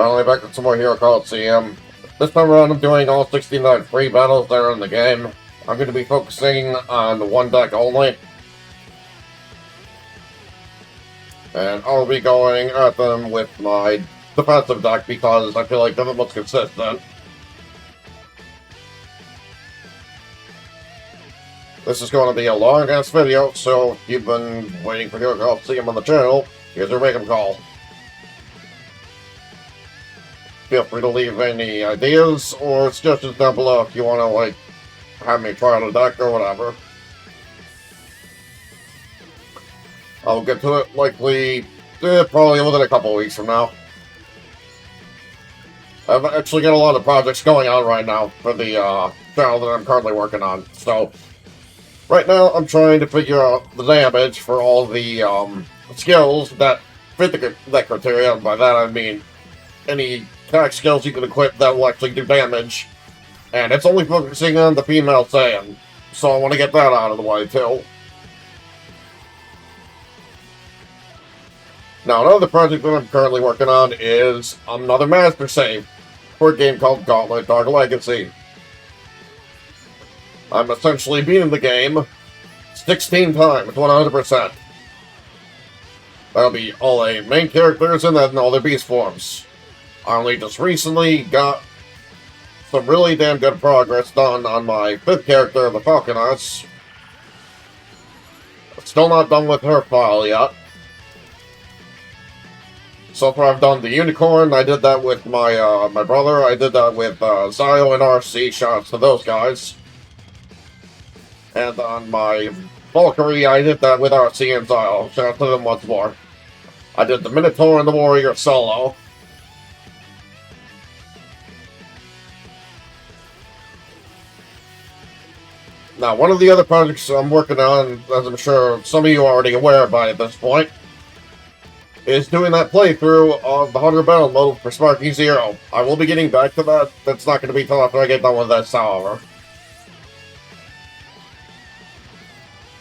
Finally back with some more Hero Colosseum. This time around I'm doing all 69 free battles that are in the game. I'm going to be focusing on one deck only. And I'll be going at them with my defensive deck because I feel like they're the most consistent. This is going to be a long-ass video, so if you've been waiting for Hero Colosseum on the channel, here's your make-em call. Feel free to leave any ideas or suggestions down below if you want to, have me try out a deck or whatever. I'll get to it likely, probably within a couple weeks from now. I've actually got a lot of projects going on right now for the channel that I'm currently working on. So, right now I'm trying to figure out the damage for all the skills that fit that criteria. And by that I mean any attack skills you can equip that will actually do damage. And it's only focusing on the female Saiyan, so I want to get that out of the way too. Now, another project that I'm currently working on is another master save for a game called Gauntlet Dark Legacy. I'm essentially beating the game 16 times, 100%. That'll be all the main characters and then all their beast forms. I only just recently got some really damn good progress done on my 5th character, the Falconess. Still not done with her file yet. So far I've done the Unicorn, I did that with my my brother, I did that with Zio and RC, shoutouts to those guys. And on my Valkyrie, I did that with RC and Zio, shout out to them once more. I did the Minotaur and the Warrior solo. Now, one of the other projects I'm working on, as I'm sure some of you are already aware by at this point, is doing that playthrough of the 100 battle mode for Sparky Zero. I will be getting back to that. That's not going to be until after I get done with this, however.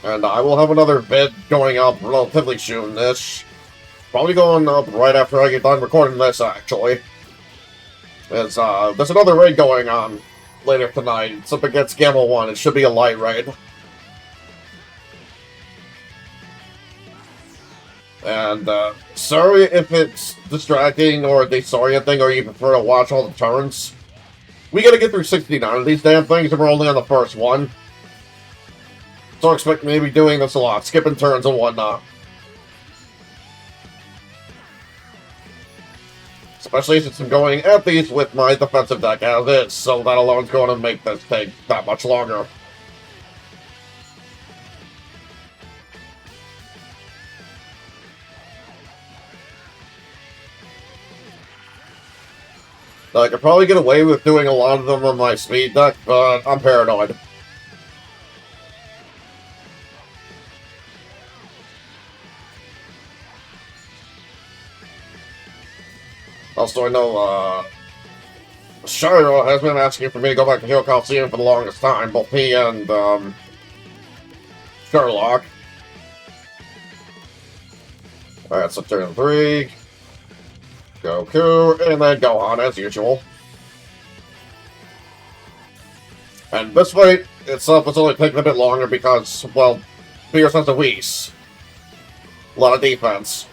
And I will have another vid going up relatively soon-ish. Probably going up right after I get done recording this, actually. There's another raid going on later tonight. It's up against Gamma 1. It should be a light raid. And, sorry if it's distracting or disorienting or you prefer to watch all the turns. We gotta get through 69 of these damn things and we're only on the first one. So expect me to be doing this a lot, skipping turns and whatnot. Especially since I'm going at these with my defensive deck as is, so that alone's going to make this take that much longer. Now, I could probably get away with doing a lot of them on my speed deck, but I'm paranoid. Also, I know, Shiro has been asking for me to go back to Hero Colosseum for the longest time, both he and, Sherlock. Alright, so turn 3. Goku, and then Gohan, as usual. And this fight itself is only taking a bit longer because, well, Beerus has a Whis. A lot of defense.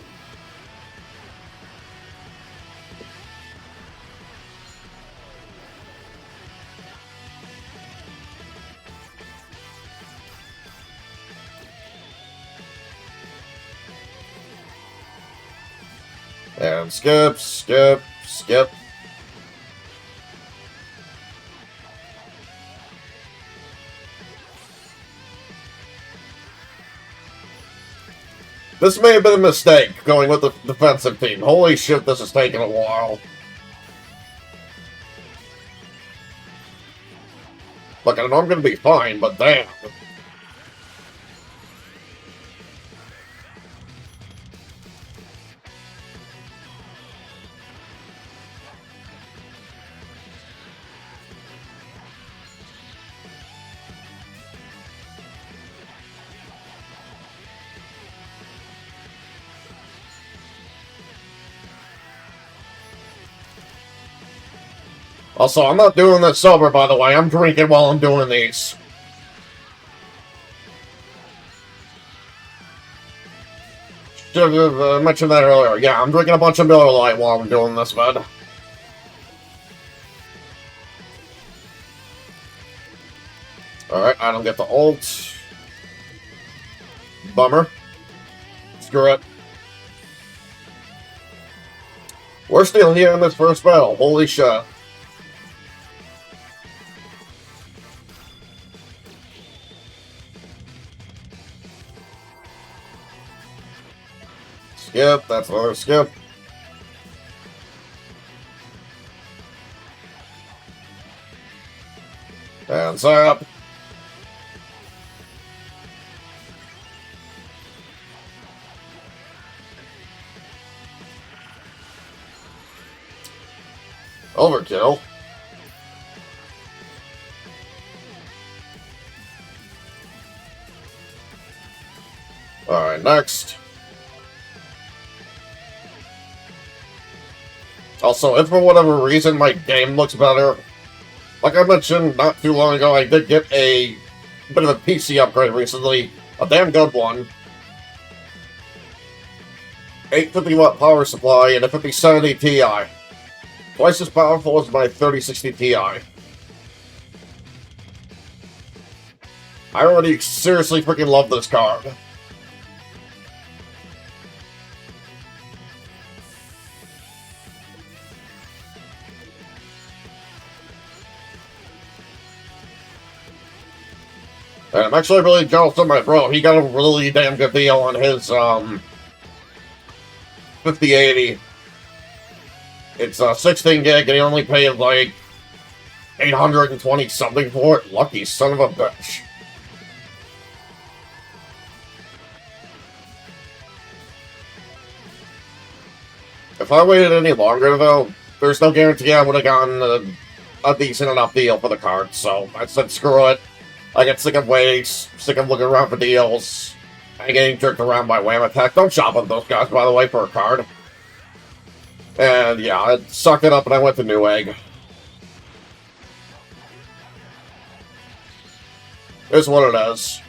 And skip, skip, skip. This may have been a mistake, going with the defensive team. Holy shit, this is taking a while. Look, I know I'm gonna be fine, but damn. Also, I'm not doing this sober, by the way. I'm drinking while I'm doing these. Should have mentioned that earlier. Yeah, I'm drinking a bunch of Miller Lite while I'm doing this, bud. Alright, I don't get the ult. Bummer. Screw it. We're still here in this first battle. Holy shit. Skip, that's another skip. And zap. Overkill. Alright, next. Also, if for whatever reason my game looks better, like I mentioned not too long ago, I did get a bit of a PC upgrade recently. A damn good one. 850 watt power supply and a 5070 Ti. Twice as powerful as my 3060 Ti. I already seriously freaking love this card. And I'm actually really jealous of my bro. He got a really damn good deal on his 5080. It's 16 gig and he only paid like 820 something for it. Lucky son of a bitch. If I waited any longer though, there's no guarantee I would have gotten a decent enough deal for the card. So I said screw it. I get sick of waiting, sick of looking around for deals, and getting jerked around by Wham Attack. Don't shop with those guys, by the way, for a card. And yeah, I sucked it up and I went to Newegg. Here's what it is.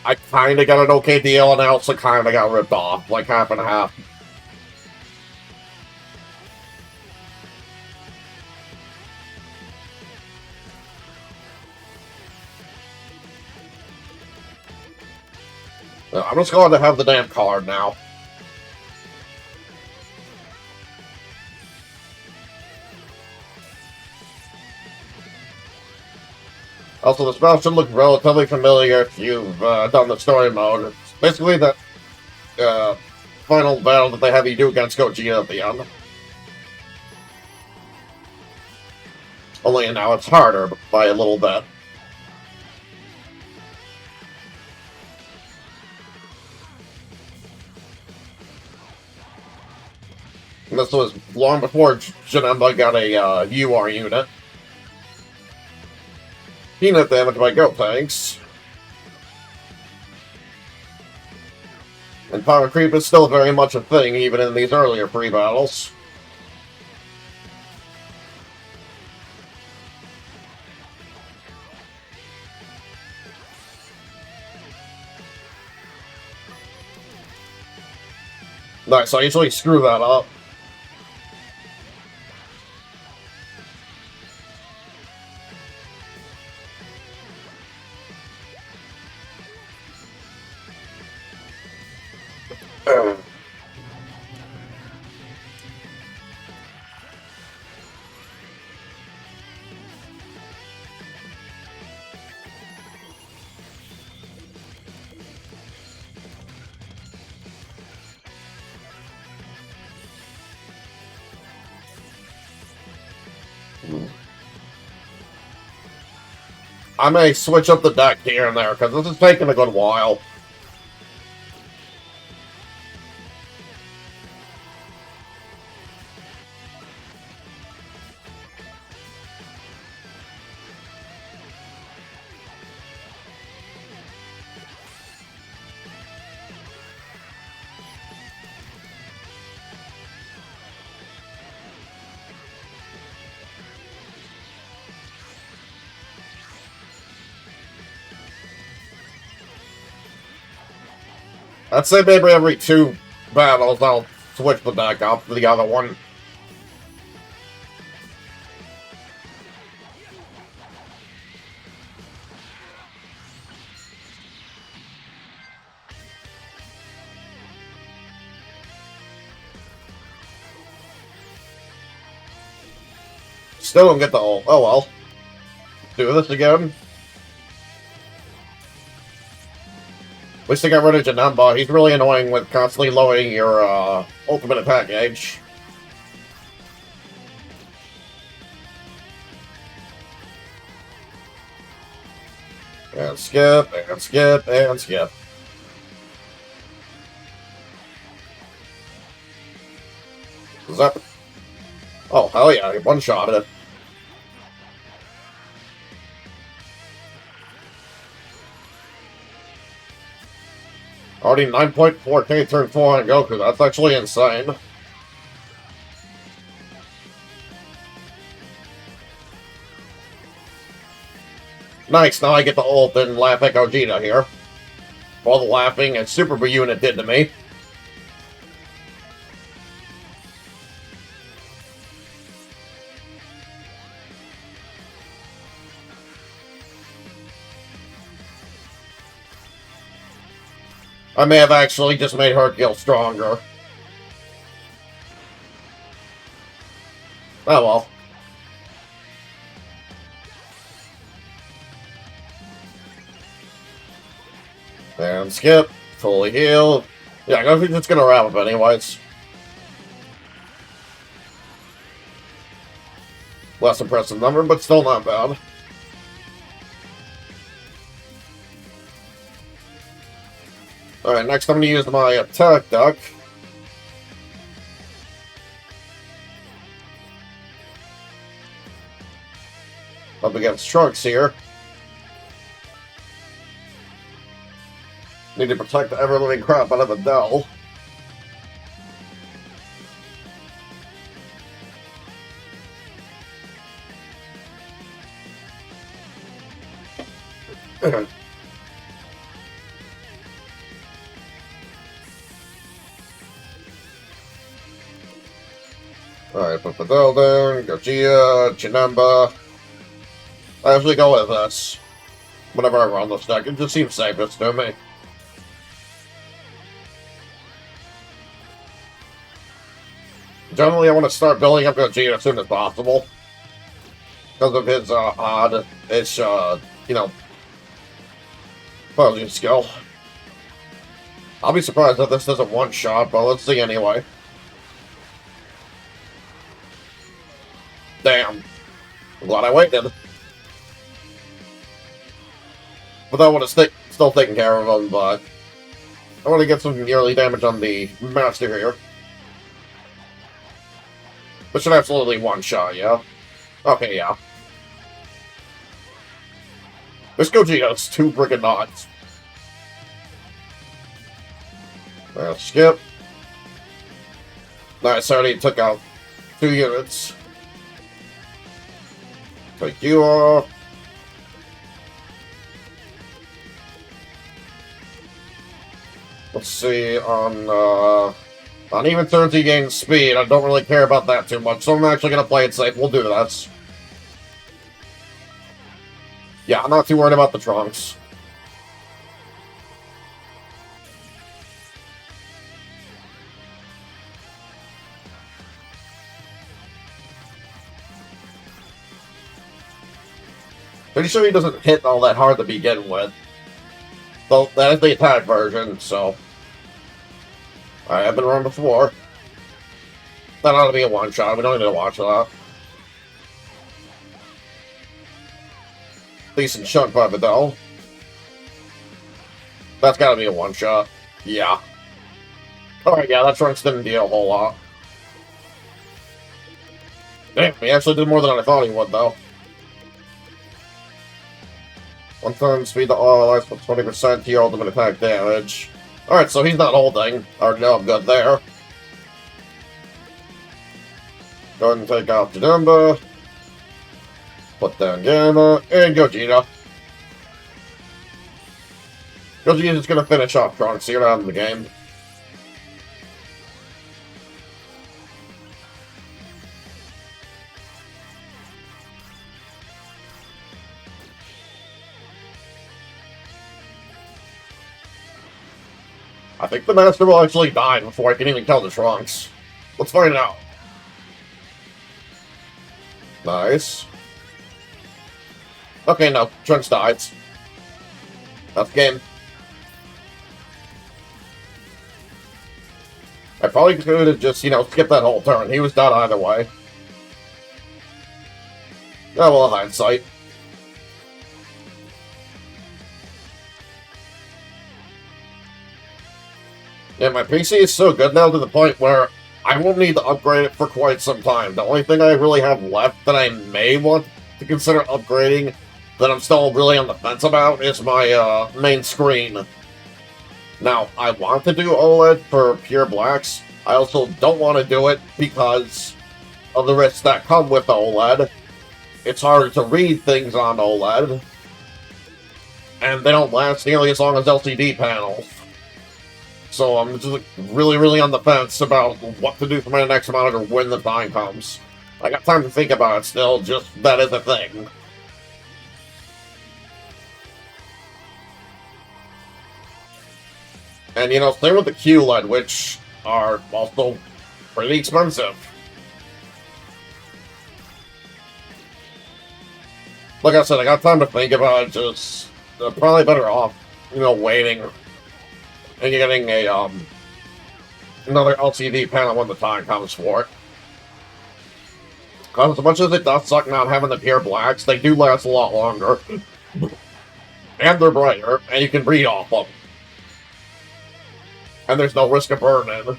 I kinda got an okay deal and I also kinda got ripped off, like half and half. I'm just going to have the damn card now. Also, the spell should look relatively familiar if you've done the story mode. It's basically the final battle that they have you do against Gogeta at the end. Only now it's harder by a little bit. And this was long before Janemba got a UR unit. Peanut damage by Goat, thanks. And power creep is still very much a thing, even in these earlier free battles. Nice, I usually screw that up. I may switch up the deck here and there, because this is taking a good while. I'd say maybe every 2 battles I'll switch the deck up to the other one. Still don't get the ult. Oh well. Do this again. At least I got rid of Janamba. He's really annoying with constantly lowering your ultimate attack gauge. And skip, and skip, and skip. Zap. Oh, hell yeah, he one-shotted it. Already 9.4k turn 4 on Goku. That's actually insane. Nice, now I get the ult and laugh at Gogeta here. All the laughing and Super B unit did to me. I may have actually just made Hercule stronger. Oh well. And skip. Fully heal. Yeah, I don't think it's gonna wrap up anyways. Less impressive number, but still not bad. Alright, next I'm going to use my attack deck. Up against Trunks here. Need to protect the ever-living crap out of Adele. Alright, put Fidel down, Gogeta, Chinamba. I usually go with this. Whenever I run this deck, it just seems safest to me. Generally, I want to start building up Gogeta as soon as possible. Because of his odd-ish, you know, posing skill. I'll be surprised if this doesn't one-shot, but let's see anyway. Damn. I'm glad I waited. But I want to still taking care of him, but I want to get some yearly damage on the Master here. But should absolutely one-shot, yeah? Okay, yeah. This Gogeta's too freaking nuts. Skip. Nice, I already took out 2 units. Take you off. Let's see, on even turns he gains speed, I don't really care about that too much, so I'm actually going to play it safe. We'll do that. Yeah, I'm not too worried about the Trunks. Pretty sure he doesn't hit all that hard to begin with. Though, that is the attack version, so... Alright, I've been wrong before. That ought to be a one-shot, we don't need to watch that. Decent chunk by Vidal. That's gotta be a one-shot. Yeah. Alright, yeah, that Trunks didn't deal a whole lot. Damn, he actually did more than I thought he would, though. 1 turn speed to all allies for 20% to your ultimate attack damage. Alright, so he's not holding. Alright, no, I'm good there. Go ahead and take out Janemba. Put down Gamma, and Gogeta. Because he's just gonna finish off Trunks, you're out of the game. I think the Master will actually die before I can even kill the Trunks. Let's find out. Nice. Okay, no. Trunks dies. That's the game. I probably could have just, skipped that whole turn. He was dead either way. Oh, well, hindsight. Yeah, my PC is so good now to the point where I won't need to upgrade it for quite some time. The only thing I really have left that I may want to consider upgrading that I'm still really on the fence about is my main screen. Now, I want to do OLED for pure blacks. I also don't want to do it because of the risks that come with OLED. It's harder to read things on OLED. And they don't last nearly as long as LCD panels. So I'm just really, really on the fence about what to do for my next monitor when the time comes. I got time to think about it still, just that is a thing. And, same with the QLED, which are also pretty expensive. Like I said, I got time to think about it, just probably better off, waiting and getting a, another LCD panel when the time comes for it. Because as much as it does suck not having the pure blacks, they do last a lot longer. And they're brighter, and you can read off them. And there's no risk of burn-in.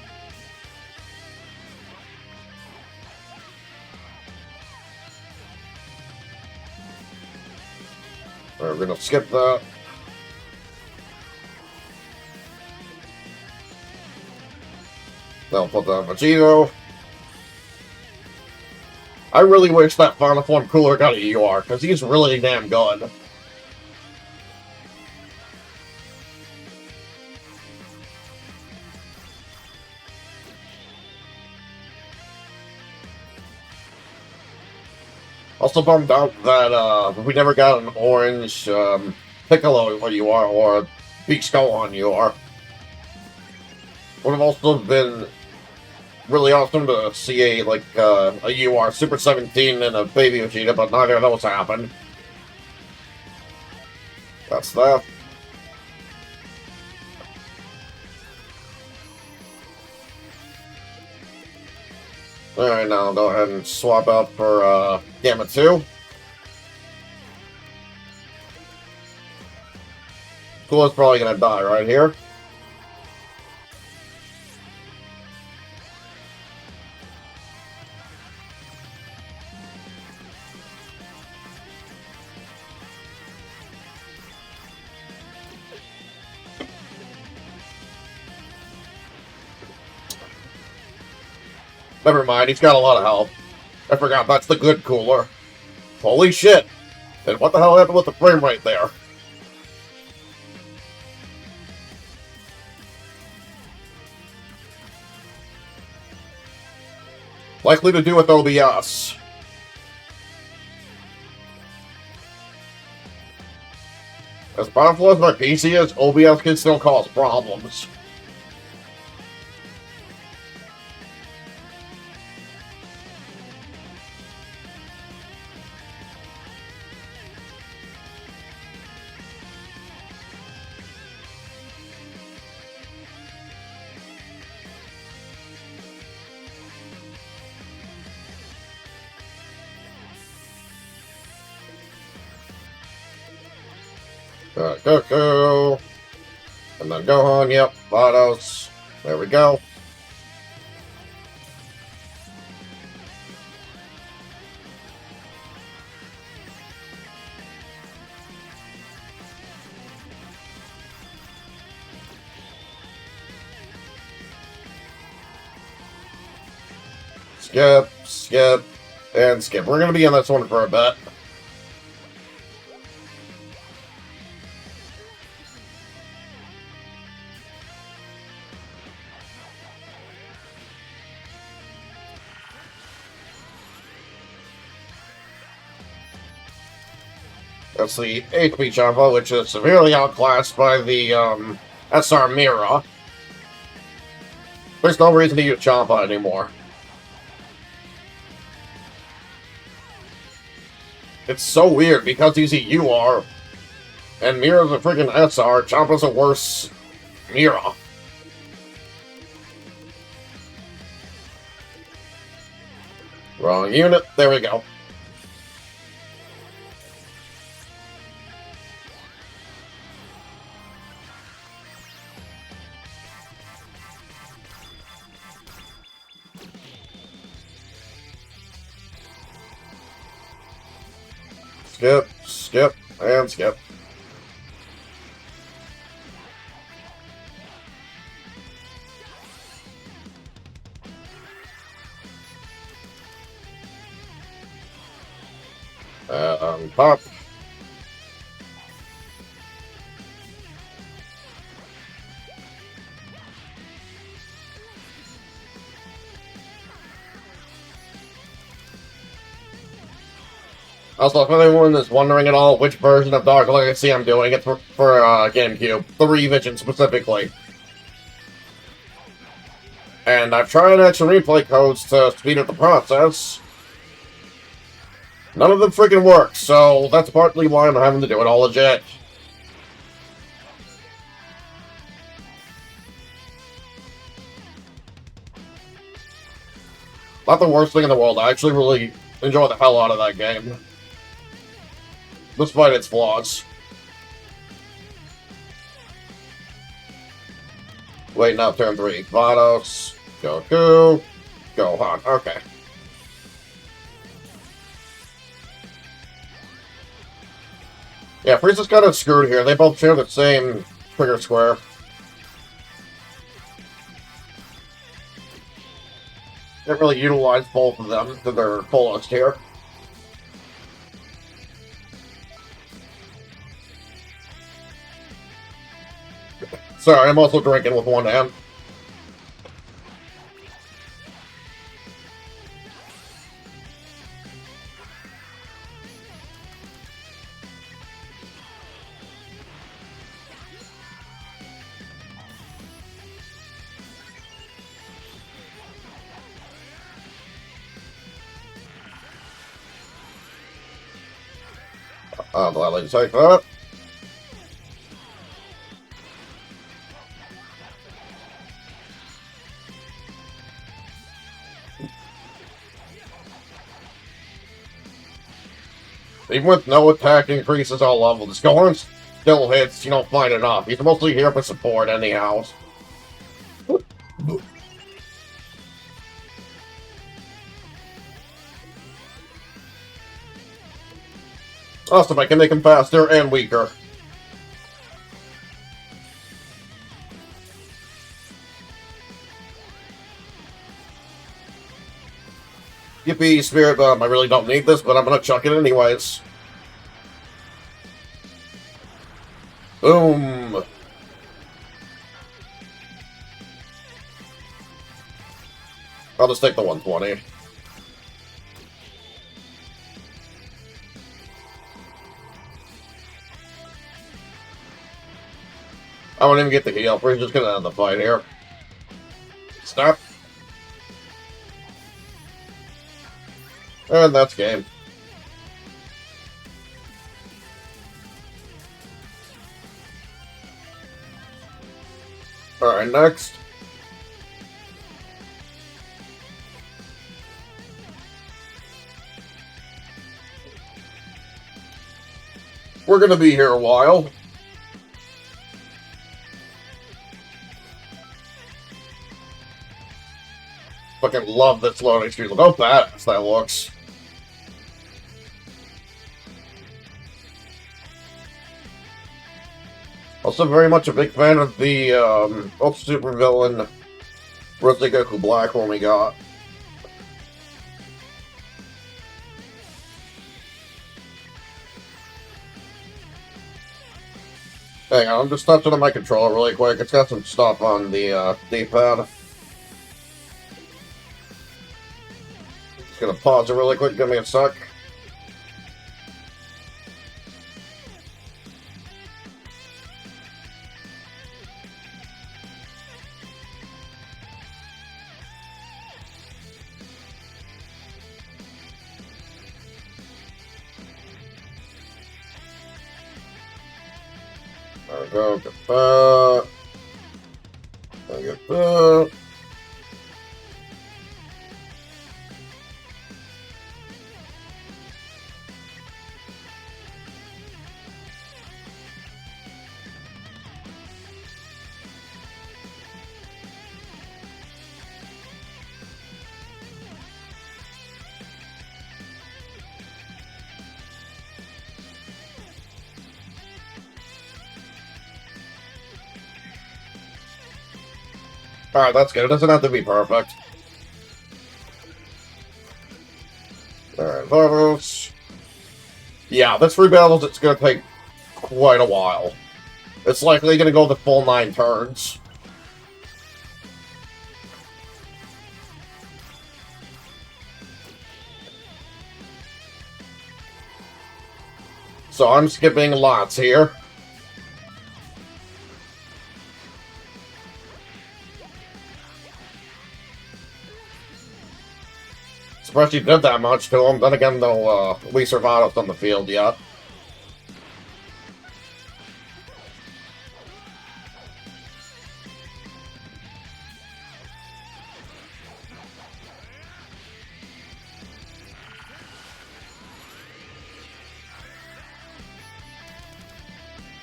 We're gonna skip that. Then put that Vegito. I really wish that Final Form cooler got a UR, because he's really damn good. Also bummed out that we never got an orange Piccolo UR or a Beach Gohan UR. Would have also been really awesome to see a UR Super 17 and a Baby Vegeta, but neither of those happened. That's that. Alright, now I'll go ahead and swap out for Gamma 2. Cool is probably gonna die right here. Never mind, he's got a lot of health. I forgot, that's the good cooler. Holy shit! And what the hell happened with the frame rate there? Likely to do with OBS. As powerful as my PC is, OBS can still cause problems. Goku. And then Gohan, yep, Vados. There we go. Skip, skip, and skip. We're going to be in this one for a bit. That's the HP Champa, which is severely outclassed by the SR Mira. There's no reason to use Champa anymore. It's so weird because he's a UR, and Mira's a freaking SR. Champa's a worse Mira. Wrong unit. There we go. Skip, skip, and skip. Pop. Also, if anyone is wondering at all which version of Dark Legacy I'm doing, it's for GameCube. The revision specifically. And I've tried action replay codes to speed up the process. None of them freaking work, so that's partly why I'm having to do it all legit. Not the worst thing in the world. I actually really enjoy the hell out of that game, despite its flaws. Wait, now turn 3. Vados, Goku, Gohan. Okay. Yeah, Frieza's kind of screwed here. They both share the same trigger square. Can't really utilize both of them to their fullest here. Sorry, I'm also drinking with one hand. I'll gladly take that. Even with no attack increases all levels, Gohan still hits, you don't find enough. He's mostly here for support anyhow. Awesome, I can make him faster and weaker. Yippee, Spirit Bomb. I really don't need this, but I'm gonna chuck it anyways. Boom! I'll just take the 120. I won't even get the heal. We're just gonna end the fight here. Stop. And that's game. Alright, next. We're gonna be here a while. Fucking love this loading screen. Look how badass that looks. Also very much a big fan of the Ultra Super Villain Goku Black one we got. Hang on, I'm just touching on my controller really quick. It's got some stuff on the D-pad. Just gonna pause it really quick, give me a sec. There we go, get that. I get that. Alright, that's good. It doesn't have to be perfect. Alright, levels. Yeah, this rebuild, it's gonna take quite a while. It's likely gonna go the full 9 turns. So I'm skipping lots here. Especially did that much to him. Then again, though, we survived on the field yet.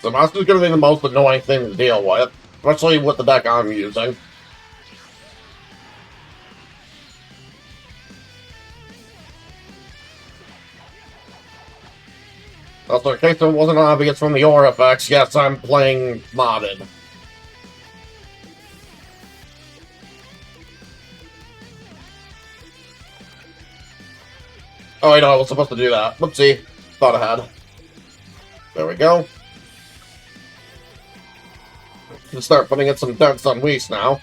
The monster's gonna be the most annoying thing to deal with, especially with the deck I'm using. Also, in case it wasn't obvious from the aura effects, yes, I'm playing modded. Oh, wait, no, I was supposed to do that. Whoopsie. Thought ahead. There we go. Let's start putting in some dents on Whis now.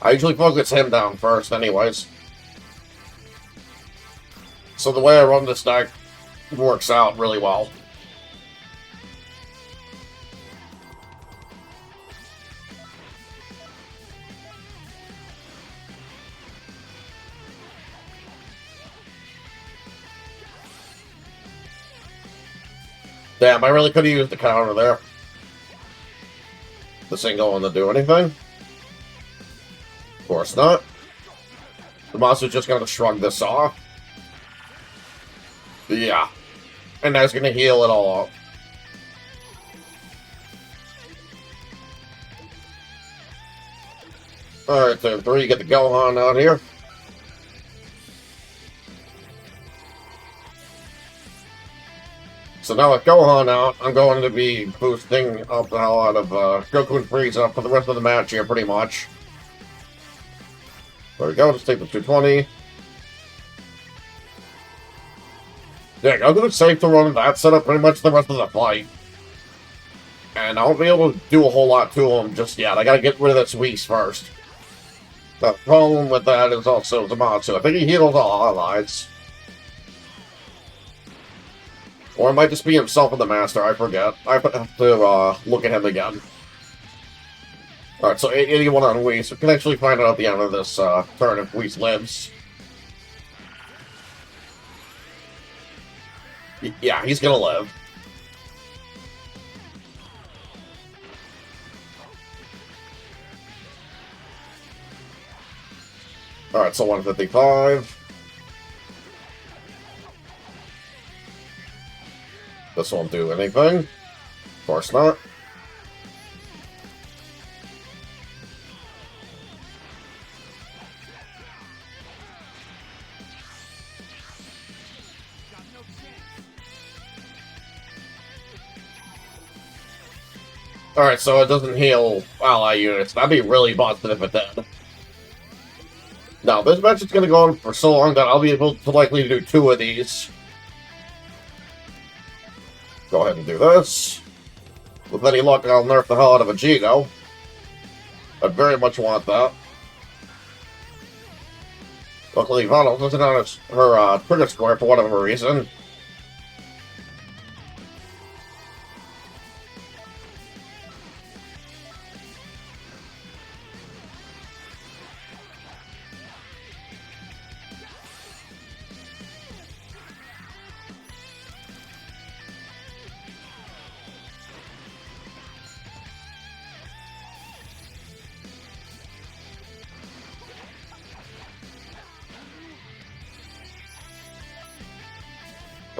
I usually focus him down first, anyways. So the way I run this deck works out really well. Damn, I really could have used the counter there. This ain't going to do anything. Of course not. The monster's just going to shrug this off. Yeah. And that's going to heal it all up. Alright, turn 3, get the Gohan out here. So now with Gohan out, I'm going to be boosting up the hell out of Goku and Frieza for the rest of the match here, pretty much. There we go, just take the 220. Yeah, Goku's safe to run that setup pretty much the rest of the fight. And I won't be able to do a whole lot to him just yet. I gotta get rid of this Whis first. The problem with that is also Zamasu. I think he heals all allies. Or it might just be himself and the Master, I forget. I have to look at him again. Alright, so 81 on Whis. We can actually find out at the end of this turn if Whis lives. Yeah, he's gonna live. Alright, so 155. This won't do anything. Of course not. Alright, so it doesn't heal ally units. That'd be really busted if it did. Now, this match is going to go on for so long that I'll be able to likely do 2 of these. Go ahead and do this. With any luck, I'll nerf the hell out of a Vegito. I very much want that. Luckily, Vano isn't on her trigger score for whatever reason.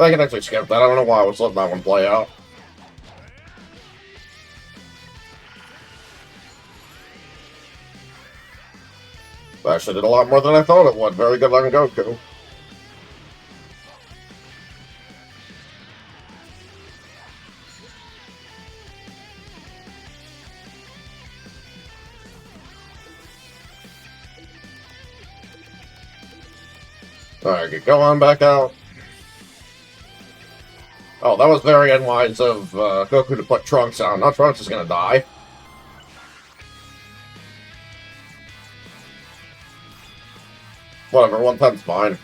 I can actually skip that. I don't know why I was letting that one play out. That actually did a lot more than I thought it would. Very good on Goku. Alright, go on back out. Oh, that was very unwise of Goku to put Trunks on. Now Trunks is gonna die. Whatever, 110's fine.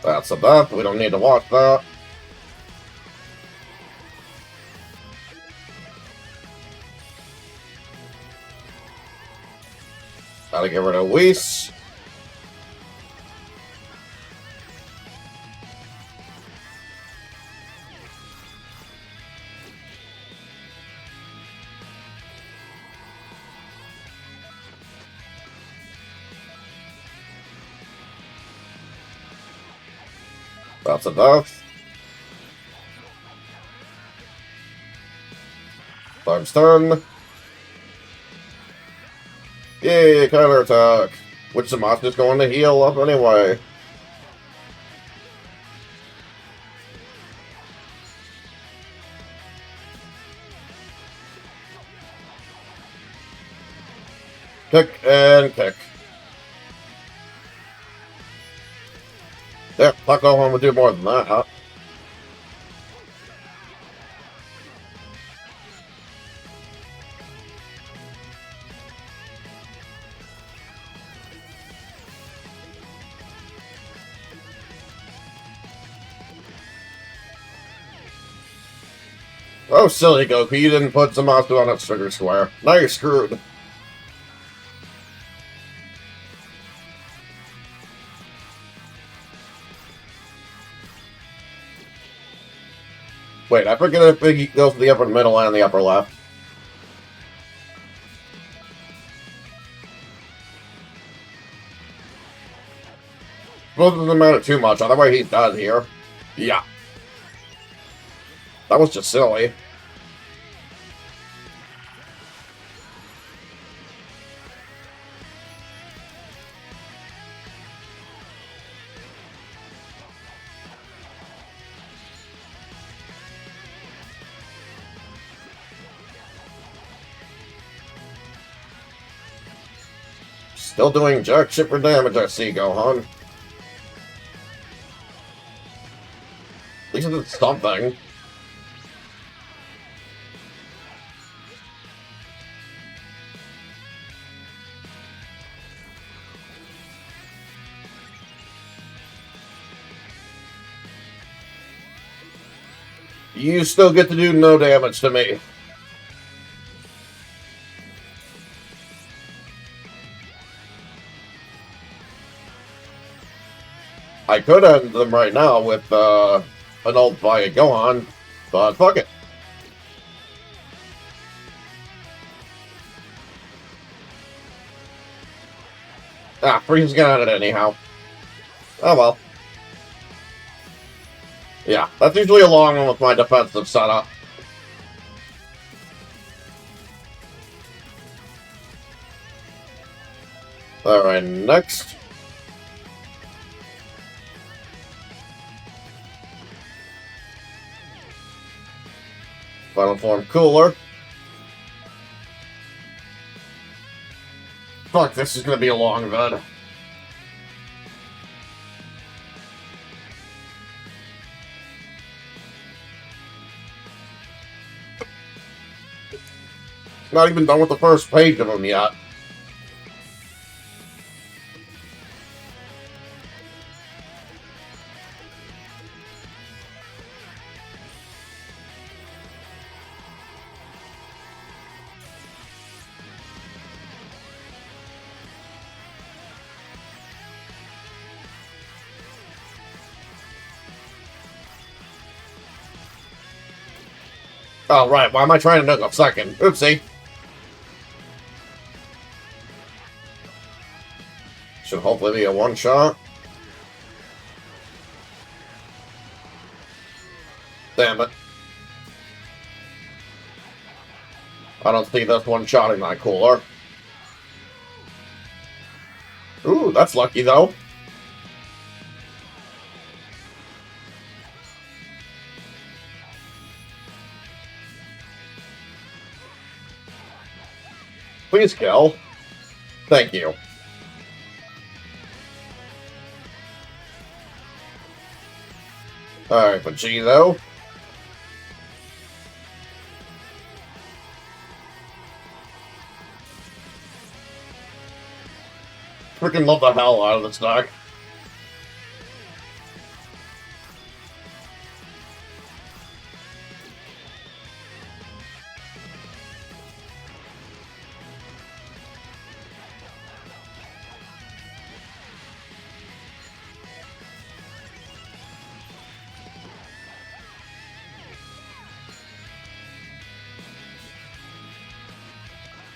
That's a death. We don't need to watch that. Gotta get rid of Whis. That's a death. Times 10. Yay, counter attack. Which Zamasu going to heal up anyway. Kick and kick. Yeah, Taco Home would do more than that, huh? Oh, silly Goku, you didn't put Zamasu on that sugar square. Now you're screwed. Wait, I forget if it goes to the upper middle and the upper left. Both doesn't matter too much, either way he's dead here. Yeah. That was just silly. Still doing jack shit for damage, I see, Gohan. At least it's something. You still get to do no damage to me. I could end them right now with an ult by Gohan, but fuck it. Ah, Frieza's gonna end it anyhow. Oh well. Yeah, that's usually a long one with my defensive setup. Alright, next. Final form Cooler. Fuck, this is gonna be a long vid. Not even done with the first page of them yet. Oh, right. Why am I trying to nuke up second? Oopsie. Should hopefully be a one-shot. Damn it. I don't see this one-shotting that cooler. Ooh, that's lucky, though. Please kill. Thank you. Alright, but G, though. Freaking love the hell out of this deck.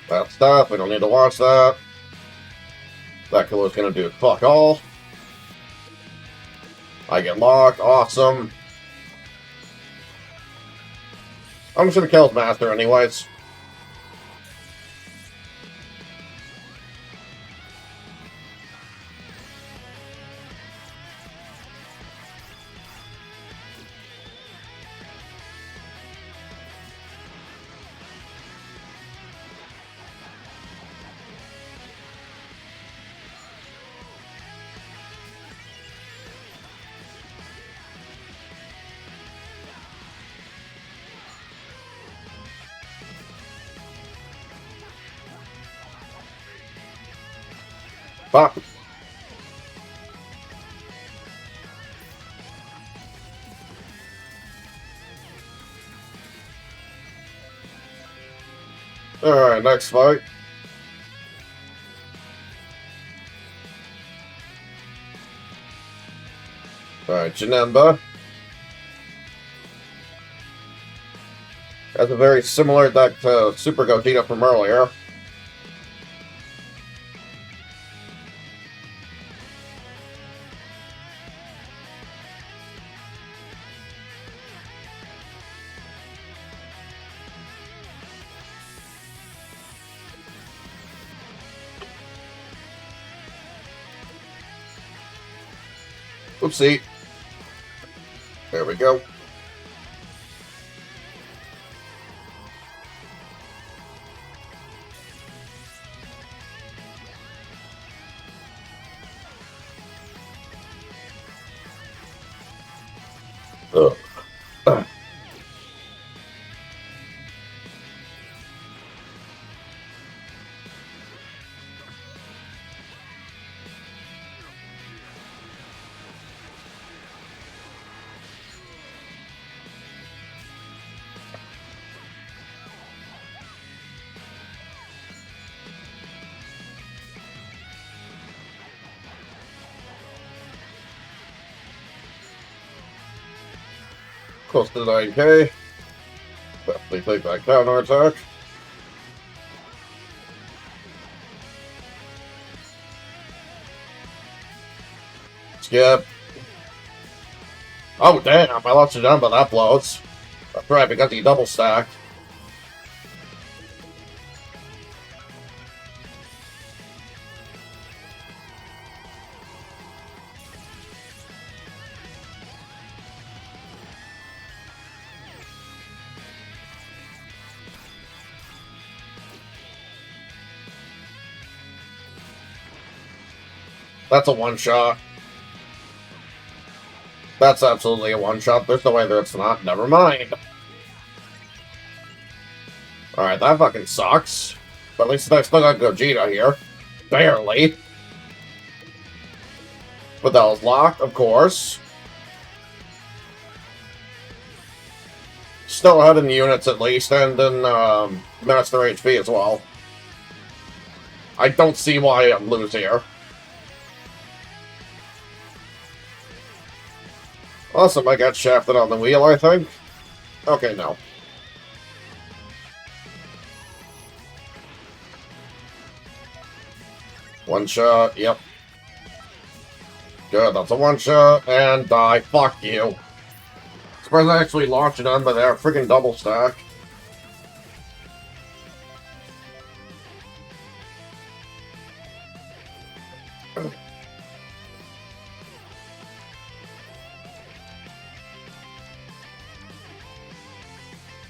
That stuff, we don't need to watch that. That killer's gonna do fuck all. I get locked, awesome. I'm just gonna kill his master anyways. Fuck. Alright, next fight. Alright, Janemba. Has a very similar deck to Super Gogeta from earlier. Oopsie. There we go. Ugh. Close to 9k. Definitely take that counter attack. Skip. Oh damn, I lost it down, but that blows. That's right, we got the double stack. That's a one-shot. That's absolutely a one-shot. There's no way that it's not. Never mind. Alright, that fucking sucks. But at least I still got Gogeta here. Barely. But that was locked, of course. Still ahead in units at least, and in Master HP as well. I don't see why I'm lose here. Awesome, I got shafted on the wheel, I think. Okay, no. One shot, yep. Good, that's a one shot, and die. Fuck you. Surprised I actually launched it on, but they're freaking double stack.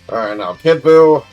Alright, now Kid Buu.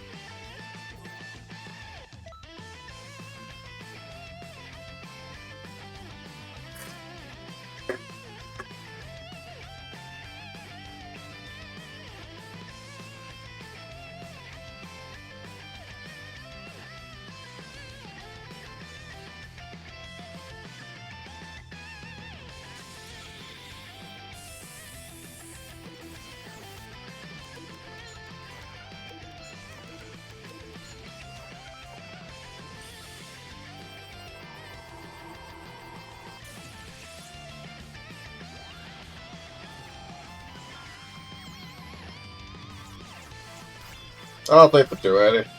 I'll take the 280.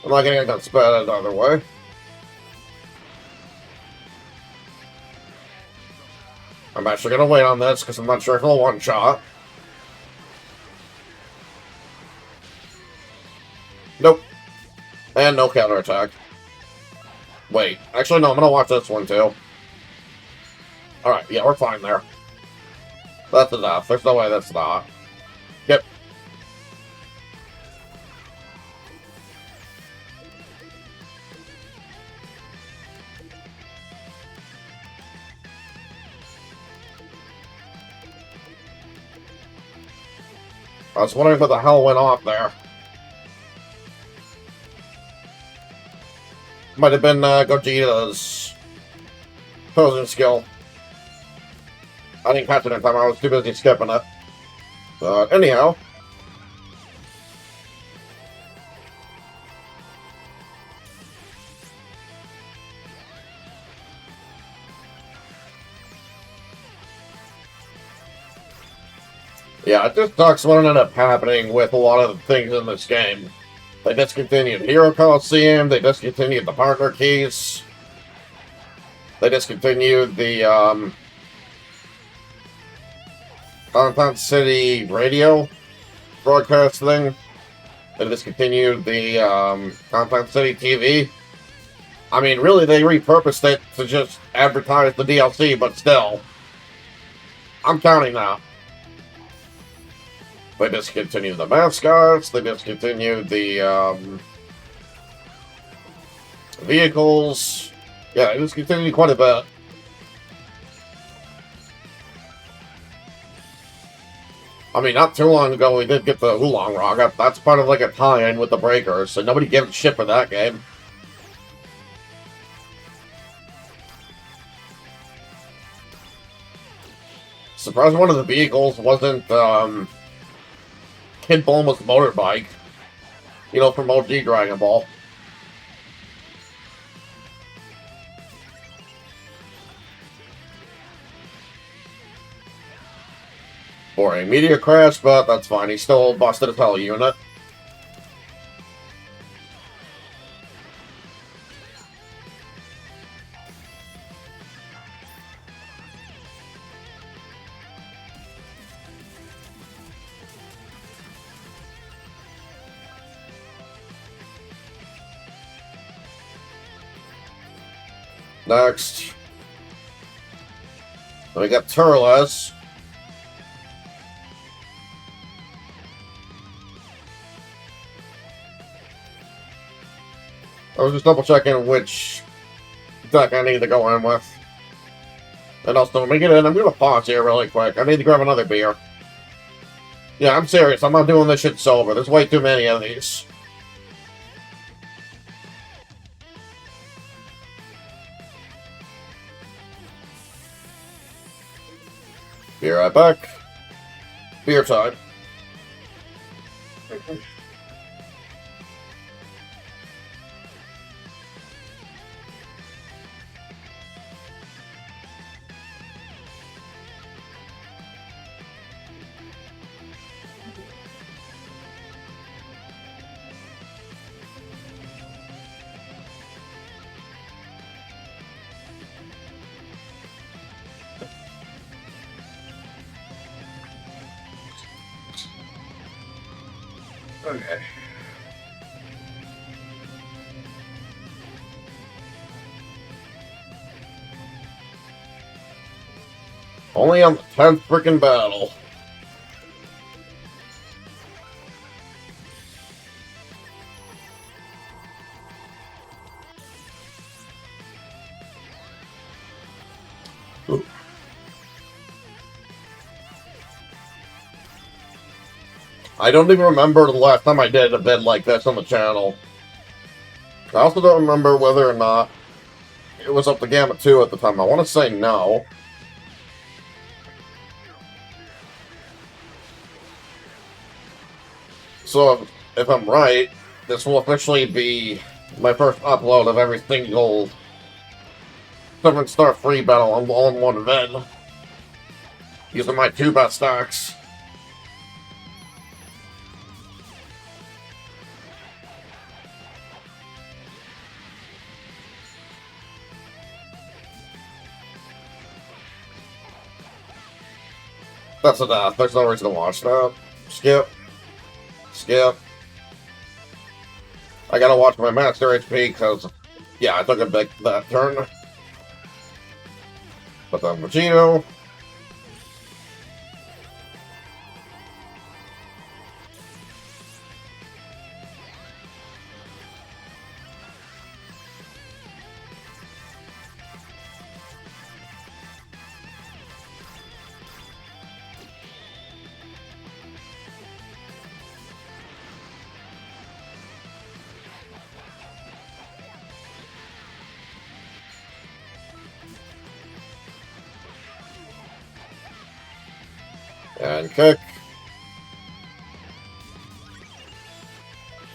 I'm not getting it sped either way. I'm actually gonna wait on this because I'm not sure if it'll one shot. Nope. And no counterattack. Wait. Actually, no, I'm gonna watch this one too. Alright, yeah, we're fine there. That's enough. There's no way that's not. Yep. I was wondering what the hell went off there. Might have been Gogeta's posing skill. I didn't catch it in time. I was too busy skipping it. But anyhow. Yeah, it just sucks what ended up happening with a lot of the things in this game. They discontinued Hero Colosseum, they discontinued the partner keys, they discontinued the Content City radio broadcast thing, they discontinued the Content City TV. I mean, really, they repurposed it to just advertise the DLC, but still, I'm counting that. They discontinued the mascots, they discontinued the vehicles. Yeah, they discontinued quite a bit. I mean, not too long ago we did get the Oolong Rock. That's part of like a tie-in with the Breakers, so nobody gave a shit for that game. Surprised one of the vehicles wasn't Kid Bulma's motorbike. You know, from OG Dragon Ball. For a meteor crash, but that's fine. He still busted a tele unit. Next, we got Turles. I was just double checking which deck I need to go in with. And also, let me get in. I'm going to pause here really quick. I need to grab another beer. Yeah, I'm serious. I'm not doing this shit sober. There's way too many of these. Be right back. Beer time. Okay. Only on the 10th freaking battle. I don't even remember the last time I did a bid like this on the channel. I also don't remember whether or not it was up to Gamma 2 at the time. I want to say no. So, if I'm right, this will officially be my first upload of every single 7-star free battle all in one vid. Using my 2 best stacks. That's enough. There's no reason to watch that. Skip. Skip. I gotta watch my master HP because, yeah, I took a big that turn. But then Vegito. And kick.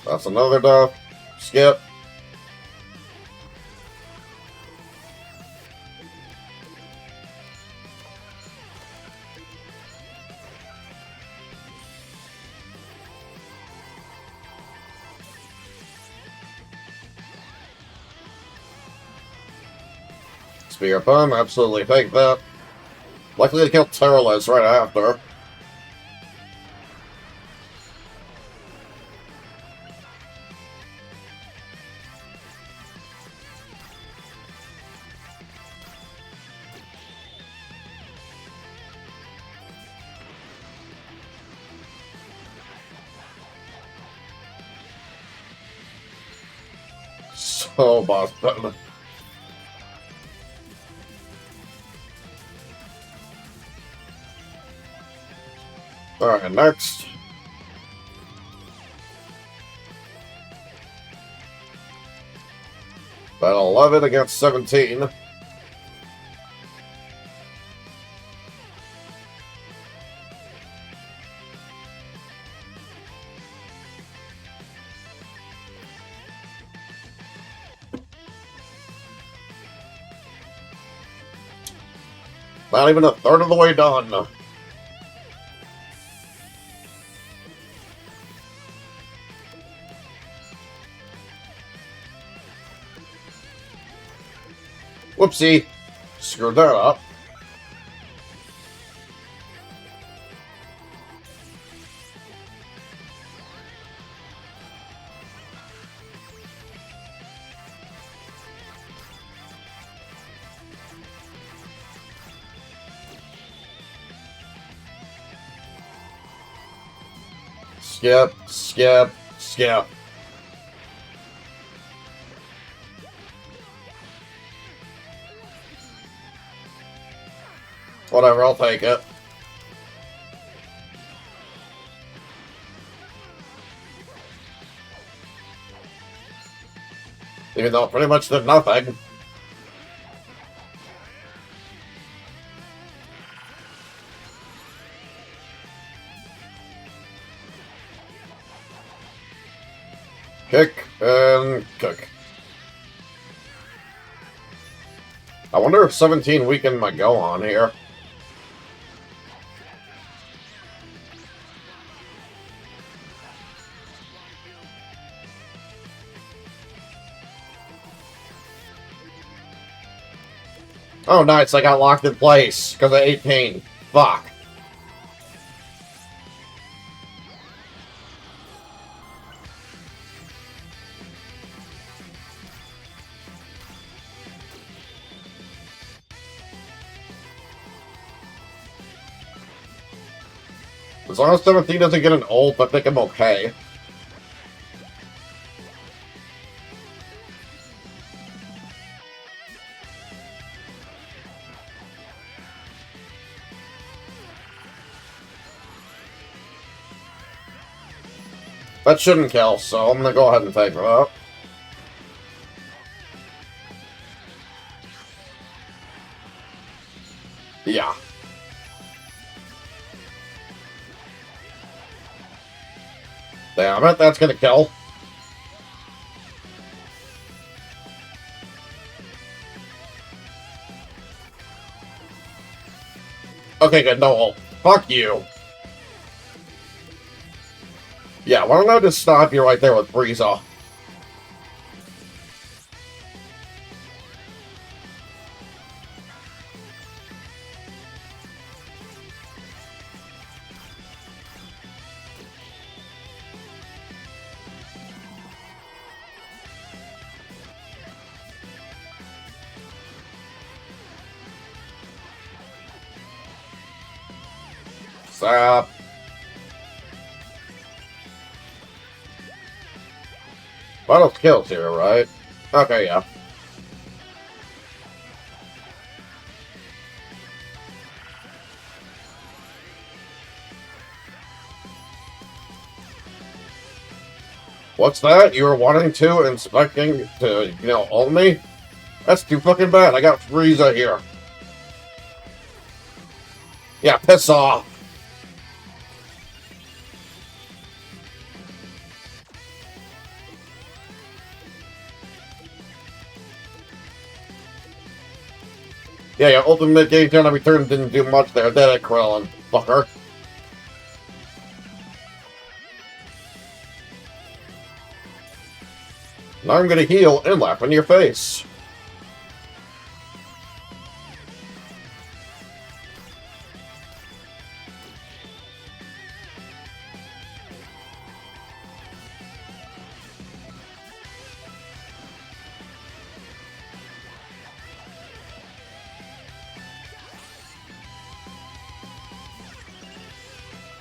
That's another duck. Skip. Spear Bomb, absolutely take that. Likely to kill Terrorless right after. So boss button. Alright, next. Battle 11 against 17. Not even a third of the way done. Whoopsie. Screwed that up. Skip, skip, skip. Whatever, I'll take it. Even though it pretty much did nothing. Kick and kick. I wonder if 17 weakened my go on here. Oh, nice, I got locked in place because of 18. Fuck. As long as 17 doesn't get an ult, I think I'm okay. That shouldn't kill, so I'm gonna go ahead and take it out. Yeah. Damn it, that's gonna kill. Okay, good, no ult. Fuck you. Yeah, why don't I just stop you right there with Frieza? Stop. Final kills here, right? Okay, yeah. What's that? You were wanting to, expecting to, ult me? That's too fucking bad. I got Frieza here. Yeah, piss off. Yeah, ultimate gauge on every turn didn't do much there, did it, Krillin? Fucker. Now I'm gonna heal and laugh in your face.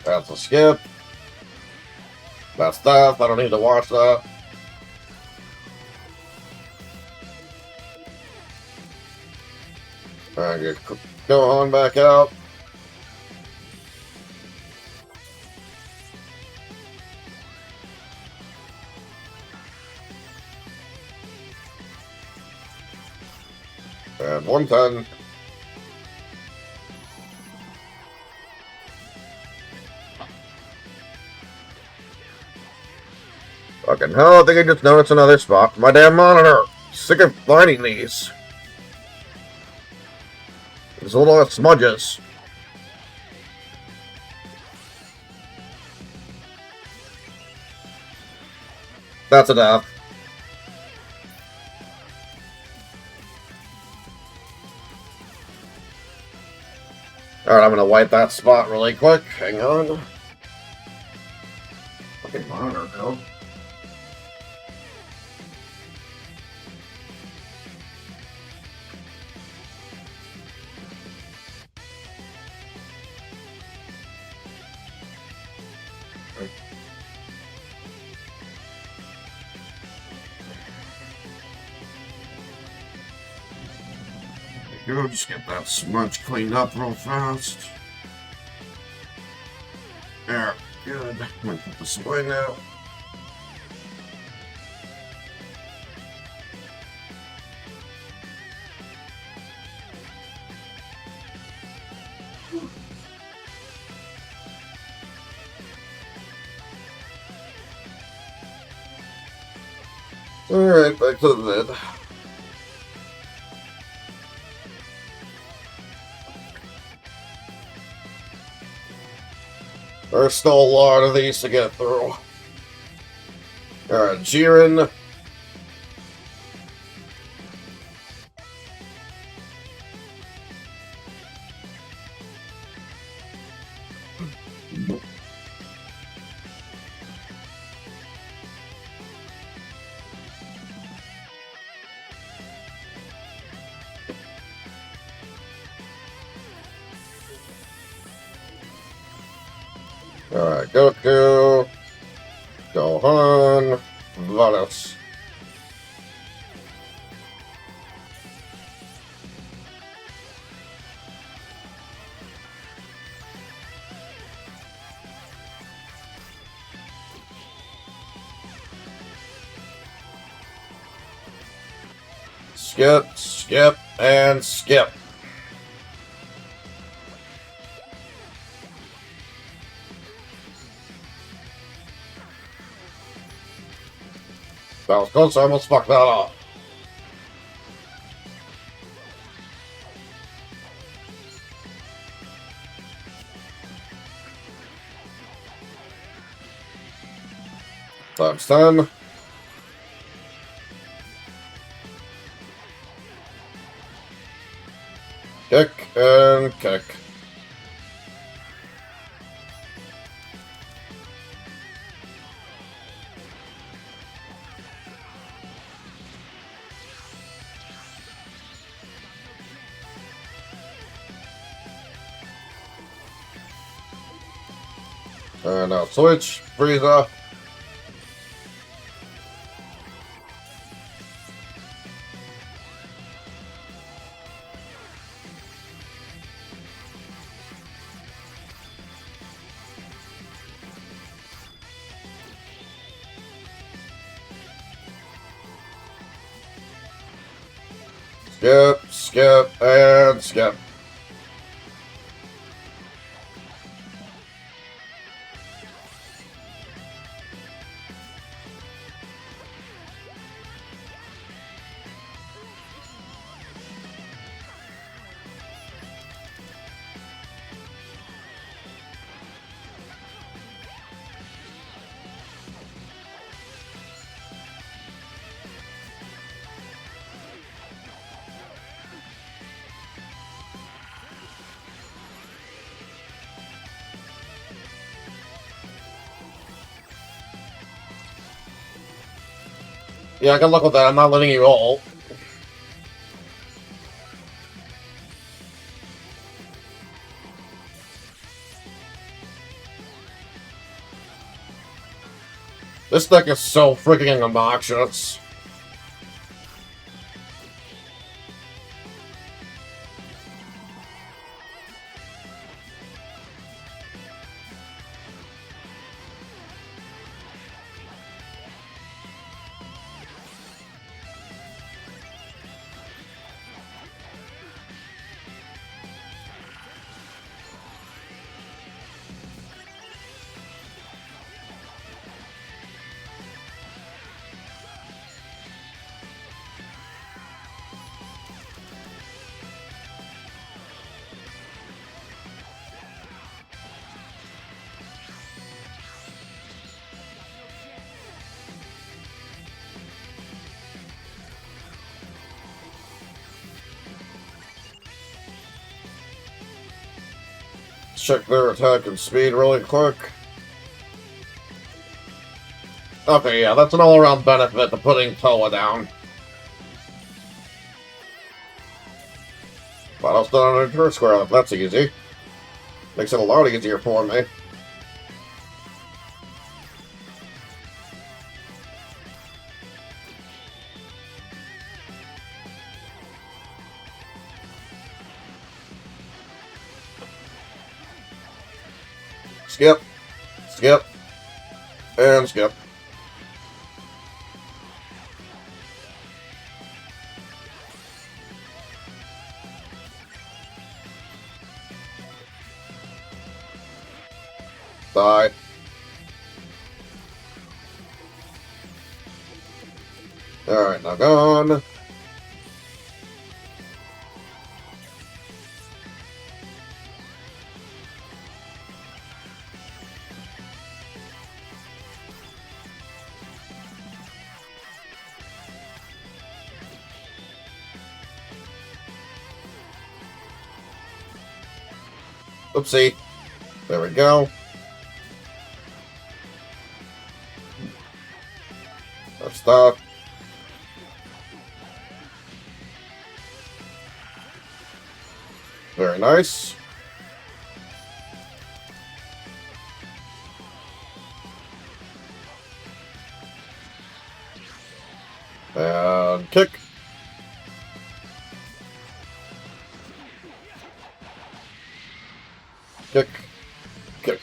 That's a skip. That's that. I don't need to watch that. Alright, go on back out. And 110. Fucking hell, I think I just noticed another spot. My damn monitor. Sick of finding these. There's a little smudges. That's enough. Alright, I'm gonna wipe that spot really quick. Hang on. Fucking monitor, though. Go, just get that smudge cleaned up real fast. There, good. I'm gonna put this away now. Alright, back to the bed. There's still a lot of these to get through. Alright, Jiren. Alright, Goku, Gohan, Vados. Skip, skip, and skip. That was close, I almost fucked that up. Times 10. Kick and kick. And now switch, Frieza. Skip, skip, and skip. Yeah, good luck with that. I'm not letting you all. This deck is so freaking obnoxious. Check their attack and speed really quick. Okay, yeah, that's an all-around benefit to putting Toa down. But I'll still on a turn square. That's easy. Makes it a lot easier for me. Skip, skip, and skip. Die. Alright, now gone. Oopsie. There we go. That's that. Very nice. Kick. Kick. Kick.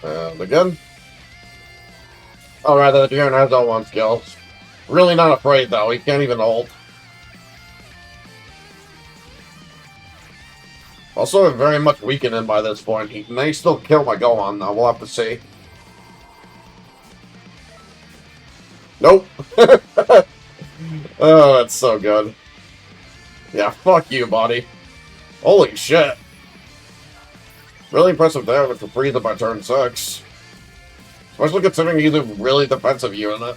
And again. Alright, the Jiren has L1 skills. Really not afraid, though. He can't even hold. Also, very much weakened by this point. He may still kill my Gohan, though. We'll have to see. Nope. Oh, that's so good. Yeah, fuck you, buddy. Holy shit. Really impressive damage for Frieza by turn 6. Especially considering he's a really defensive unit.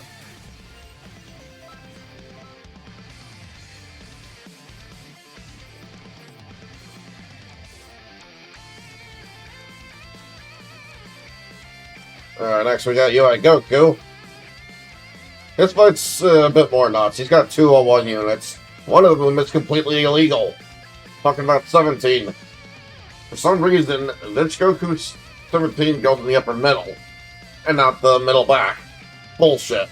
Alright, next we got UI Goku. His fight's a bit more nuts. He's got 2 01 units. One of them is completely illegal. Talking about 17. For some reason, this Goku's 17 goes in the upper middle, and not the middle back. Bullshit.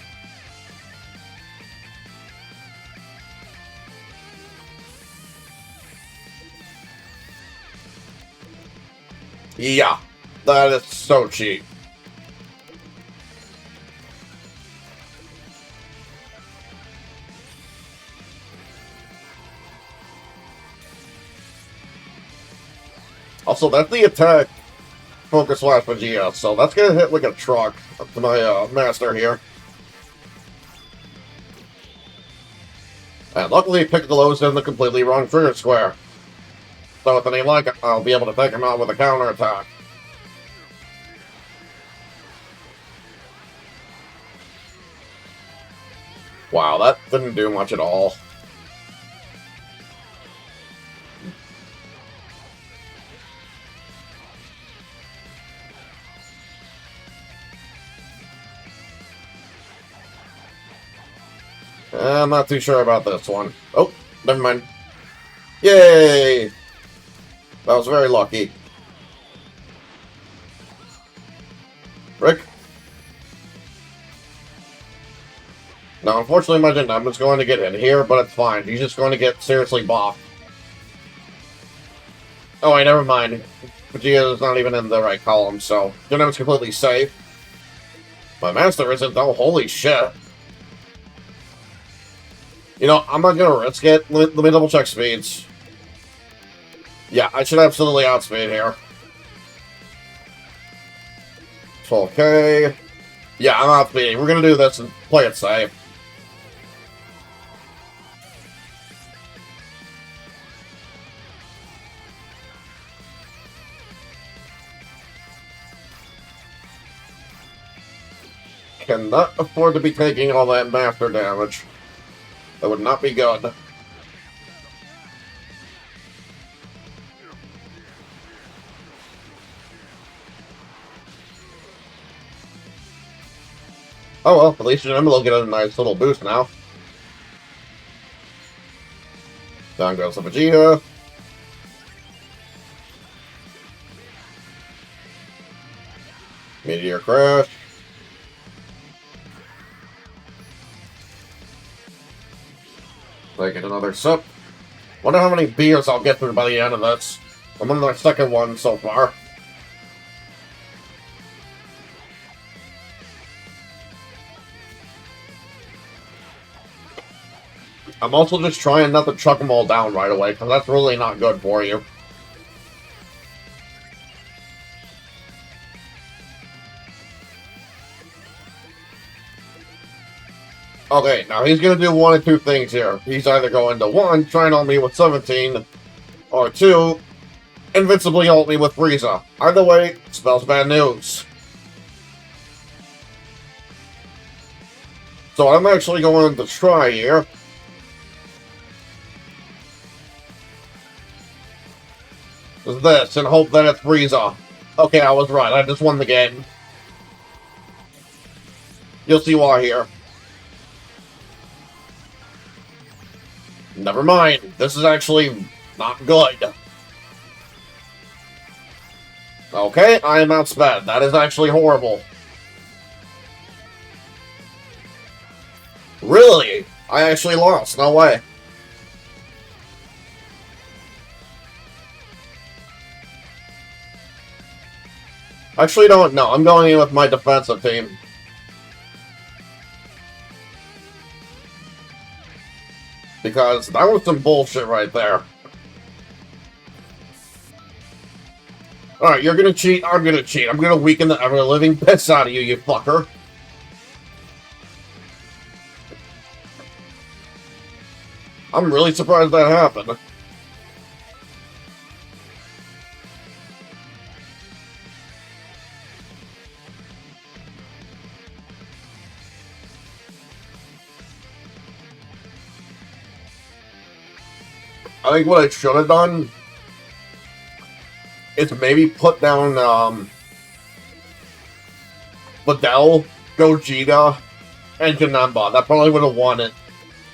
Yeah, that is so cheap. Also, that's the attack focus slash Vegeta, so that's gonna hit like a truck up to my master here. And luckily, Piccolo's in the completely wrong trigger square. So with any luck, I'll be able to take him out with a counter attack. Wow, that didn't do much at all. I'm not too sure about this one. Oh, never mind. Yay! That was very lucky. Rick? Now, unfortunately, my Jindaman's going to get in here, but it's fine. He's just going to get seriously boffed. Oh, wait, never mind. Vegeta's not even in the right column, so Jindaman's completely safe. My master isn't, though. Holy shit. You know, I'm not gonna risk it. Let me double check speeds. Yeah, I should absolutely outspeed here. 12K. Yeah, I'm outspeeding. We're gonna do this and play it safe. Cannot afford to be taking all that master damage. That would not be good. Oh well, at least I'm gonna get a nice little boost now. Down goes the Vegeta. Meteor Crash. Take it another sip. Wonder how many beers I'll get through by the end of this. I'm on my second one so far. I'm also just trying not to chuck them all down right away, because that's really not good for you. Okay, now he's going to do one of two things here. He's either going to, 1, try and ult me with 17, or 2, invincibly ult me with Frieza. Either way, spells bad news. So I'm actually going to try here. This, and hope that it's Frieza. Okay, I was right. I just won the game. You'll see why here. Never mind. This is actually not good. Okay, I am outsped. That is actually horrible. Really? I actually lost. No way. Actually, don't. No, I'm going in with my defensive team. Because that was some bullshit right there. Alright, you're gonna cheat, I'm gonna cheat. I'm gonna weaken the ever-living piss out of you, you fucker. I'm really surprised that happened. I think what I should have done is maybe put down Liddell, Gogeta, and Janemba. That probably would have won it.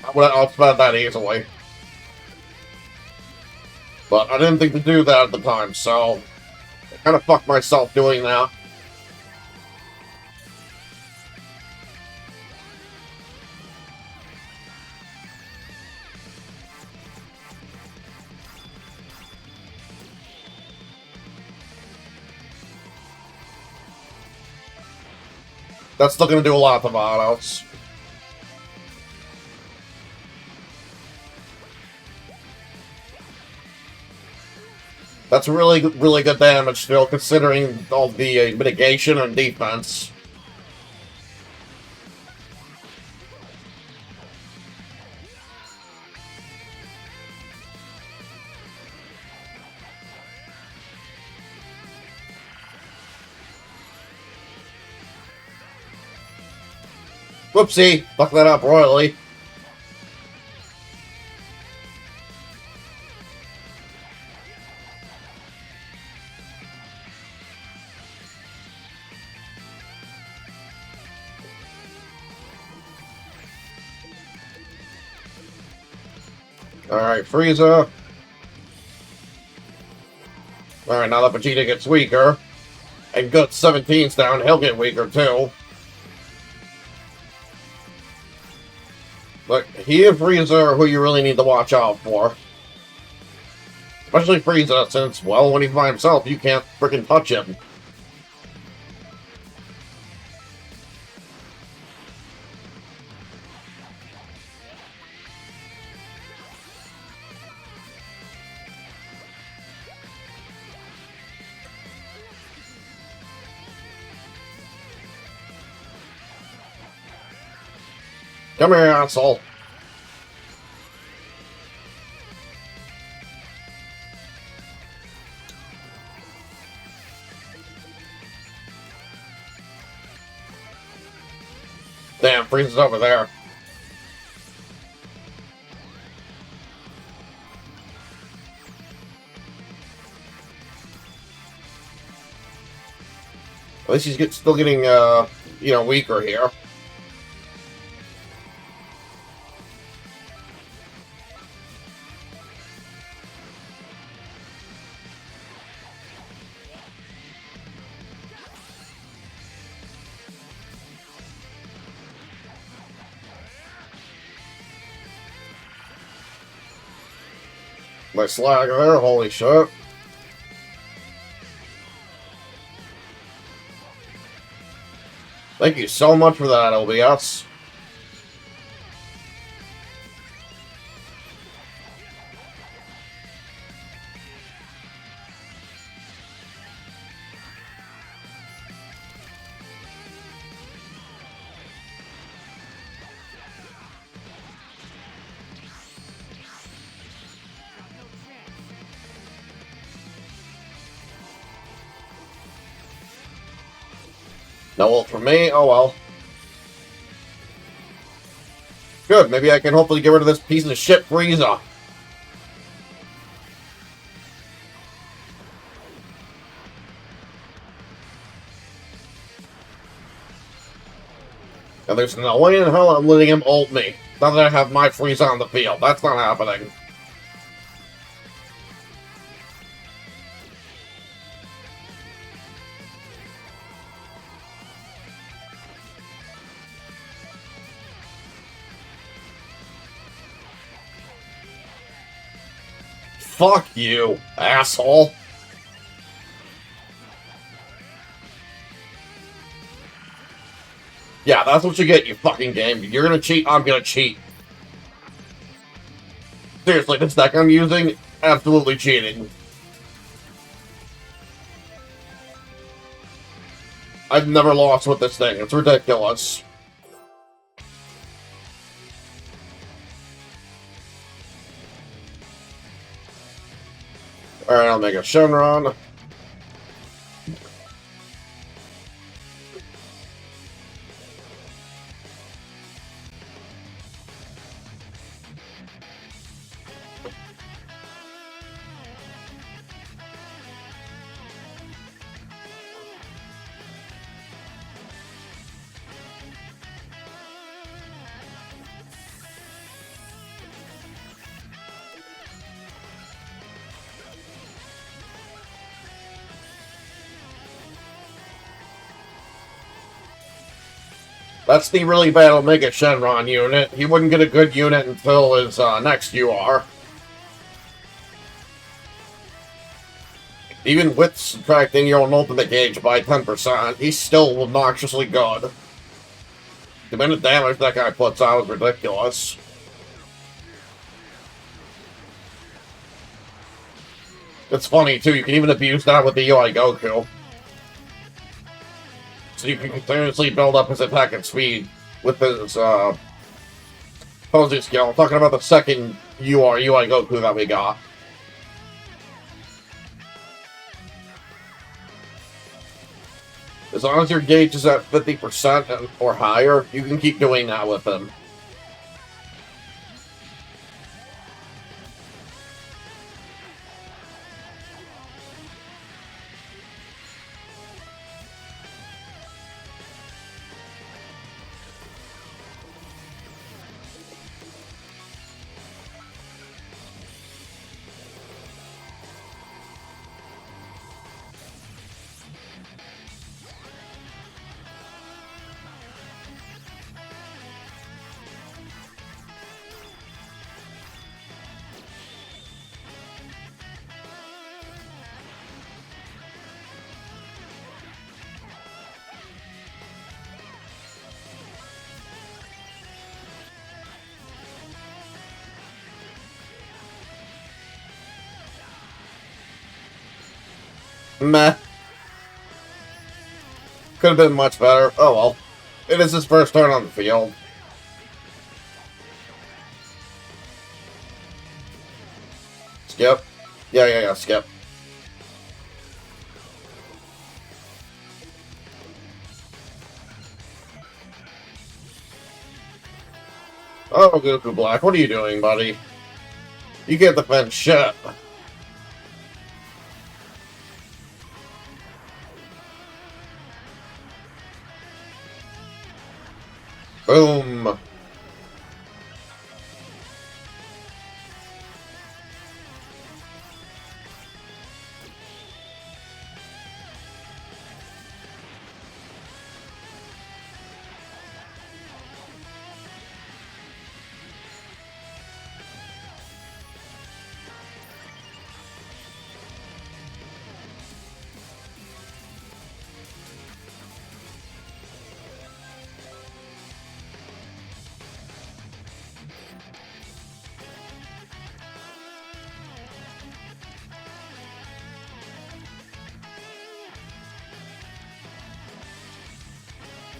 I would have outspent that easily. But I didn't think to do that at the time, so I kind of fucked myself doing that. That's still going to do a lot of autos. That's really, really good damage still, considering all the mitigation and defense. Whoopsie, fuck that up royally. Alright, Frieza. Alright, now that Vegeta gets weaker, and Gut 17's down, he'll get weaker too. But he and Frieza are who you really need to watch out for. Especially Frieza, since, well, when he's by himself, you can't freaking touch him. Come here, asshole. Damn, Frieza's over there. At least he's still getting, you know, weaker here. Nice lag there, holy shit. Thank you so much for that, LBS. No ult from me, oh well. Good, maybe I can hopefully get rid of this piece of shit Frieza. And there's no way in hell I'm letting him ult me. Now that I have my freeze on the field. That's not happening. Fuck you, asshole. Yeah, that's what you get, you fucking game. You're gonna cheat, I'm gonna cheat. Seriously, this deck I'm using, absolutely cheating. I've never lost with this thing, it's ridiculous. Alright, I'll make a Shenron. That's the really bad Omega Shenron unit. He wouldn't get a good unit until his next UR. Even with subtracting your own ultimate gauge by 10%, he's still obnoxiously good. The amount of damage that guy puts out is ridiculous. It's funny, too, you can even abuse that with the UI Goku. So you can continuously build up his attack and speed with his posing skill. I'm talking about the second UI Goku that we got. As long as your gauge is at 50% or higher, you can keep doing that with him. Meh. Could have been much better. Oh well. It is his first turn on the field. Skip. Yeah, skip. Oh, Goku Black, what are you doing, buddy? You can't defend shit. Boom.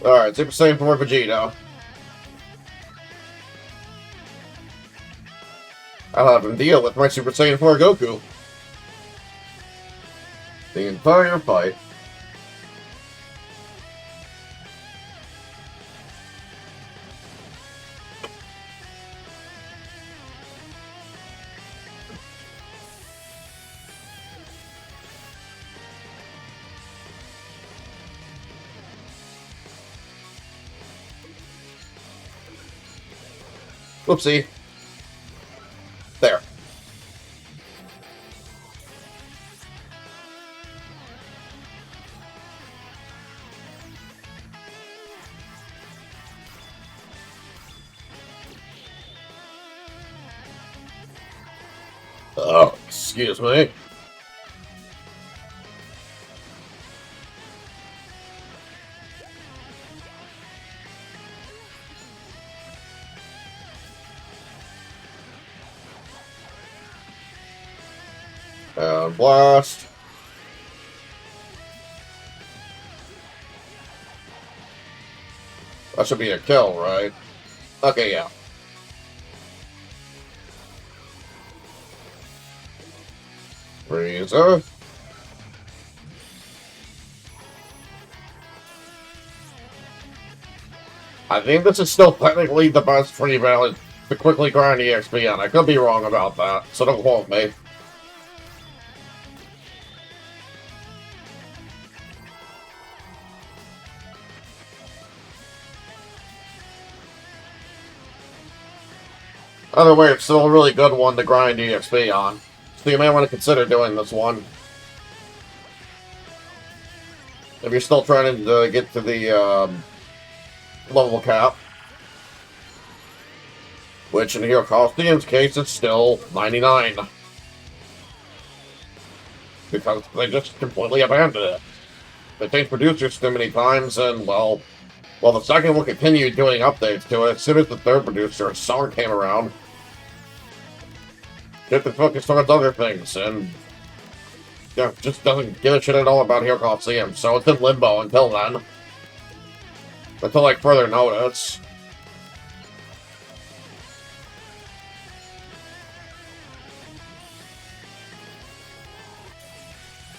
Alright, Super Saiyan 4 Vegeta. I'll have him deal with my Super Saiyan 4 Goku. The entire fight. Whoopsie. There. Oh, excuse me. And blast. That should be a kill, right? Okay, yeah. Freezer. I think this is still technically the best free valid to quickly grind EXP on. I could be wrong about that, so don't quote me. Either way, it's still a really good one to grind EXP on. So you may want to consider doing this one. If you're still trying to get to the level cap. Which in Hero Colosseum's case is still 99. Because they just completely abandoned it. They changed producers too many times, and well, the second will continue doing updates to it. As soon as the third producer, Song, came around, get the focus towards other things, and yeah, just doesn't give a shit at all about Hero Colosseum. So it's in limbo until then. Until, like, further notice.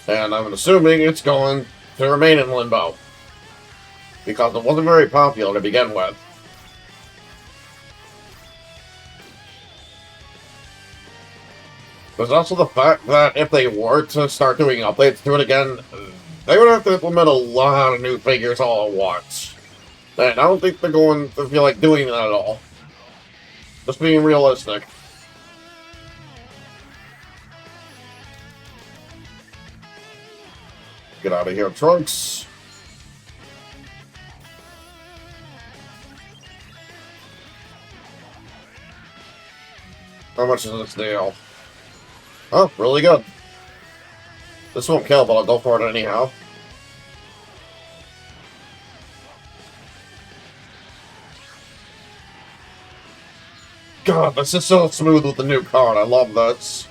And I'm assuming it's going to remain in limbo. Because it wasn't very popular to begin with. There's also the fact that if they were to start doing updates to it again, they would have to implement a lot of new figures all at once. And I don't think they're going to feel like doing that at all. Just being realistic. Get out of here, Trunks. How much is this deal? Oh, really good. This won't kill, but I'll go for it anyhow. God, this is so smooth with the new card. I love this.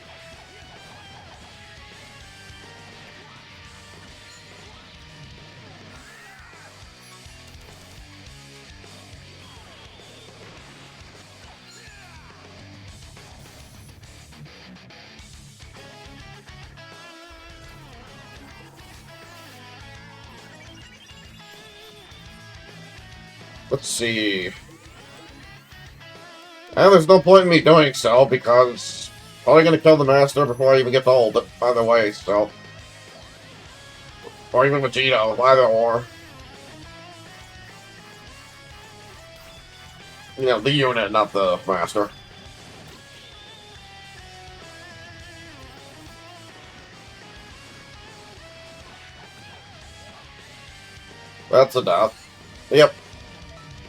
Let's see. And there's no point in me doing so, because I'm probably going to kill the Master before I even get to hold it, either way, so. Or even Vegito, either or. You know, the unit, not the Master. That's a death. Yep.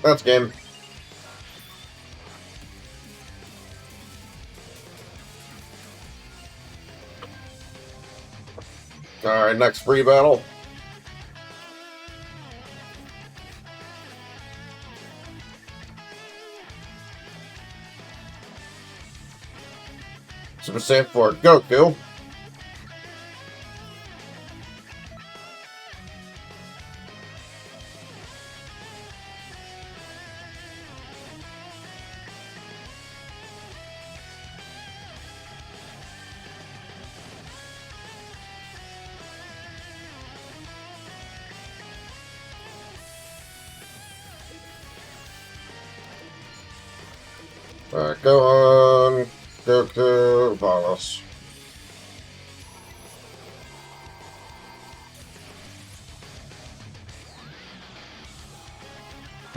That's game. Alright, next free battle. Super Saiyan for Goku. Alright, go on. Goku, Valos.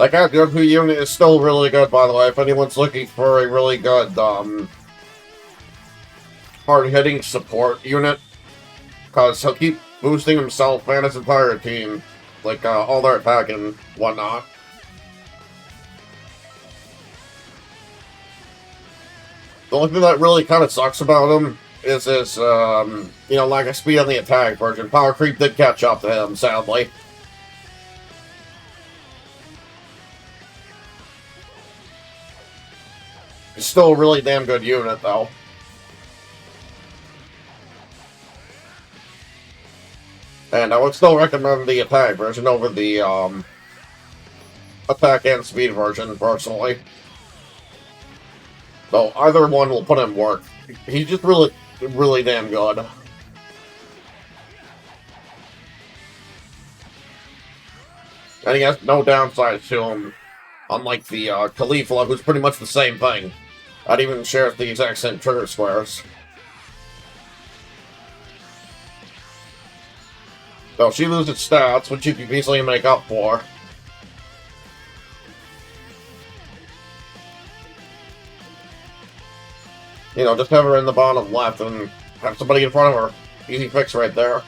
Like, that Goku unit is still really good, by the way, if anyone's looking for a really good, hard-hitting support unit. Because he'll keep boosting himself and his entire team. Like, all their attack and whatnot. The only thing that really kind of sucks about him is his, you know, lack of speed on the attack version. Power creep did catch up to him, sadly. It's still a really damn good unit, though. And I would still recommend the attack version over the, attack and speed version, personally. Though either one will put in work. He's just really, really damn good. And he has no downsides to him, unlike the Caulifla, who's pretty much the same thing. That even shares the exact same trigger squares. Though she loses stats, which you can easily make up for. You know, just have her in the bottom left and have somebody in front of her. Easy fix right there.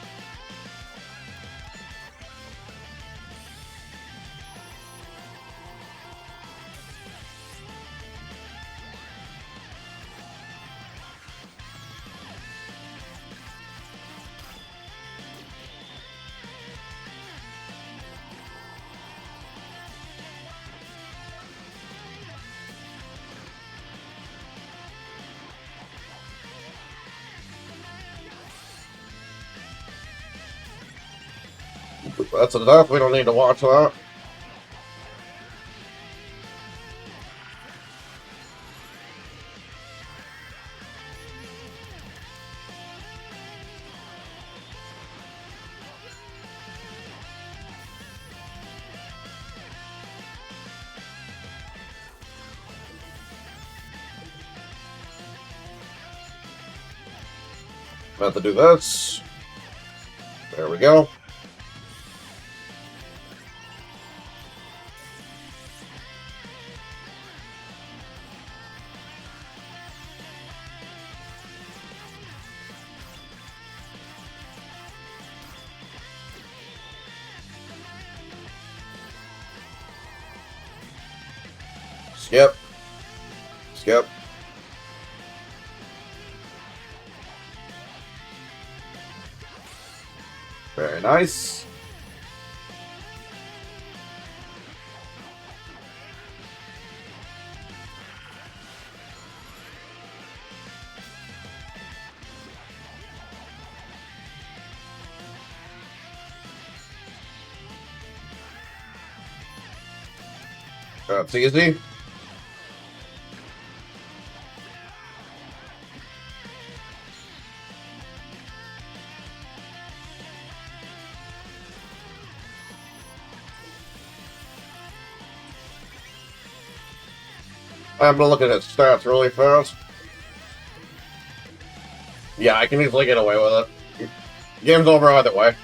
That's enough, we don't need to watch that. About to do this. There we go. Skip. Skip. Very nice. That's easy. I'm gonna look at his stats really fast. Yeah, I can easily get away with it. Game's over either way.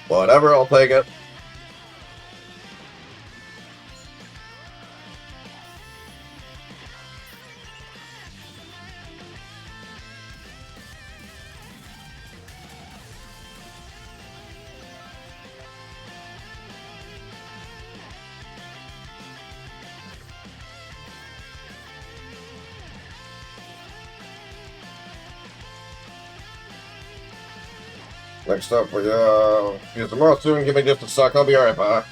Whatever, I'll take it. Next up, we use the mouse soon. Give me just a sec. I'll be right back.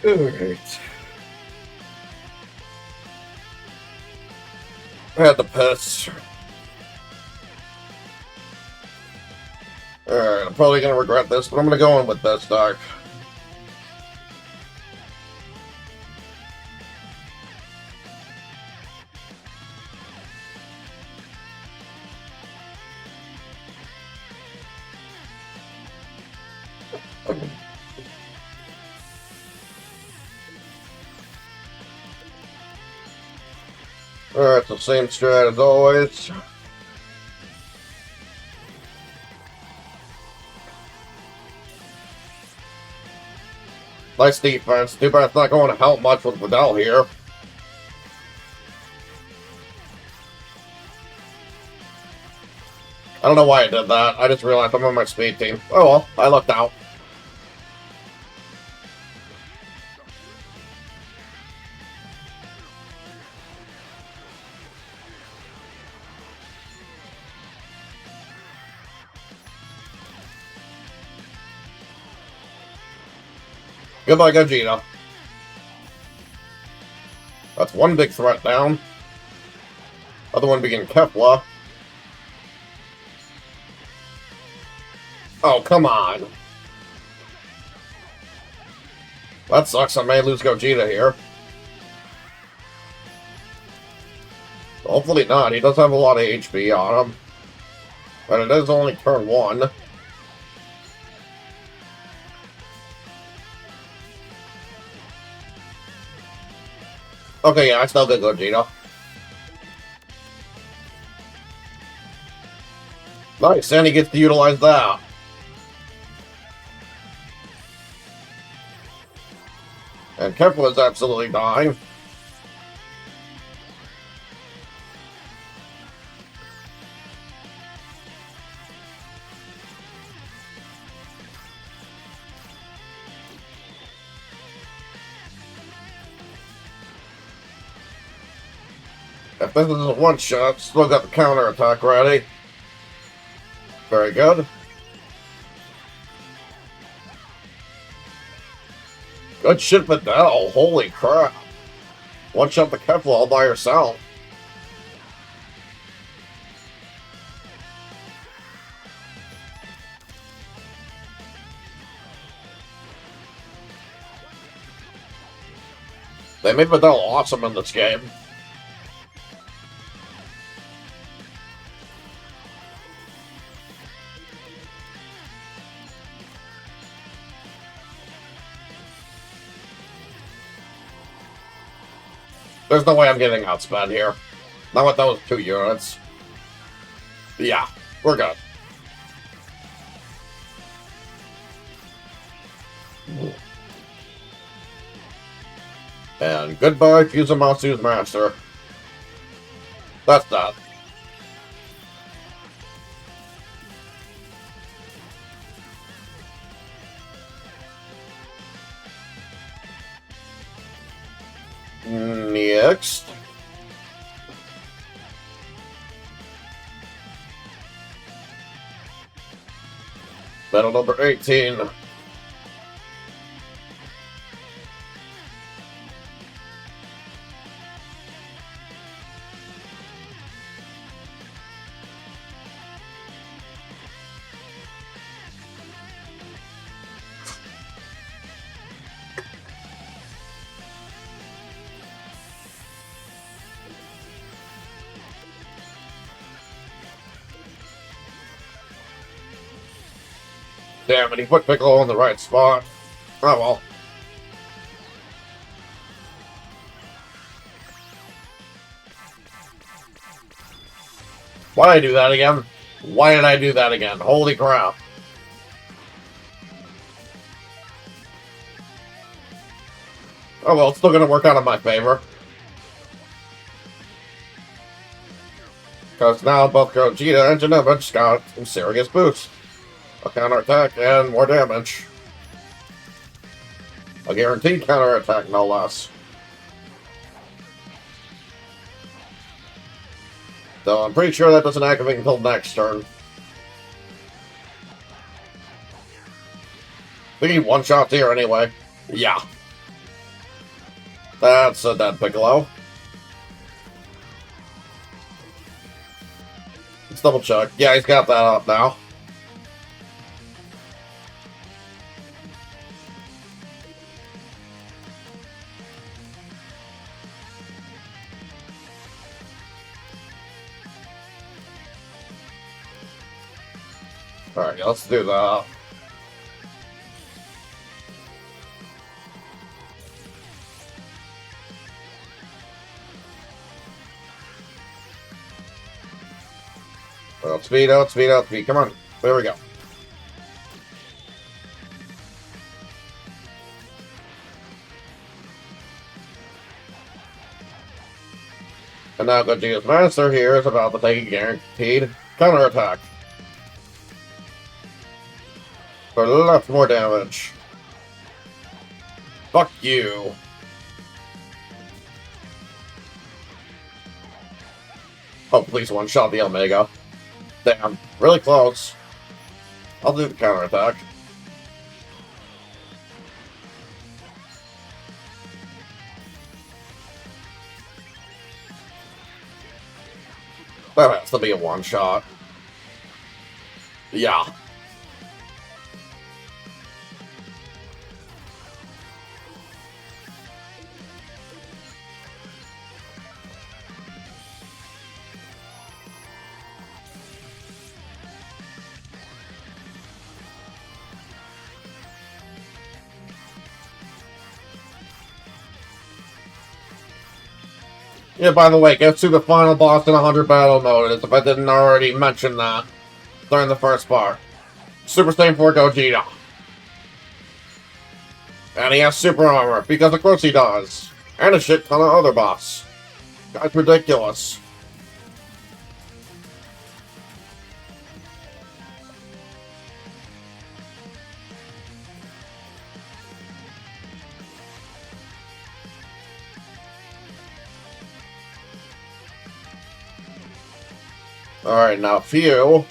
Alright. I had to piss. Alright, I'm probably gonna regret this, but I'm gonna go in with this deck. Alright, the same strat as always. Nice defense. Too bad it's not going to help much with Vidal here. I don't know why I did that. I just realized I'm on my speed team. Oh well, I lucked out. Goodbye, Gogeta. That's one big threat down. Other one being Kefla. Oh, come on. That sucks. I may lose Gogeta here. Hopefully not. He does have a lot of HP on him. But it is only turn 1. Okay, yeah, I still get Gogeta. Nice, and he gets to utilize that. And Kefla is absolutely dying. If this is a one-shot, still got the counter-attack ready. Very good. Good shit, Vidal. Holy crap. One-shot the Kefla all by herself. They made Vidal awesome in this game. There's no way I'm getting outspent here. Not with those 2 units. Yeah, we're good. And goodbye, Fusumasu's master. That's that. Next. Battle number 18. Damn it, he put Piccolo in the right spot. Oh well. Why did I do that again? Why did I do that again? Holy crap. Oh well, it's still gonna work out in my favor. Because now both Gogeta and Genovich got some serious boosts. A counterattack and more damage. A guaranteed counterattack, no less. So I'm pretty sure that doesn't activate until next turn. We need one shot here anyway. Yeah. That's a dead Piccolo. Let's double check. Yeah, he's got that up now. Alright, let's do that. Outspeed, outspeed, outspeed. Come on. There we go. And now Gogeta's Master here is about to take a guaranteed counterattack. For lots more damage. Fuck you. Oh, please one-shot the Omega. Damn, really close. I'll do the counterattack. That has to be a one-shot. Yeah. Yeah, by the way, get to the final boss in 100 battle mode, as if I didn't already mention that during the first part. Super Saiyan 4 Gogeta. And he has super armor, because of course he does. And a shit ton of other boss. Guy's ridiculous. Alright, now few.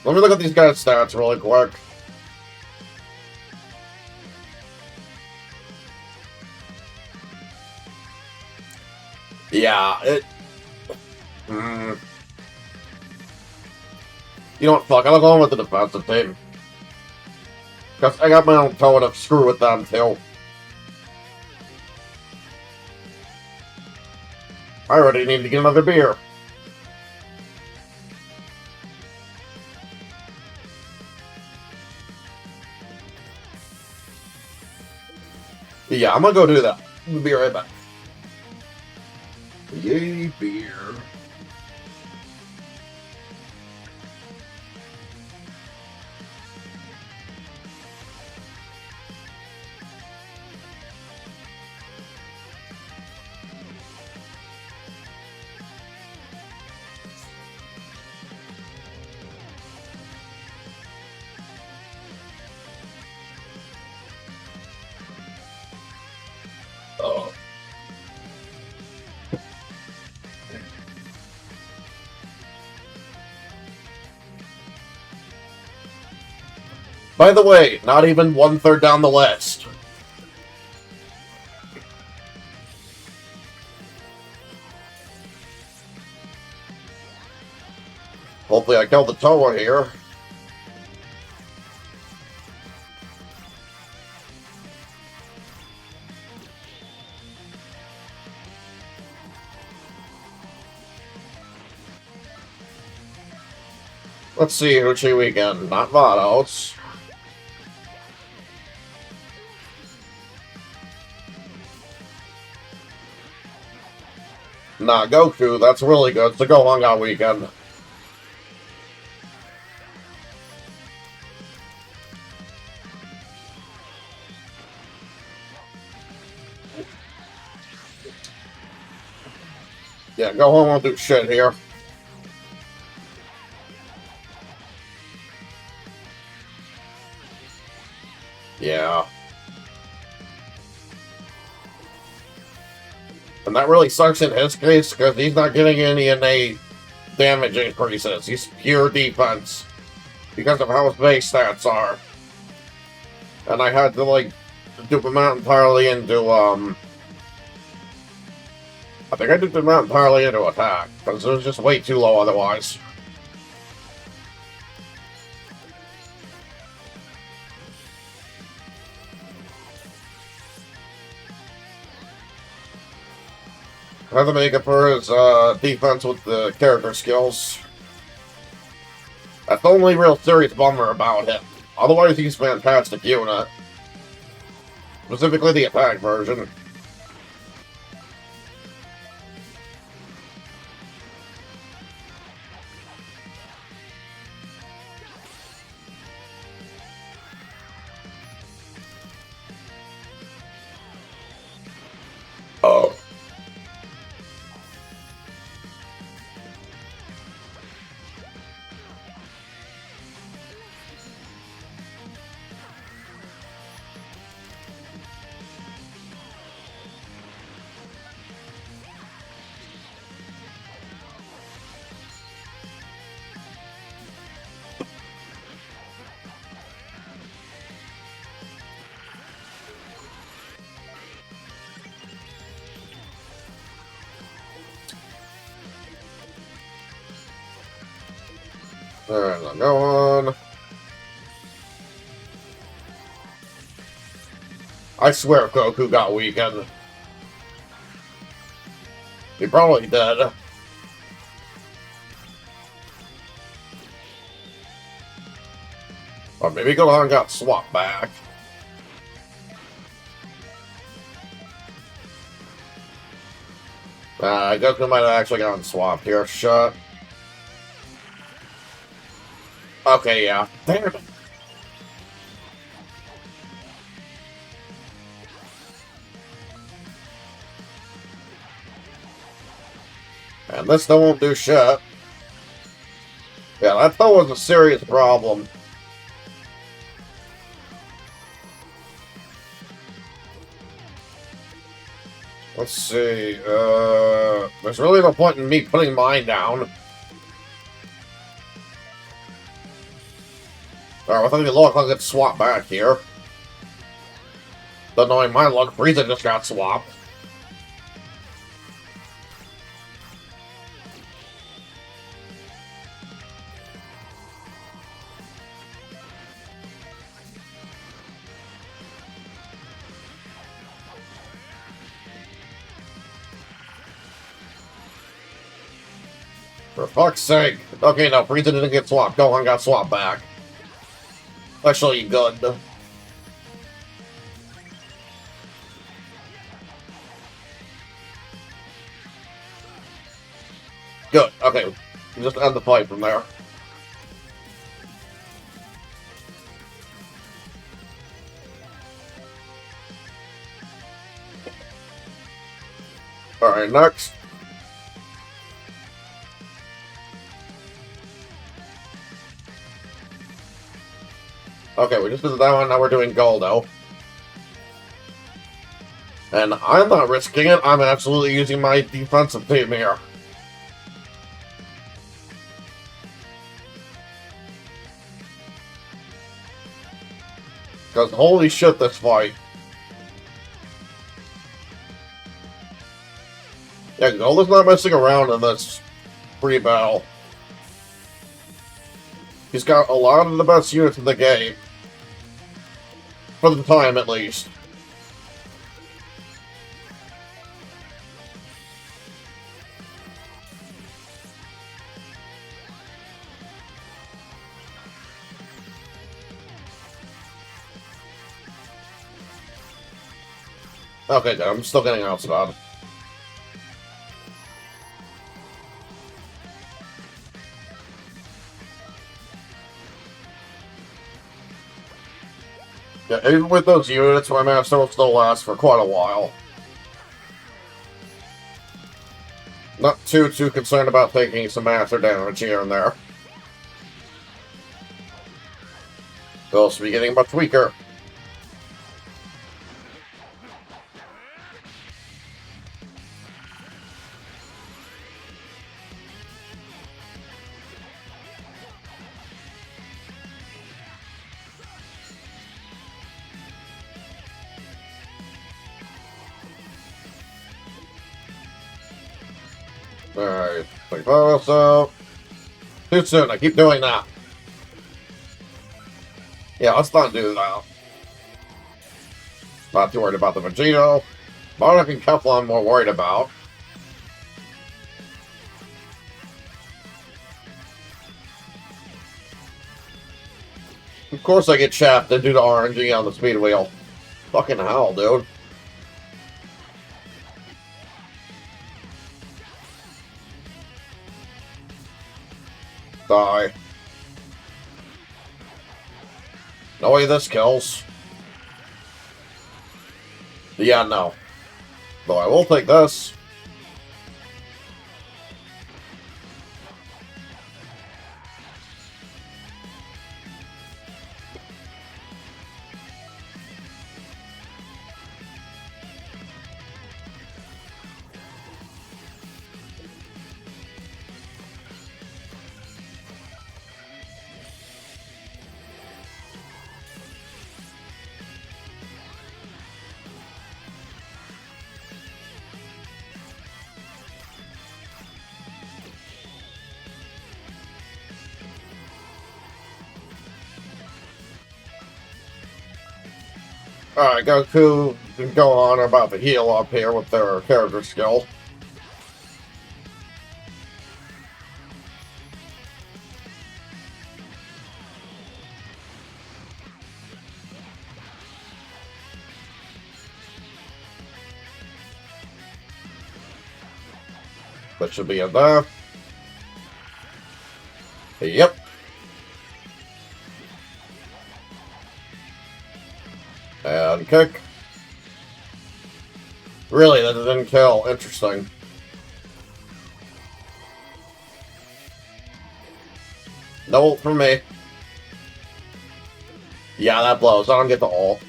Let me look at these guys' stats really quick. Yeah, it... You know what, fuck, I'll go with the defensive team. Because I got my own toe to screw with them, too. I already need to get another beer. Yeah, I'm gonna go do that. I'll be right back. Yay, beer. Oh. By the way, not even 1/3 down the list. Hopefully I killed the Toa here. Let's see who we can. Not Vados. Nah, Goku, that's really good. It's the Gohanga weekend. Yeah, Gohan won't do shit here. Yeah. And that really sucks in his case, because he's not getting any innate damage increases. He's pure defense. Because of how his base stats are. And I had to, like, dupe him out entirely into, I think I duped him out entirely into attack, because it was just way too low otherwise. I have to make up for his defense with the character skills. That's the only real serious bummer about him. Otherwise, he's a fantastic unit. Specifically the attack version. Oh. Alright, now go on. I swear Goku got weakened. He probably did. Or maybe Gohan got swapped back. Goku might have actually gotten swapped here. Shut. Okay, yeah. Damn it. And this still won't do shit. Yeah, that though was a serious problem. Let's see, there's really no point in me putting mine down. Alright, I think it looked like it's swapped back here. But knowing my luck, Frieza just got swapped. For fuck's sake. Okay, no, Frieza didn't get swapped. Gohan got swapped back. Especially good. Good, okay. Just end the fight from there. Alright, next. Okay, we just did that one, now we're doing Goldo. And I'm not risking it, I'm absolutely using my defensive team here. Because holy shit, this fight. Yeah, Goldo's not messing around in this pre-battle. He's got a lot of the best units in the game. For the time, at least. Okay, good. I'm still getting outside. Yeah, even with those units, my master will still last for quite a while. Not too concerned about taking some master damage here and there. They'll also be getting much weaker. Alright, take those out. Too soon, I keep doing that. Yeah, let's not do that. Not too worried about the Vegito. Bardock and Kefla I'm more worried about. Of course I get shafted due to RNG on the speed wheel. Fucking hell, dude. Die. No way this kills. Yeah, no. Though I will take this. Alright, Goku can go on about the heal up here with their character skill. That should be in there. Yep. And kick. Really, that didn't kill. Interesting. No ult from me. Yeah, that blows. I don't get the ult.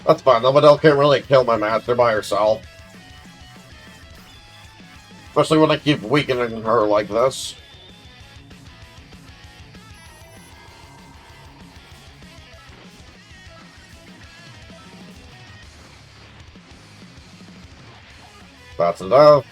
That's fine. Nobody can't really kill my master by herself. Especially when I keep weakening her like this. That's enough.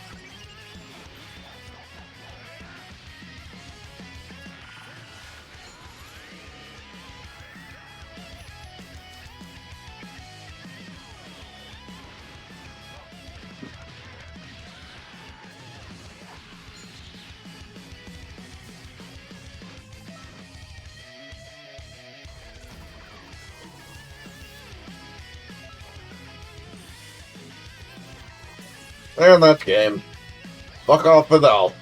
And that's game. Fuck off, Fidel.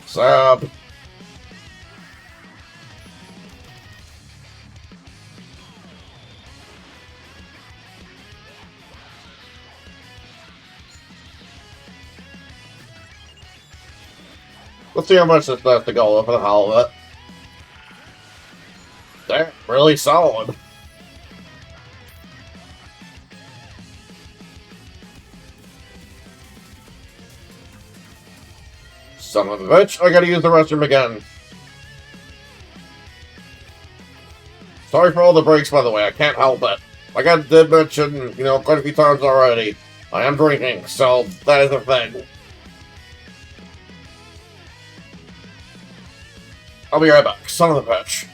Sab. Let's see how much this has to go for the hell of it. Damn, really solid. Son of a bitch, I gotta use the restroom again. Sorry for all the breaks, by the way, I can't help it. Like I did mention, quite a few times already, I am drinking, so that is a thing. I'll be right back, son of a bitch.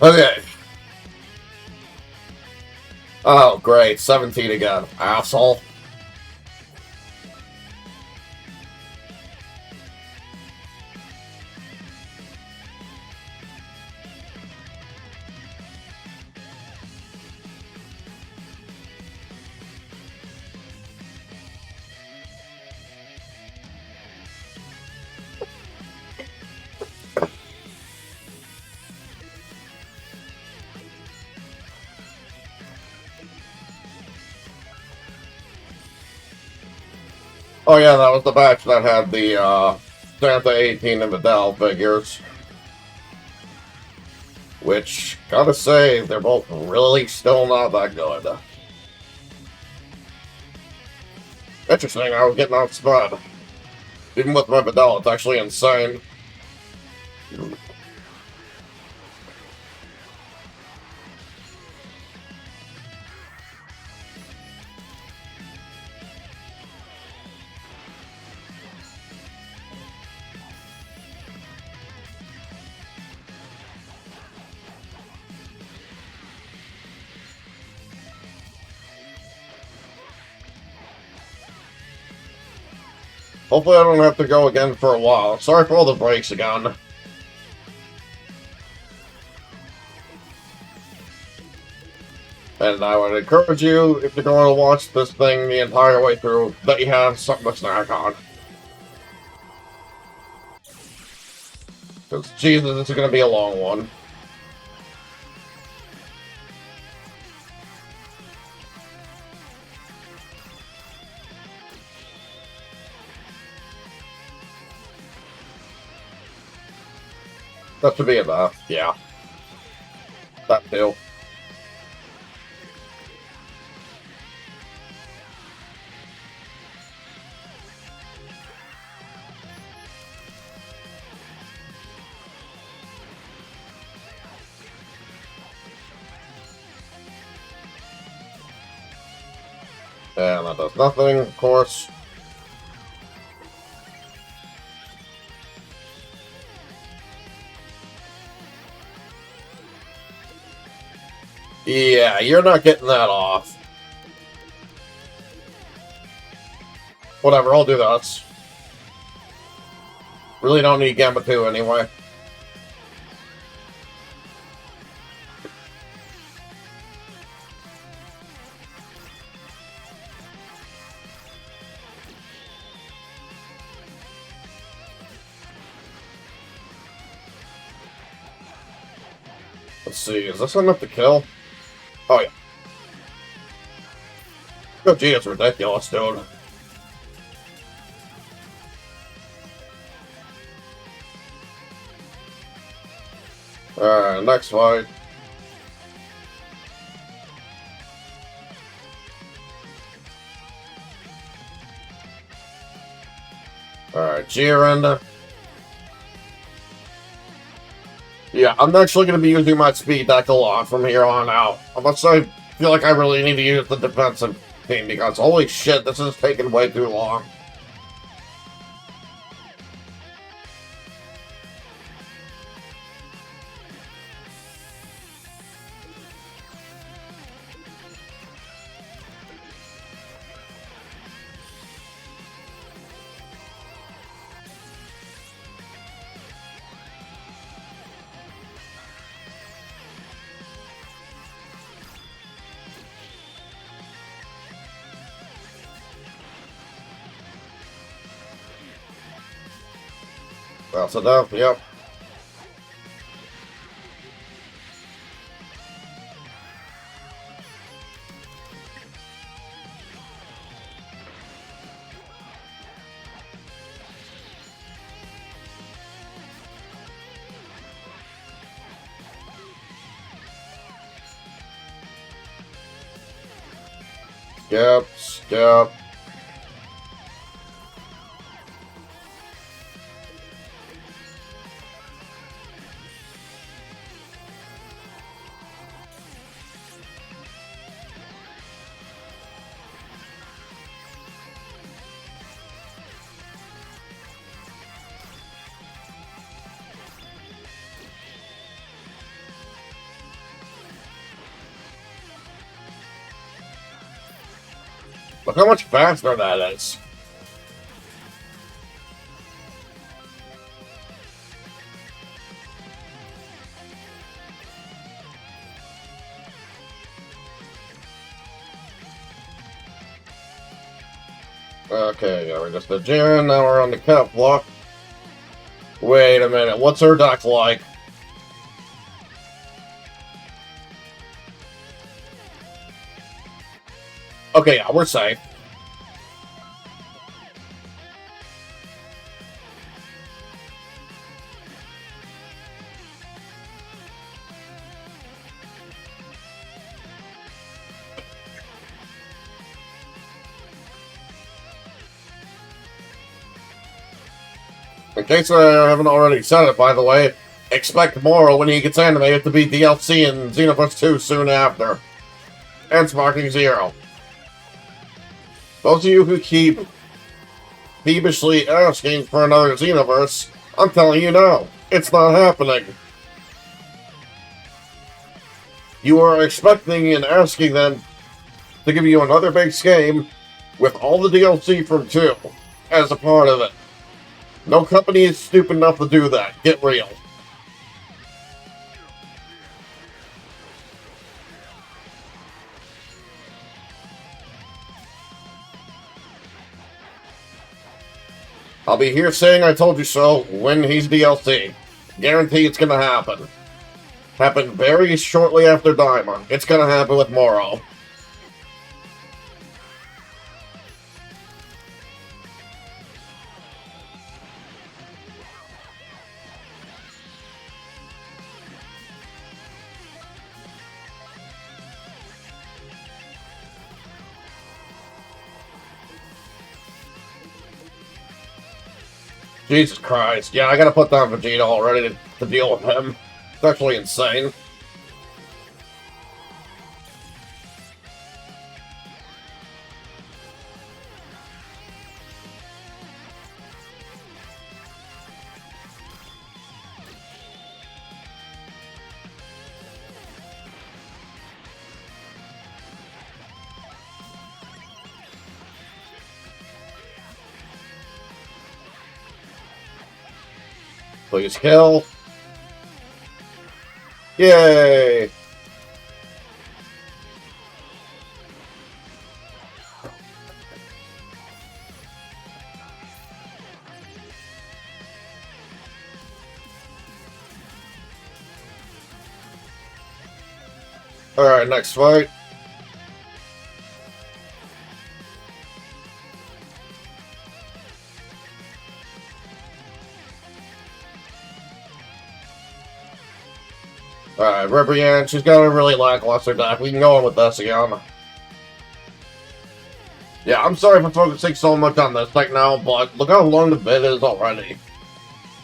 Okay. Oh, great. 17 again. Asshole. Oh yeah, that was the batch that had the Santa 18 and Vidal figures. Which, gotta say, they're both really still not that good. Interesting, I was getting outsped. Even with my Vidal, it's actually insane. Hopefully I don't have to go again for a while. Sorry for all the breaks again. And I would encourage you, if you're going to watch this thing the entire way through, that you have something to snack on. Because, Jesus, this is going to be a long one. That should be enough, yeah. That too. And that does nothing, of course. Yeah, you're not getting that off. Whatever, I'll do that. Really don't need Gamba 2 anyway. Let's see, is this enough to kill? Oh, yeah. Oh, gee, it's ridiculous, dude. Alright, next fight. Alright, Jiren. Yeah, I'm actually going to be using my speed deck a lot from here on out. Unless I feel like I really need to use the defensive team, because holy shit, this is taking way too long. That's enough, yep. Skip, skip. Look how much faster that is. Okay, yeah, we're just a Jiren, now we're on the cut block. Wait a minute, what's her deck like? Okay, yeah, we're safe. In case I haven't already said it, by the way, expect Moro when he gets animated to be DLC in Xenoverse 2 soon after. And Sparking Zero. Those of you who keep peevishly asking for another Xenoverse, I'm telling you no, it's not happening. You are expecting and asking them to give you another base game with all the DLC from 2 as a part of it. No company is stupid enough to do that. Get real. I'll be here saying I told you so when he's DLC. Guarantee it's gonna happen. Happen very shortly after Diamond. It's gonna happen with Moro. Jesus Christ. Yeah, I gotta put down Vegeta already to deal with him. It's actually insane. Please kill. Yay! Alright, next fight. Alright, Ribrianne, she's got a really lackluster deck. We can go on with this again. Yeah, I'm sorry for focusing so much on this deck now, but look how long the bid is already.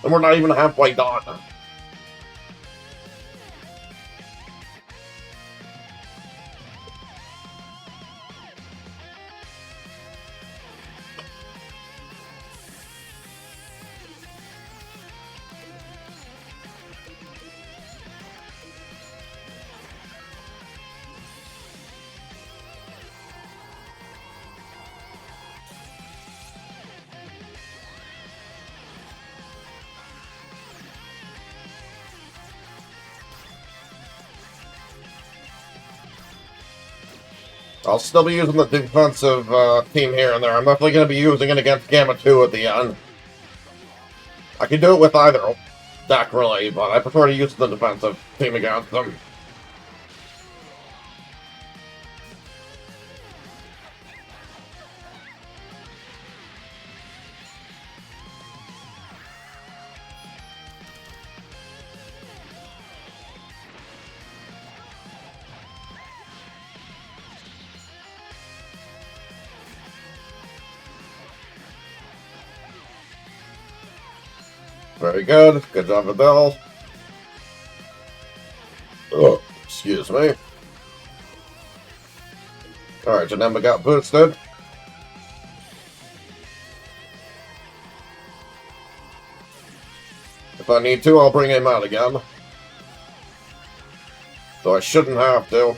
And we're not even halfway done. I'll still be using the defensive team here and there. I'm definitely going to be using it against Gamma 2 at the end. I can do it with either deck, really, but I prefer to use the defensive team against them. Very good. Good job, Adele. Oh, excuse me. Alright, Janemba got boosted. If I need to, I'll bring him out again. So I shouldn't have to.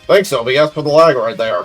Think so, but yes, for the lag right there.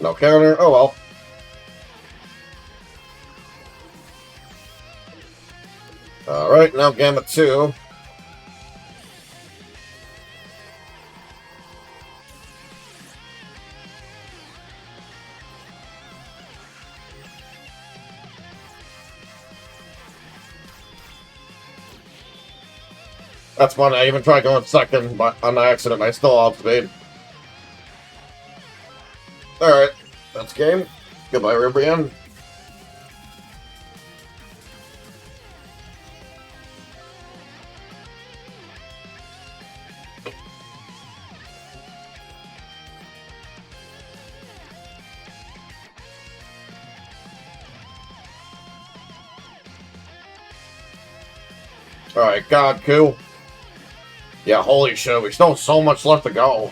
No counter. Oh well. Alright, now Gamma 2. That's funny, I even tried going second, but on accident, I still outspeed. Alright, that's game. Goodbye, Ribrian. Alright, God, cool. Yeah, holy shit, we still have so much left to go.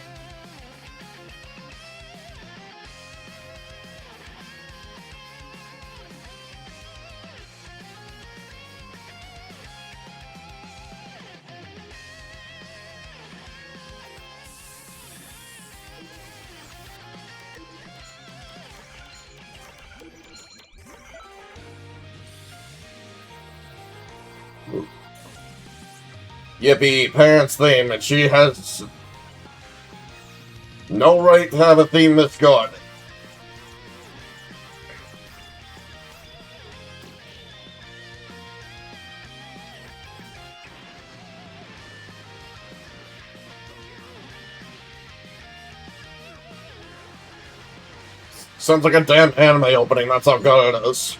Yippee, parents' theme, and she has no right to have a theme this good. Sounds like a damn anime opening, that's how good it is.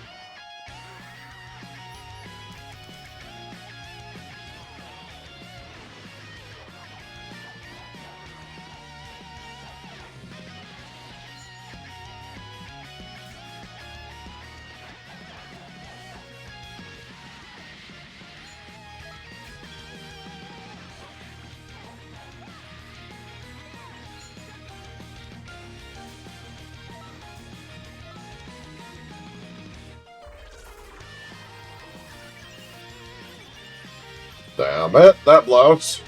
Damn it, that blows.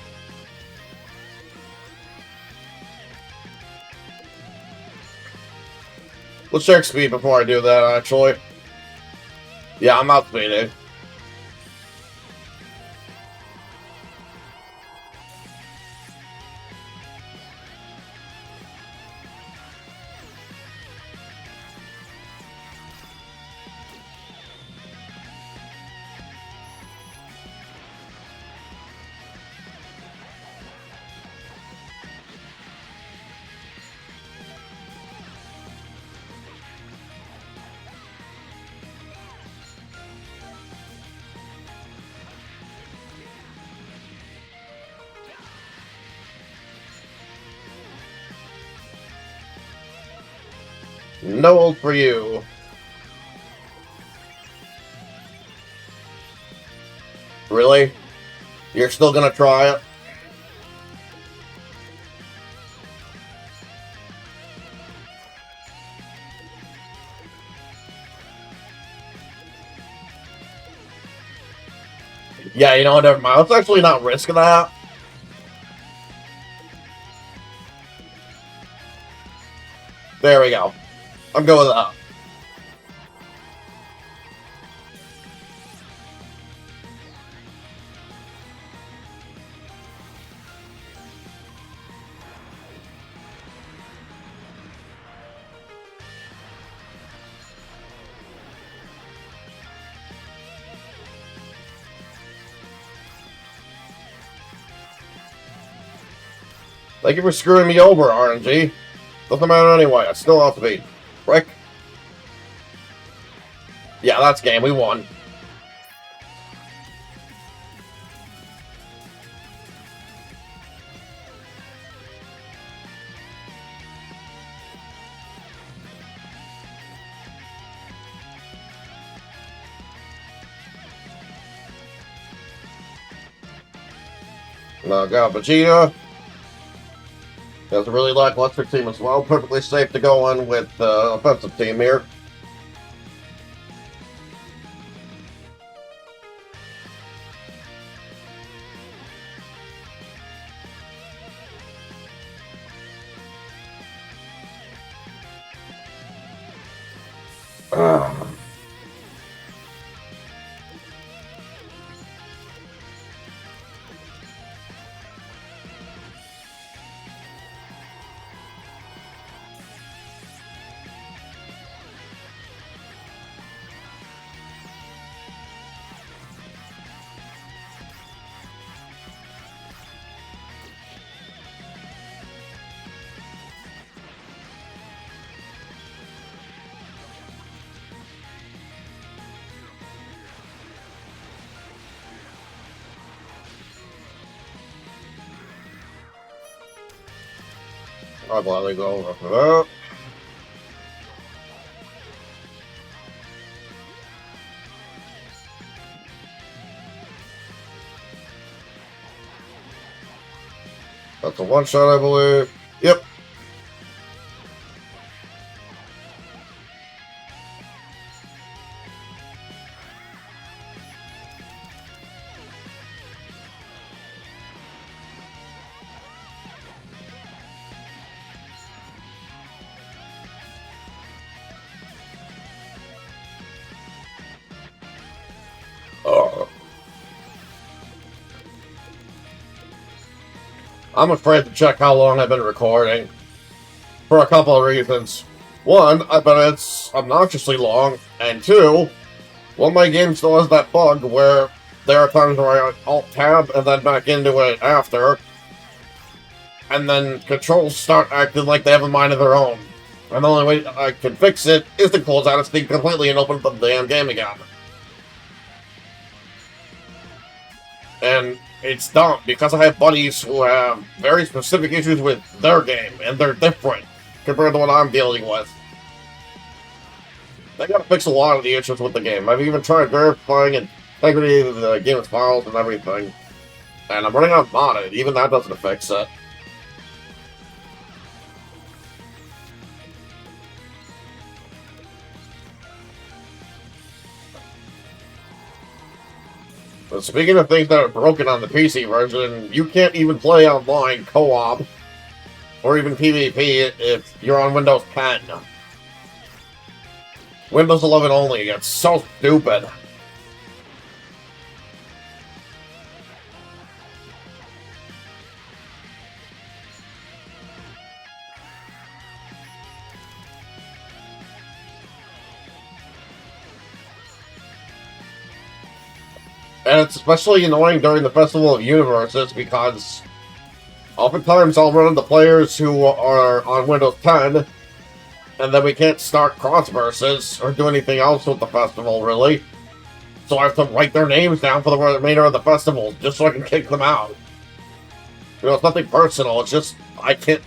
Let's check speed before I do that, actually. Yeah, I'm outspeeding. No ult for you. Really? You're still gonna try it? Yeah, you know what, never mind. Let's actually not risk that. There we go. I'm going with that. Thank you for screwing me over, RNG. Doesn't matter anyway, I still have to beat. Frick. Yeah, that's game, we won. Got Vegeta. That's a really lackluster team as well. Perfectly safe to go in with the offensive team here. I'll gladly go over for that. That's a one shot, I believe. Yep. I'm afraid to check how long I've been recording. For a couple of reasons. One, I bet it's obnoxiously long. And two, one of my games still has that bug where there are times where I Alt-Tab and then back into it after. And then controls start acting like they have a mind of their own. And the only way I can fix it is to close out of Steam completely and open up the damn game again. And it's dumb, because I have buddies who have very specific issues with their game, and they're different compared to what I'm dealing with. They gotta fix a lot of the issues with the game. I've even tried verifying integrity of the game's files and everything. And I'm running out of modded, even that doesn't fix it. But speaking of things that are broken on the PC version, you can't even play online co-op or even PvP if you're on Windows 10. Windows 11 only, it's so stupid. And it's especially annoying during the Festival of Universes because oftentimes I'll run into players who are on Windows 10 and then we can't start cross-verses or do anything else with the festival, really. So I have to write their names down for the remainder of the festival just so I can kick them out. You know, it's nothing personal, it's just I can't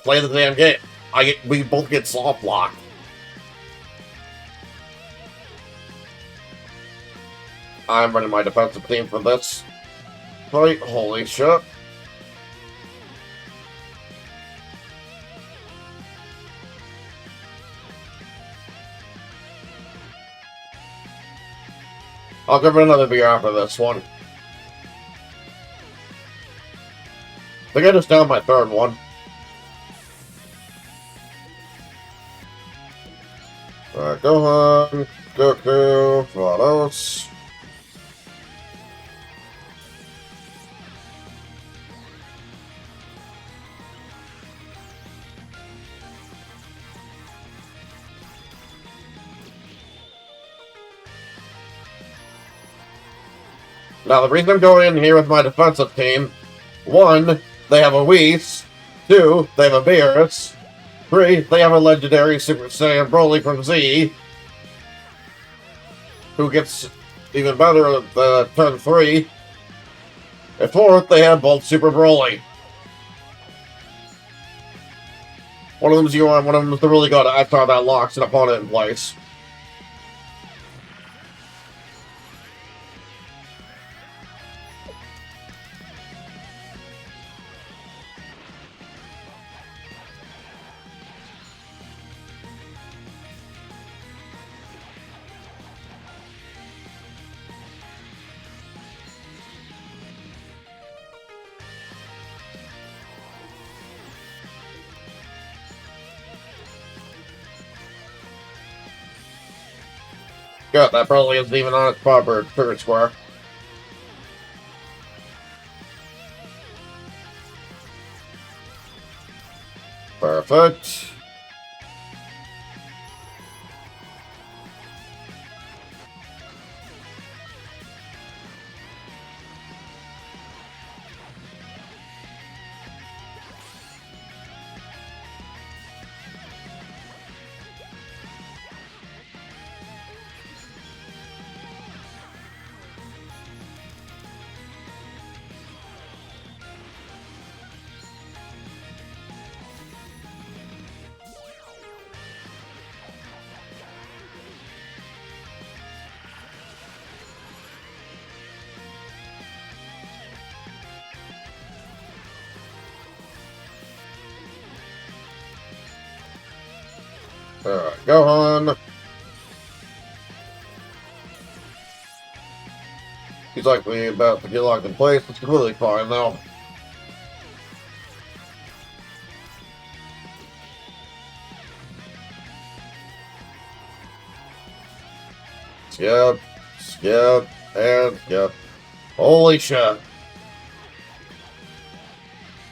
play the damn game. We both get soft locked. I'm running my defensive team for this fight. Holy shit. I'll give it another beer after this one. I think I just downed my third one. Alright, Gohan, Goku, Vados. Now, the reason I'm going in here with my defensive team, 1, they have a Whis, 2, they have a Beerus, 3, they have a legendary Super Saiyan Broly from Z, who gets even better at turn 3, and 4th, they have both Super Broly. One of them's Yuan, one of them's the really good Avatar that locks an opponent in place. Good, that probably isn't even on its proper third square. Perfect. Alright, Gohan. He's likely about to get locked in place. It's completely fine, though. Skip, skip, and skip. Holy shit.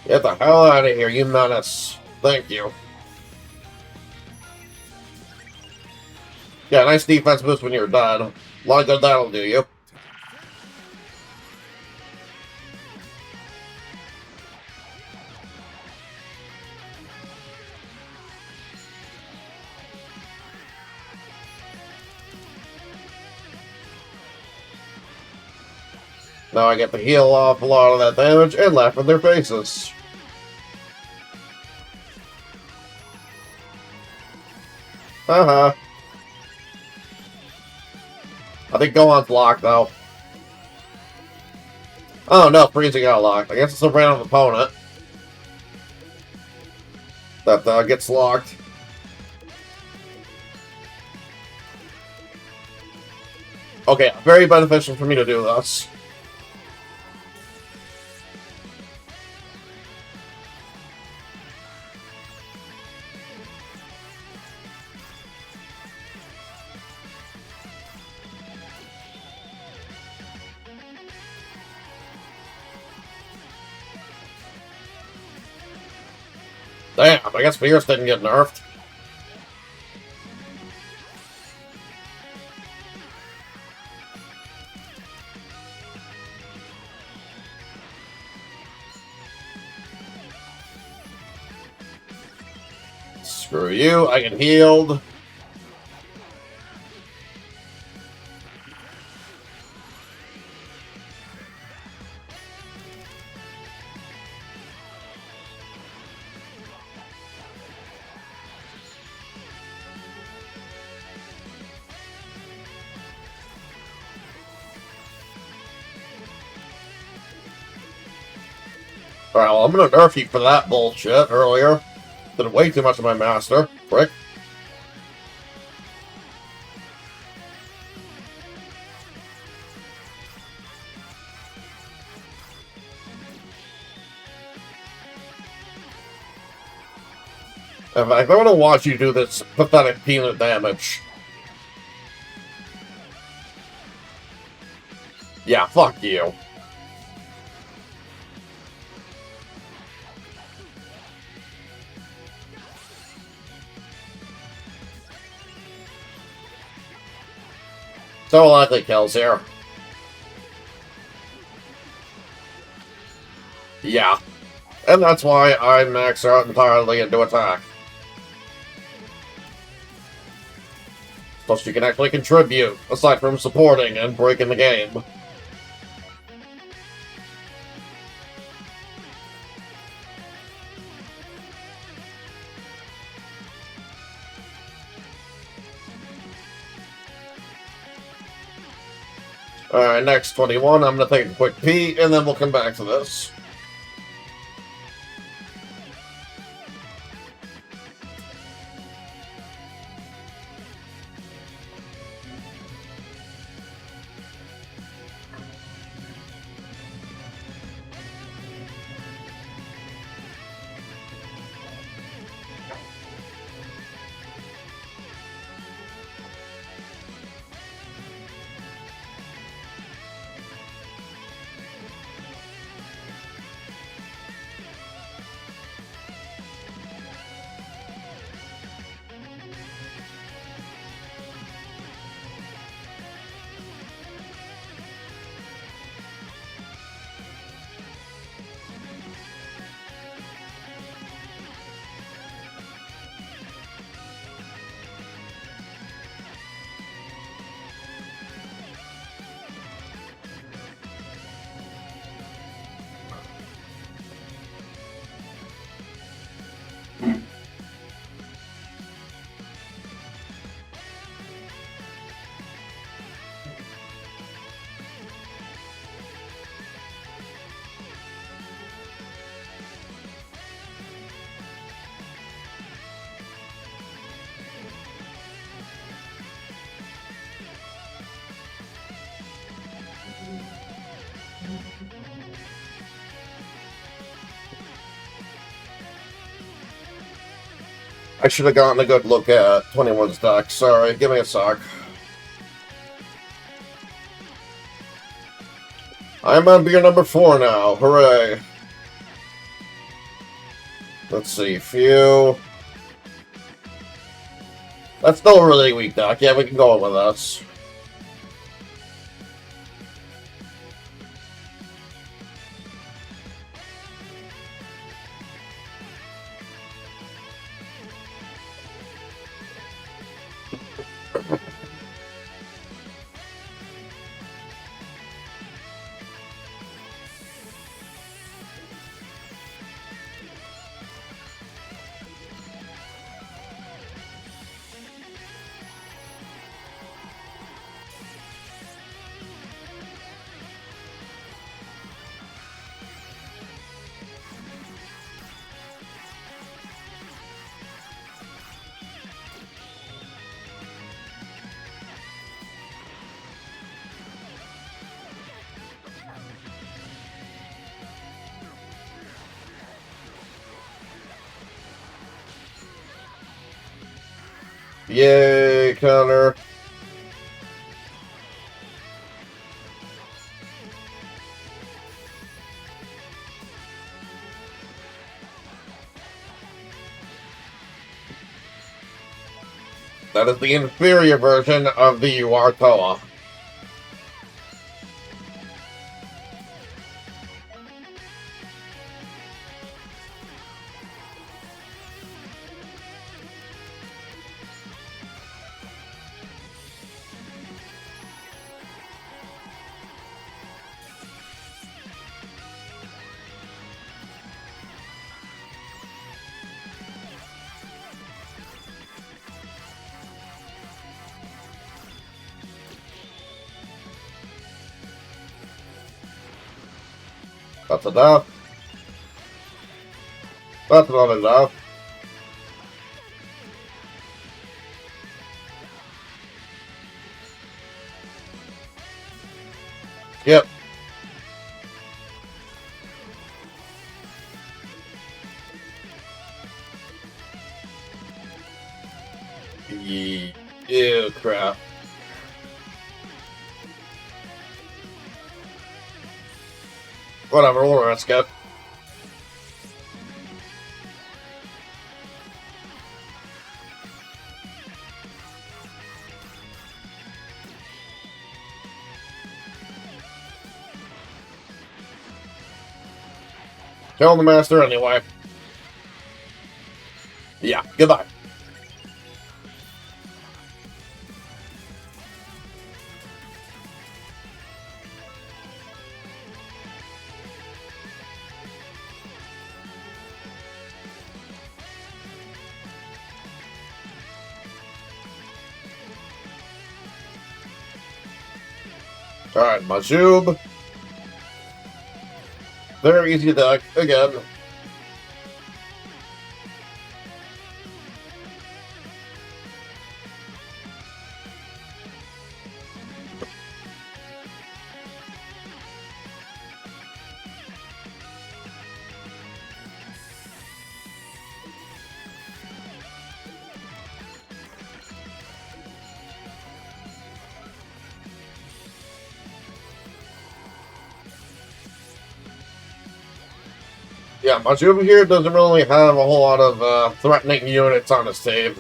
Get the hell out of here, you menace. Thank you. Yeah, nice defense boost when you're dead. A lot of good that'll do you. Now I get to heal off a lot of that damage and laugh in their faces. Haha. I think Gohan's locked, though. Oh, no, Frieza got locked. I guess it's a random opponent that gets locked. Okay, very beneficial for me to do this. Damn, I guess Fierce didn't get nerfed. Screw you, I get healed. Alright, well, I'm gonna nerf you for that bullshit earlier. Did way too much of my master. Prick. In fact, I want to watch you do this pathetic peanut damage. Yeah, fuck you. So likely kills here. Yeah. And that's why I max out entirely into attack. Plus you can actually contribute, aside from supporting and breaking the game. Alright, next 21, I'm gonna take a quick pee, and then we'll come back to this. I should have gotten a good look at 21's deck. Sorry, give me a sec. I'm on beer number 4 now. Hooray. Let's see. Few. That's still a really weak deck. Yeah, we can go with this. Yay, Connor. That is the inferior version of the Uartoa. That's enough. That's not enough. Yep. Ew, crap. Whatever, we'll risk it. Kill the master anyway. Yeah, goodbye. Alright, Majub. Very easy deck, again. Yeah, Majub here doesn't really have a whole lot of threatening units on his team.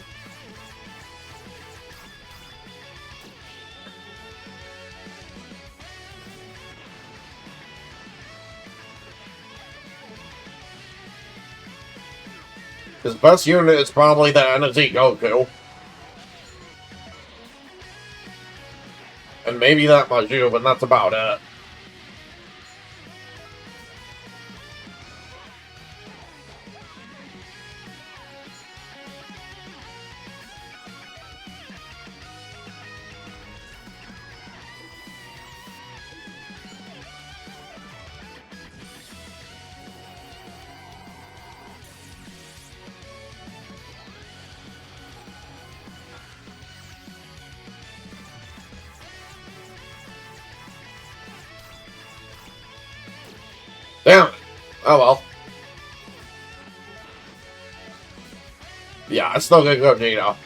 His best unit is probably the Energy Goku. And maybe that Majub, and that's about it. Damn it. Oh well. Yeah, I still get Gogeta,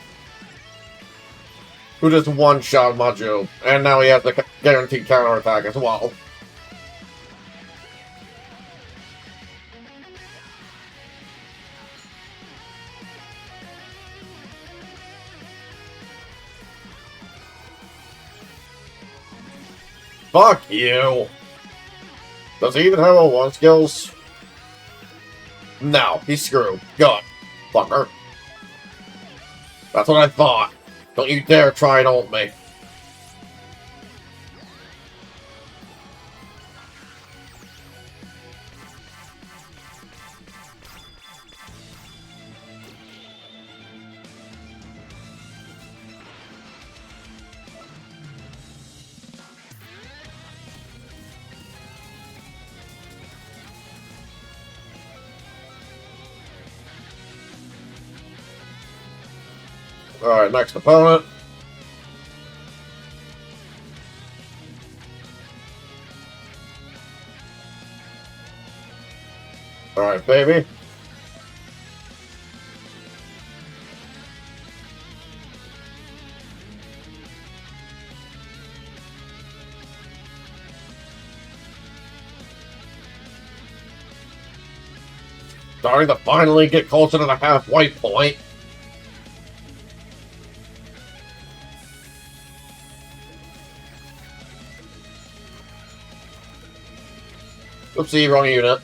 who just one-shot Maju, and now he has the guaranteed counterattack as well. Fuck you! Does he even have O1 skills? No, he's screwed. Good. Fucker. That's what I thought. Don't you dare try and ult me. Alright, next opponent. Alright, baby. Starting to finally get closer to the halfway point. Oopsie, wrong unit.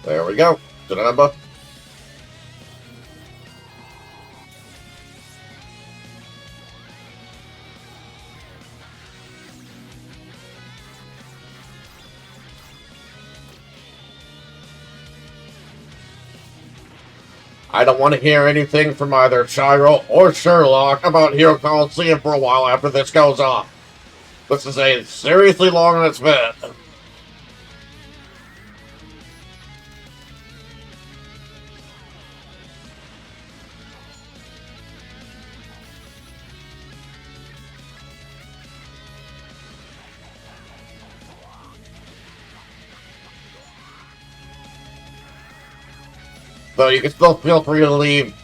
There we go. Remember? I don't want to hear anything from either Shiro or Sherlock about Hero Colosseum for a while after this goes off. This is a seriously long it's been. Though you can still feel free to leave,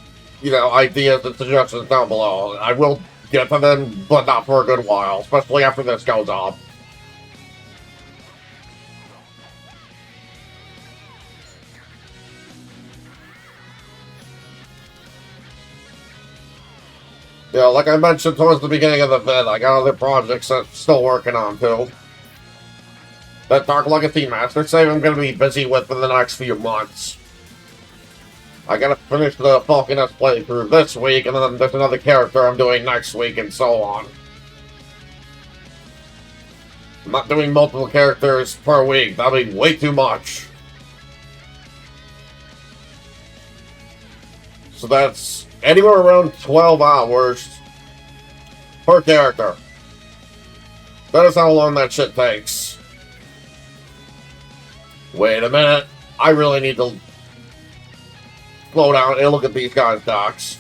ideas and suggestions down below. I will get to them, but not for a good while, especially after this goes off. Yeah, like I mentioned towards the beginning of the vid, I got other projects I'm still working on, too. That Dark Legacy Master Save I'm going to be busy with for the next few months. I gotta finish the Falconess playthrough this week, and then there's another character I'm doing next week, and so on. I'm not doing multiple characters per week, that'll be way too much. So that's anywhere around 12 hours per character. That is how long that shit takes. Wait a minute, I really need to slow down and look at these guys' docs.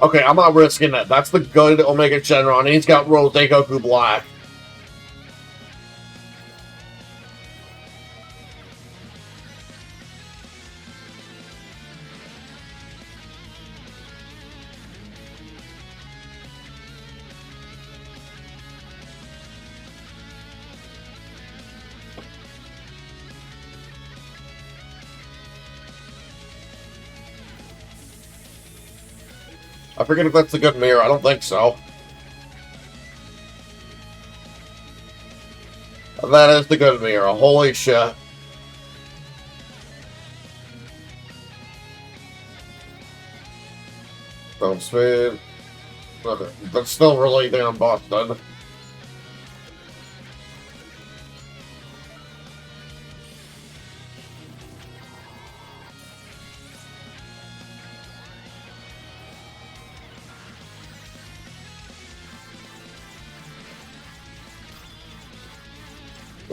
Okay, I'm not risking that. That's the good Omega Shenron, and he's got Rose Goku Black. I forget if that's the good mirror. I don't think so. That is the good mirror. Holy shit. Don't speed. Okay. That's still really damn busted.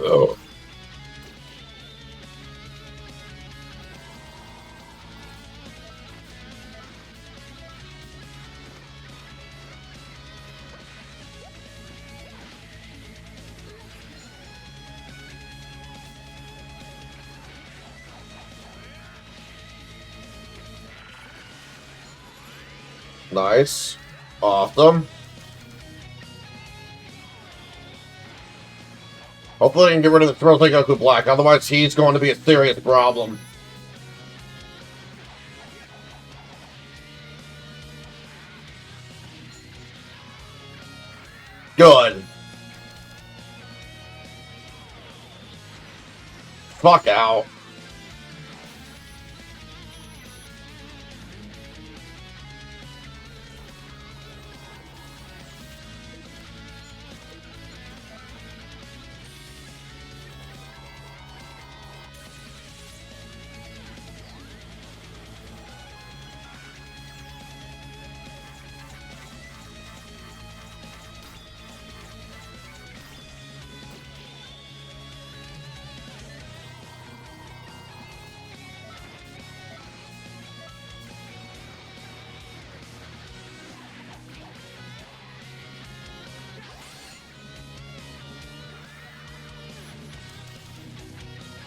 Oh. Nice. Awesome. Hopefully I can get rid of the Throw Goku Black, otherwise he's going to be a serious problem. Good. Fuck out.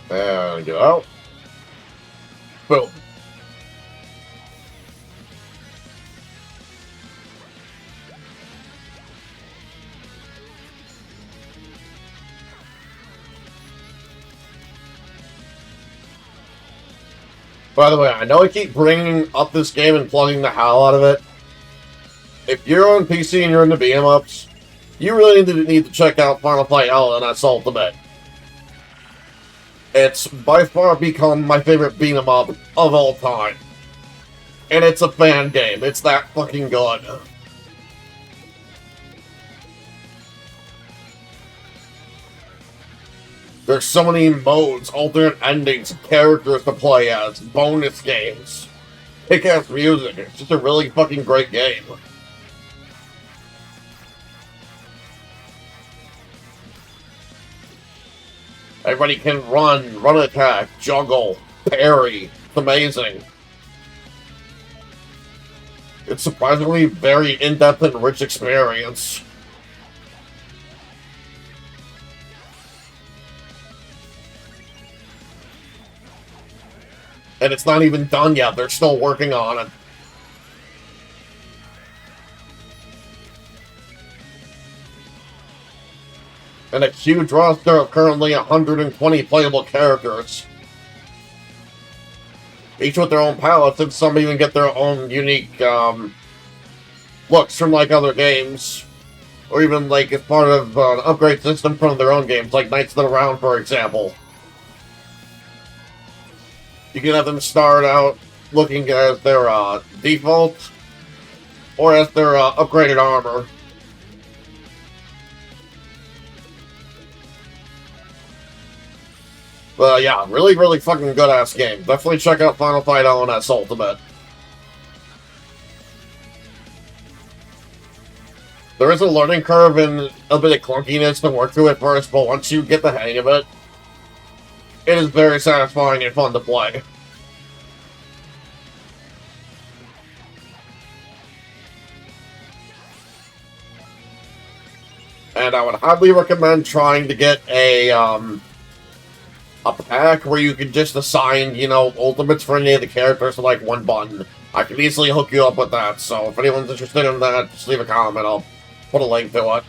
There we go. Boom. By the way, I know I keep bringing up this game and plugging the hell out of it. If you're on PC and you're into beat-em-ups, you really need to check out Final Fight LNS Ultimate. It's by far become my favorite beat-em-up of all time. And it's a fan game. It's that fucking good. There's so many modes, alternate endings, characters to play as, bonus games, kick-ass music. It's just a really fucking great game. Everybody can run attack, juggle, parry. It's amazing. It's surprisingly very in-depth and rich experience. And it's not even done yet. They're still working on it. And a huge roster of currently 120 playable characters. Each with their own palettes, and some even get their own unique looks from like other games. Or even like as part of an upgrade system from their own games, like Knights of the Round, for example. You can have them start out looking as their default, or as their upgraded armor. But yeah, really, really fucking good-ass game. Definitely check out Final Fight LNS Ultimate. There is a learning curve and a bit of clunkiness to work through at first, but once you get the hang of it, it is very satisfying and fun to play. And I would highly recommend trying to get a pack where you can just assign, you know, ultimates for any of the characters to like one button. I can easily hook you up with that, so if anyone's interested in that, just leave a comment. I'll put a link to it.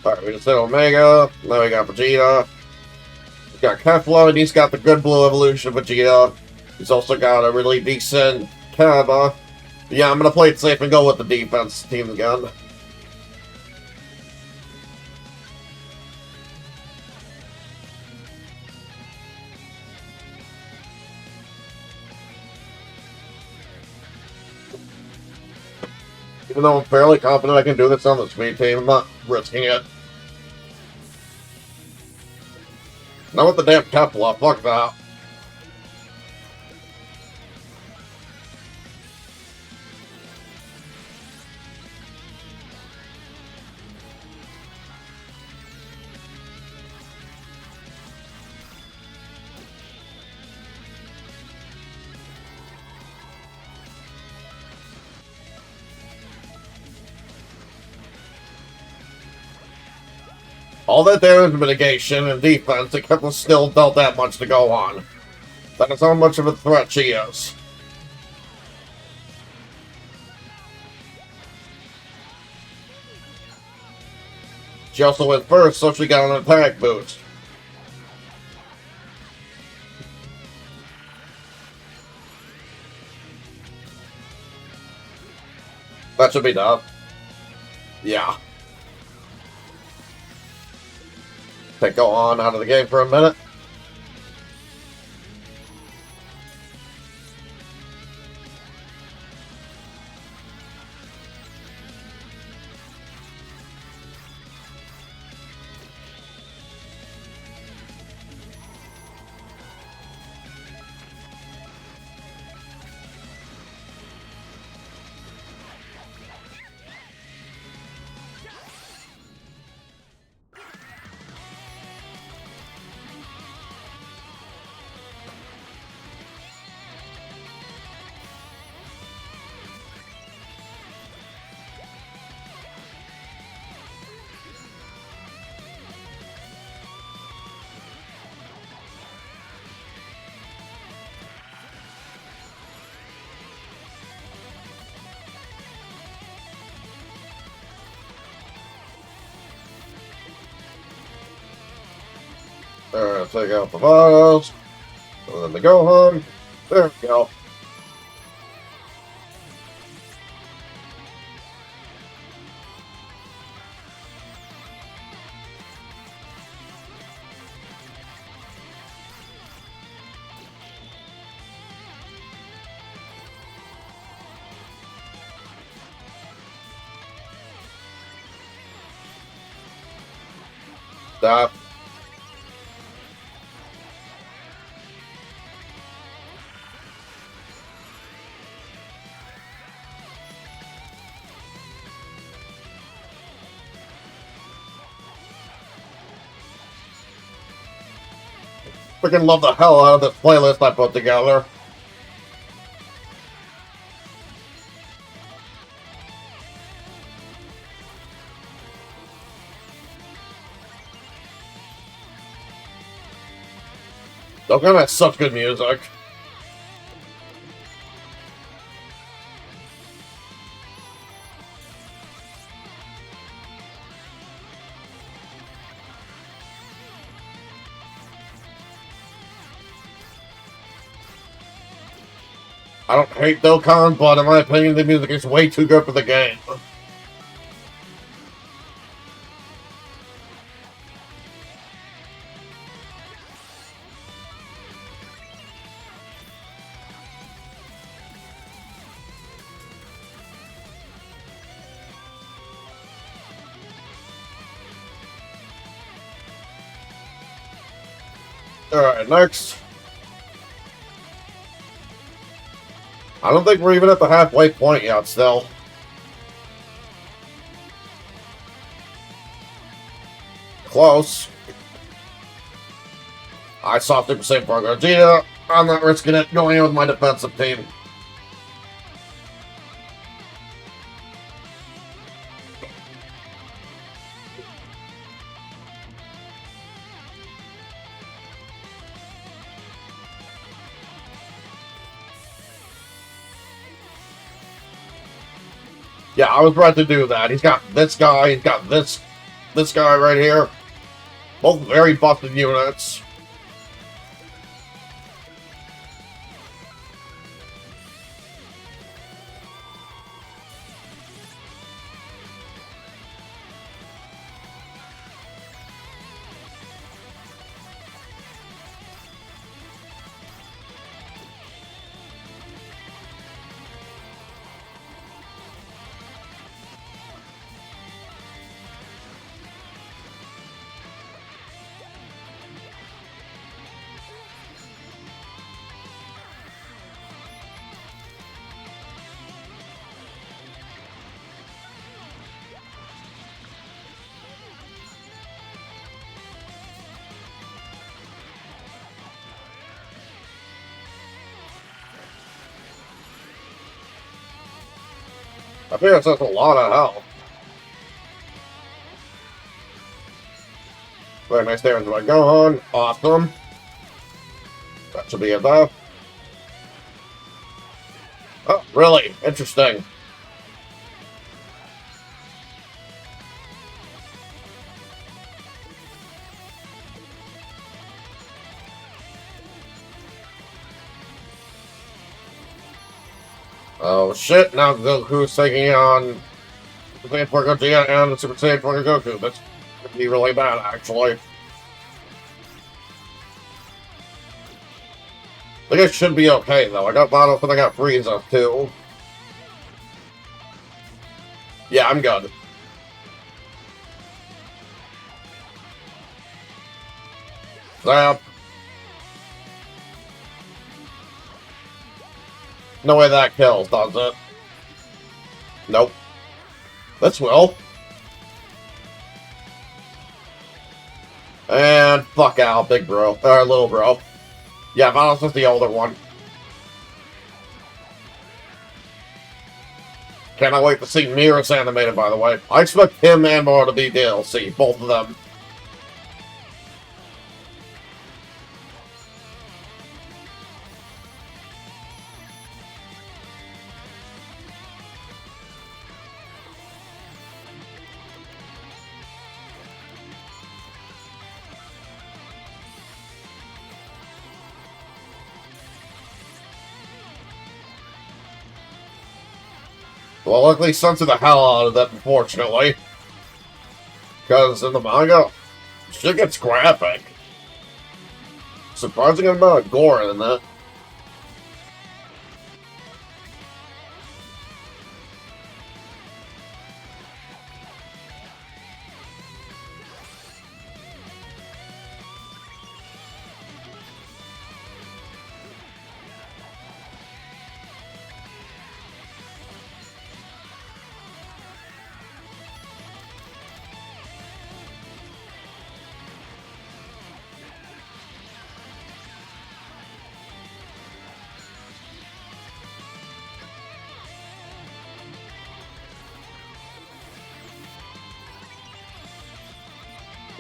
Alright, we just hit Omega. Now we got Vegeta. We got Kefla, and he's got the good blue evolution of Vegeta. He's also got a really decent Kaba. Yeah, I'm gonna play it safe and go with the defense team again. Even though I'm fairly confident I can do this on the speed team, I'm not risking it. Not with the damn Kefla, fuck that. All that damage mitigation and defense, except still dealt that much to go on. That is how much of a threat she is. She also went first, so she got an attack boost. That should be enough. Yeah. Okay, go on out of the game for a minute. Take out the vials. And then the Gohan. There we go. Stop. Freaking love the hell out of this playlist I put together. Dokkan has such good music. I don't hate Dokkan, but in my opinion, the music is way too good for the game. Alright, next. I don't think we're even at the halfway point yet, still. Close. I saw 50% for Gogeta. I'm not risking it going in with my defensive team. Yeah, I was right to do that. He's got this guy, he's got this guy right here. Both very busted units. I think that's a lot of health. Very nice damage by Gohan. Awesome. That should be enough. Oh, really? Interesting. Oh shit, now Goku's taking on Super Saiyan 4 Gogeta and the Super Saiyan 4 Goku. That's gonna be really bad, actually. I think I should be okay, though. I got Bottles and I got Frieza, too. Yeah, I'm good. Zap. No way that kills, does it? Nope. This will. And fuck out, big bro. Or little bro. Yeah, Valos is the older one. Cannot wait to see Mirror's animated, by the way. I expect him and Mora to be DLC, both of them. Well, luckily censored the hell out of that, unfortunately. Because in the manga, shit gets graphic. Surprising amount of gore in that.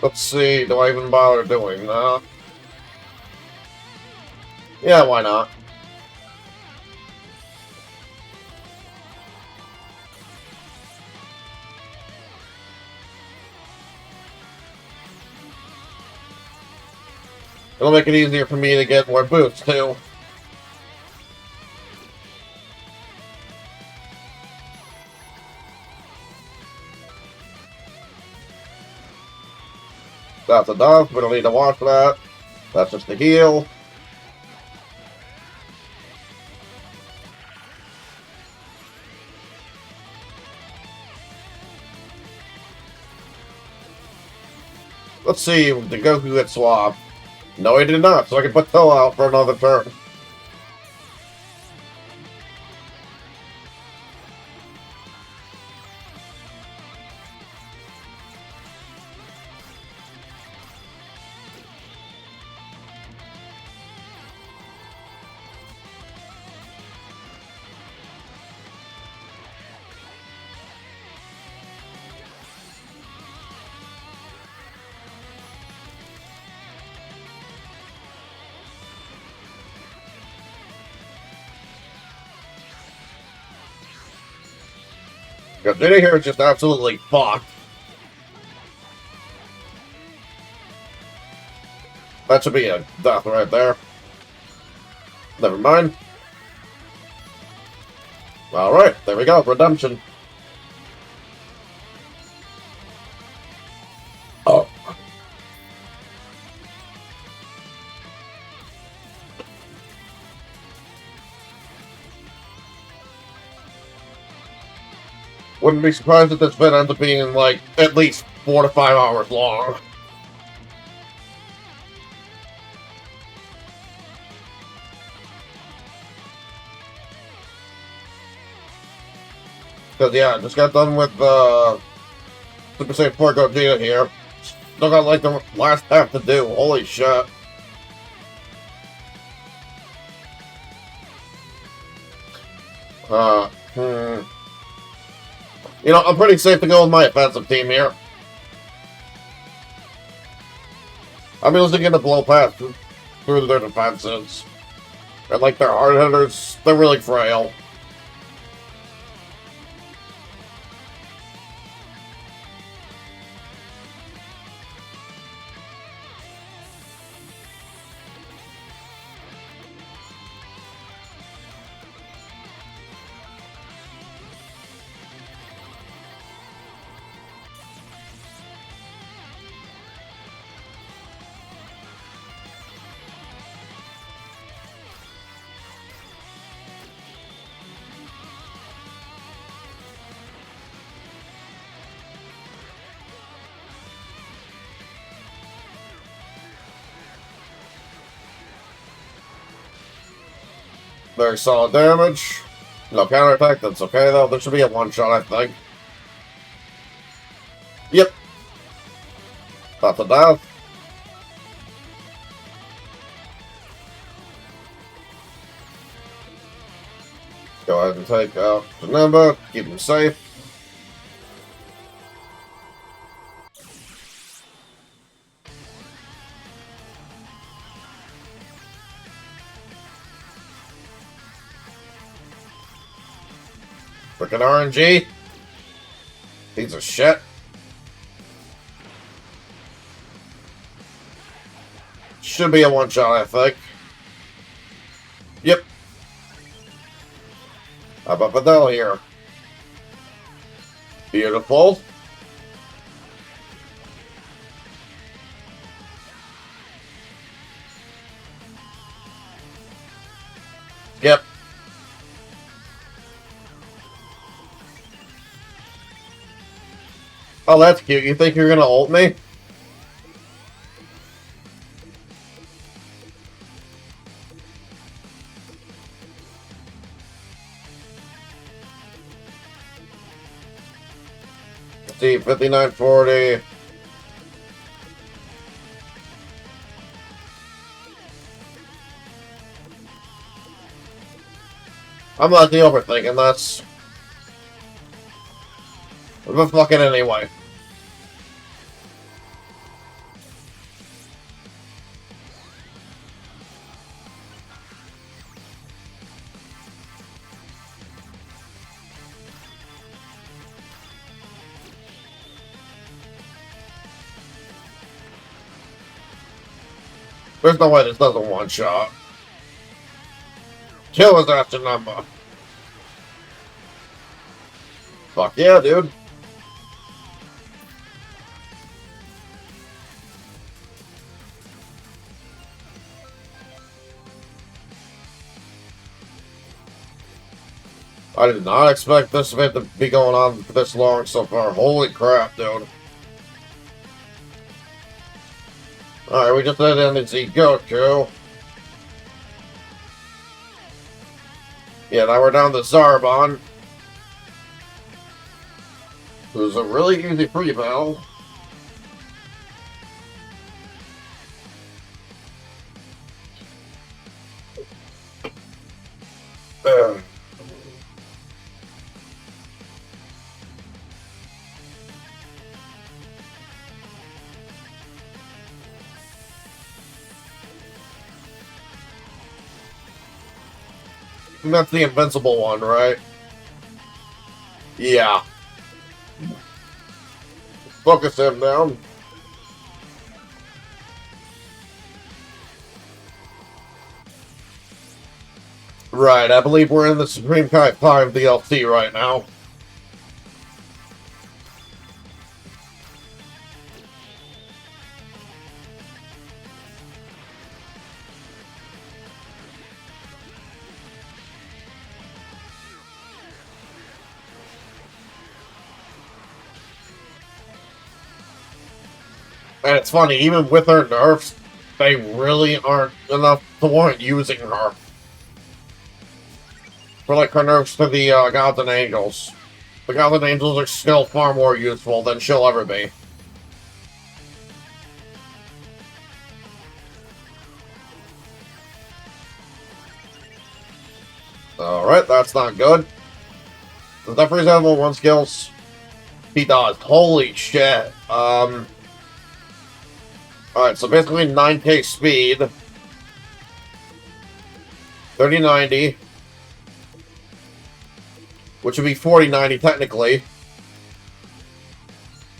Let's see, do I even bother doing that? Yeah, why not? It'll make it easier for me to get more boots, too. That's enough. We don't need to watch that. That's just the heal. Let's see, did Goku get swapped? No, he did not, so I can put Toe out for another turn. Gogeta here is just absolutely fucked. That should be a death right there. Never mind. Alright, there we go. Redemption. Oh. Wouldn't be surprised if this vid ends up being, like, at least 4 to 5 hours long. Because, yeah, I just got done with, Super Saiyan 4 Gogeta here. Still got, like, the last half to do. Holy shit. You know, I'm pretty safe to go with my offensive team here. I'm using it to blow past through their defenses. And like their hard hitters, they're really frail. Very solid damage. No counterattack, that's okay though. There should be a one-shot, I think. Yep. That's a death. Go ahead and take out the number, keep him safe. Freaking RNG. Piece of shit. Should be a one-shot, I think. Yep. How about Vidal here? Beautiful. Yep. Oh, that's cute. You think you're gonna ult me? See, 5940. I'm not the overthinking this. But fucking anyway. There's no way this doesn't one-shot. Kill his after number. Fuck yeah, dude. I did not expect this event to be going on for this long so far. Holy crap, dude. Alright, we just had to see Goku. Yeah, now we're down to Zarbon. Who's a really easy free battle. That's the invincible one, right? Yeah. Focus him down. Right, I believe we're in the Supreme Kai 5 DLC right now. And it's funny, even with her nerfs, they really aren't enough to warrant using her. For like her nerfs to the Gods and Angels. The Gods and Angels are still far more useful than she'll ever be. Alright, that's not good. Does that freeze level 1 skills? He does. Holy shit. Alright, so basically 9k speed. 3090. Which would be 4090 technically.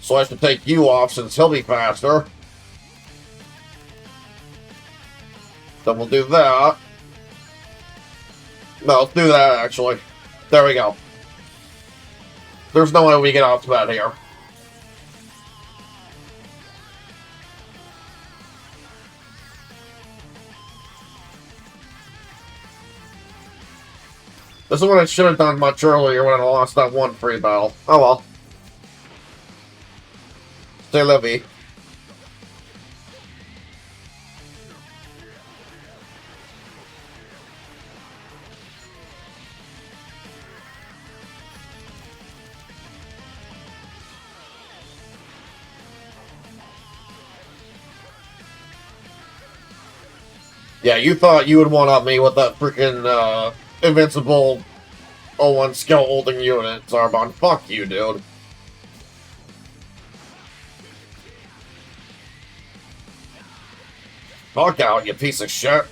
So I should take you off since he'll be faster. Then we'll do that. No, let's do that actually. There we go. There's no way we get off to that here. This is what I should have done much earlier when I lost that one free battle. Oh well. Stay livey. Yeah, you thought you would one-up me with that freaking, invincible 01 skill holding unit, Zarbon. Fuck you, dude. Fuck out, you piece of shit.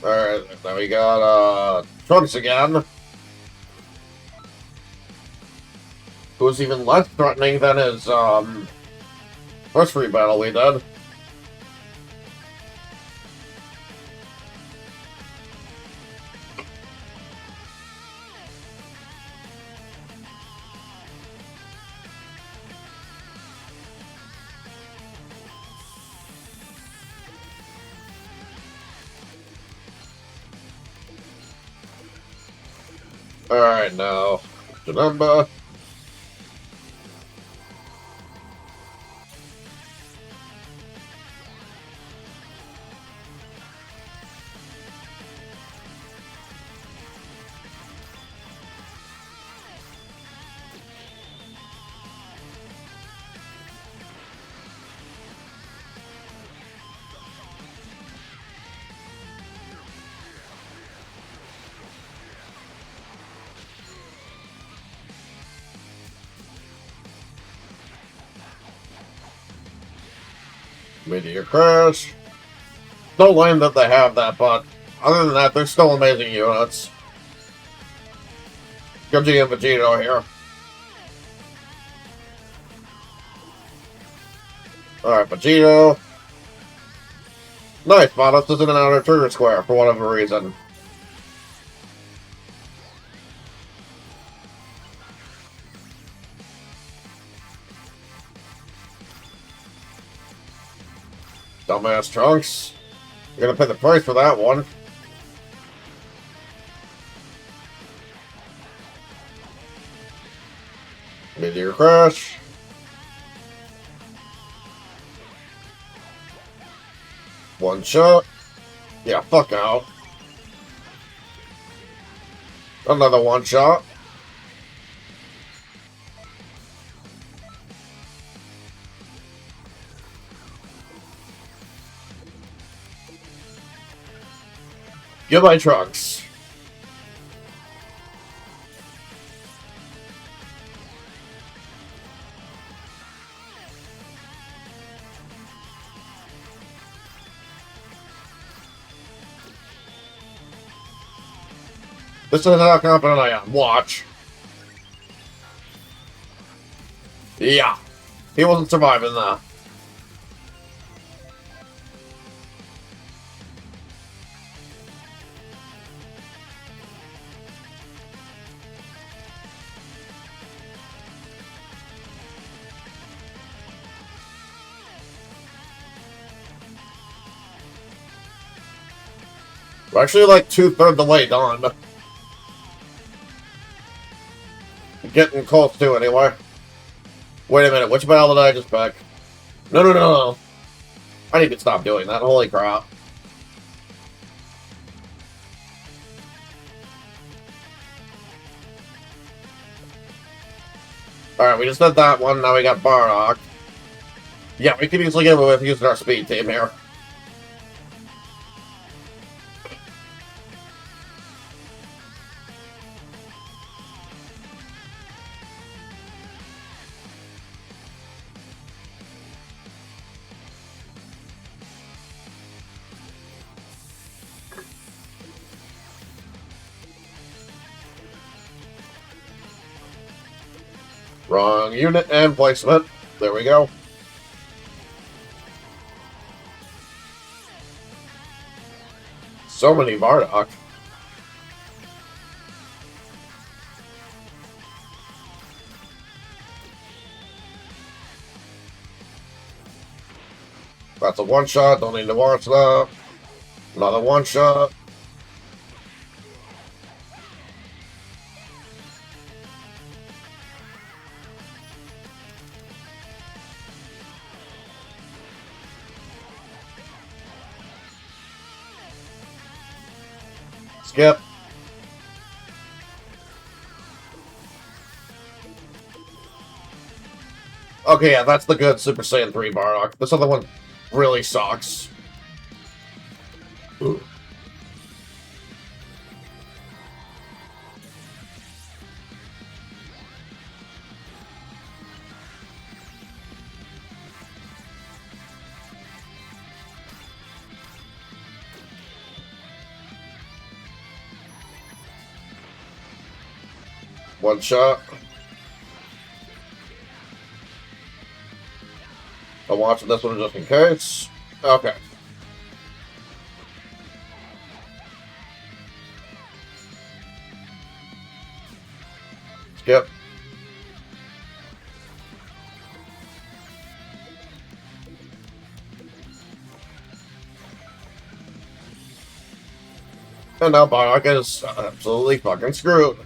Alright, now we got, Trunks again. Who's even less threatening than his, first free battle we did. Alright, now, Janemba. Meteor Crash. So lame that they have that, but other than that, they're still amazing units. Gumji and Vegito here. Alright, Vegito. Nice, Modus isn't an outer trigger square for whatever reason. Dumbass Trunks. You're gonna pay the price for that one. Meteor Crash. One shot. Yeah, fuck out. Another one shot. Goodbye, Trunks. This is how confident I am. Watch. Yeah. He wasn't surviving that. We're actually like 2/3 the way done. Getting close to anyway. Wait a minute, which battle did I just pick? No, no, no, no. I need to stop doing that, holy crap. Alright, we just did that one, now we got Bardock. Yeah, we could easily get away with using our speed team here. Wrong unit and placement. There we go. So many Bardock. That's a one-shot, don't need to watch that. Another one-shot. Skip. Okay, yeah, that's the good Super Saiyan 3 Bardock. This other one really sucks. Ooh. One shot. I'm watching this one just in case. Okay. Skip. And now Bardock is absolutely fucking screwed.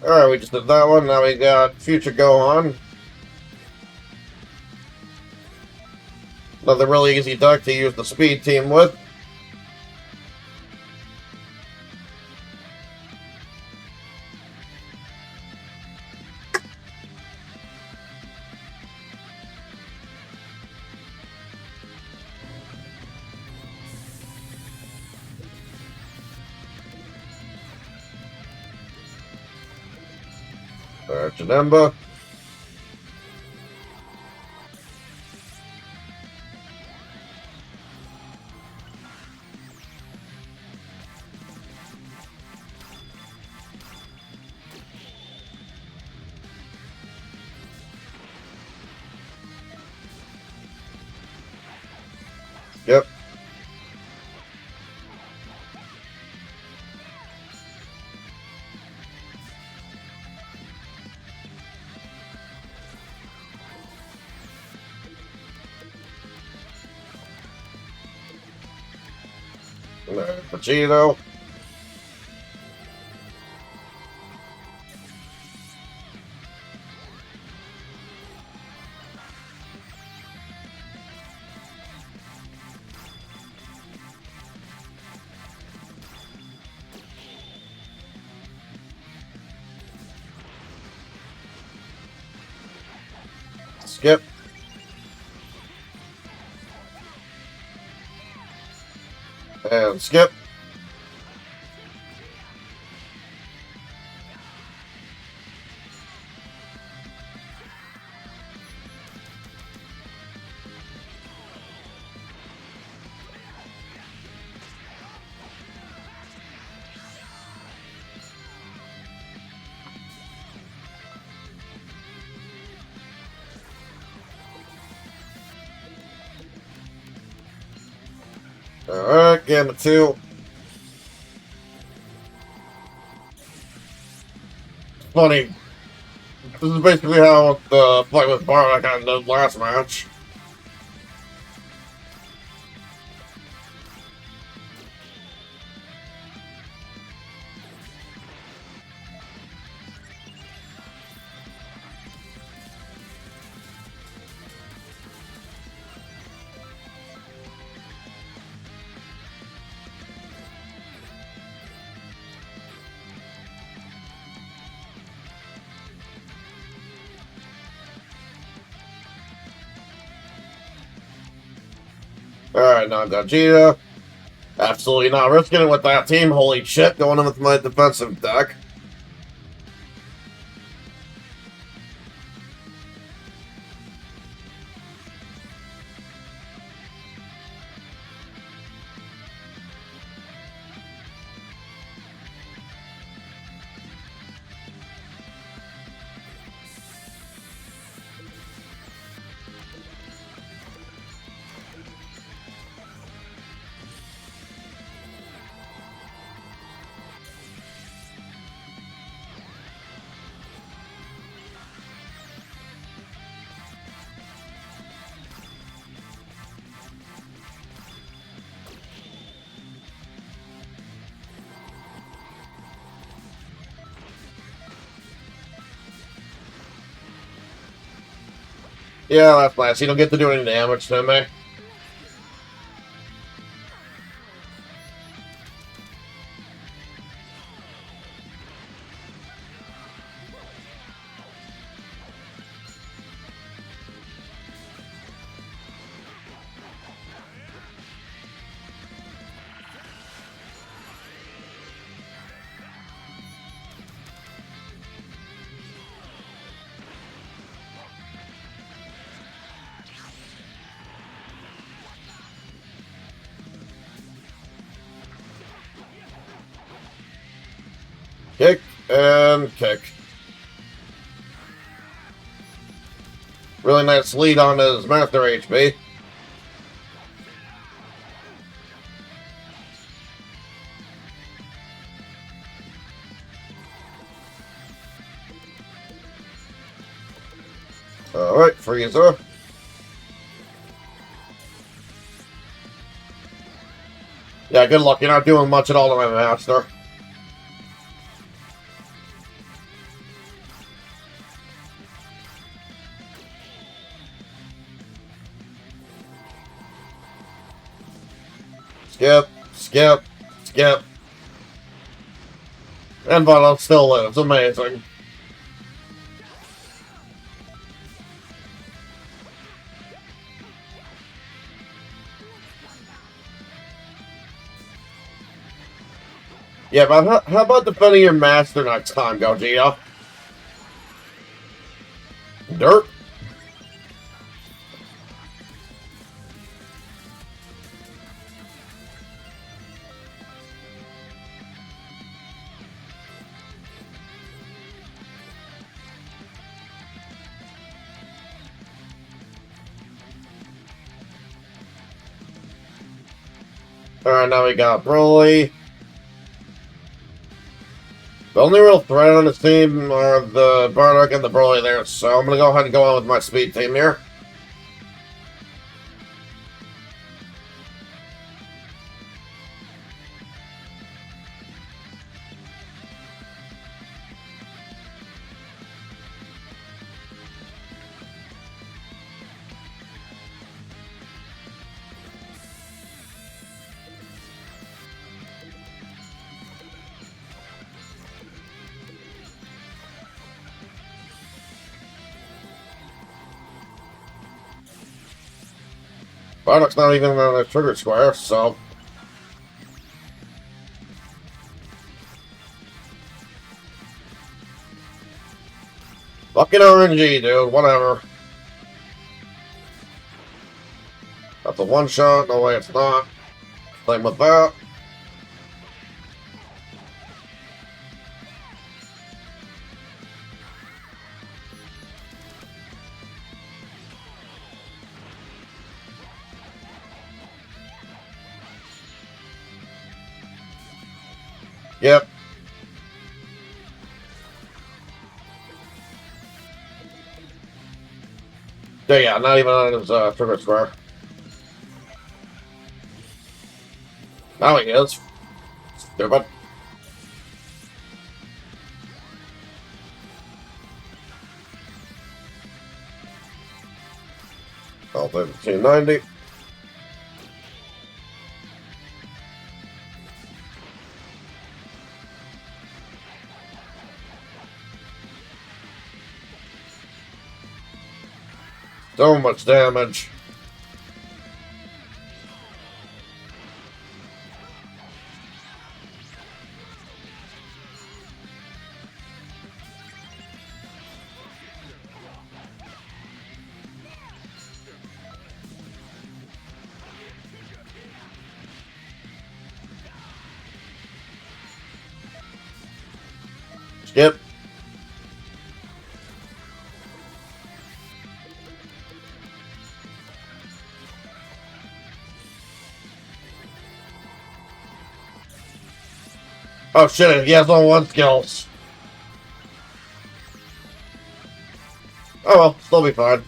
Alright, we just did that one. Now we got Future Go On. Another really easy duck to use the speed team with. Janemba. Yep. Vegito. Skip. And skip. Alright, Gamma 2. Funny. This is basically how the fight with Bardock ended last match. Alright, now Gogeta. Absolutely not risking it with that team. Holy shit, going in with my defensive deck. Yeah, that's nice. You don't get to do any damage to me. Kick and kick. Really nice lead on his Master HP. Alright, Frieza. Yeah, good luck. You're not doing much at all to my Master. Skip, skip, skip. And Violet still lives. Amazing. Yeah, but how about defending your Master next time, Gogeta? Dirt. Alright, now we got Broly. The only real threat on this team are the Bardock and the Broly there, so I'm gonna go ahead and go on with my speed team here. Bardock's not even on the trigger square, so... Fucking RNG, dude. Whatever. That's a one-shot. No way it's not. Same with that. Yep. Yeah, not even on his trigger square. Now he is. Stupid. I'll 1390. So much damage. Skip. Oh shit, he has only one skills. Oh well, still be fine.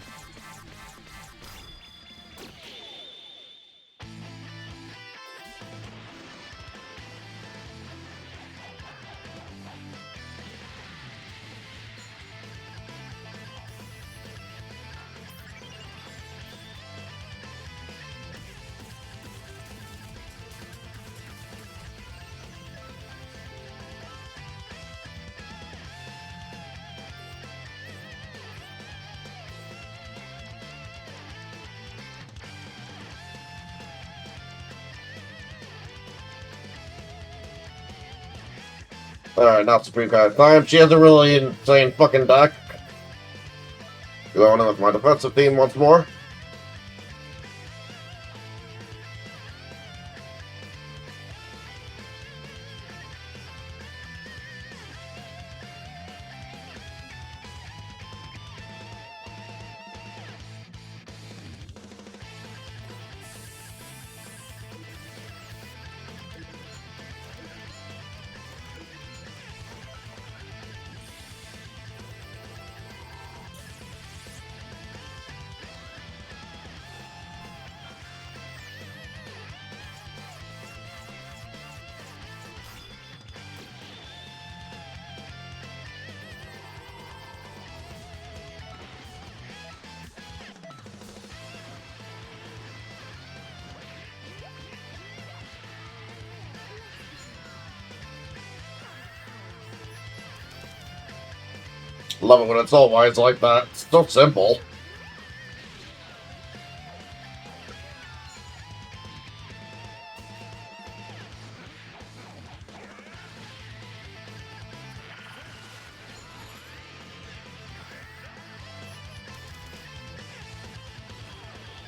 Alright, not Supreme Card time. She has a really insane fucking deck. Going in with my defensive theme once more. Love it when it's all wise like that. It's so simple.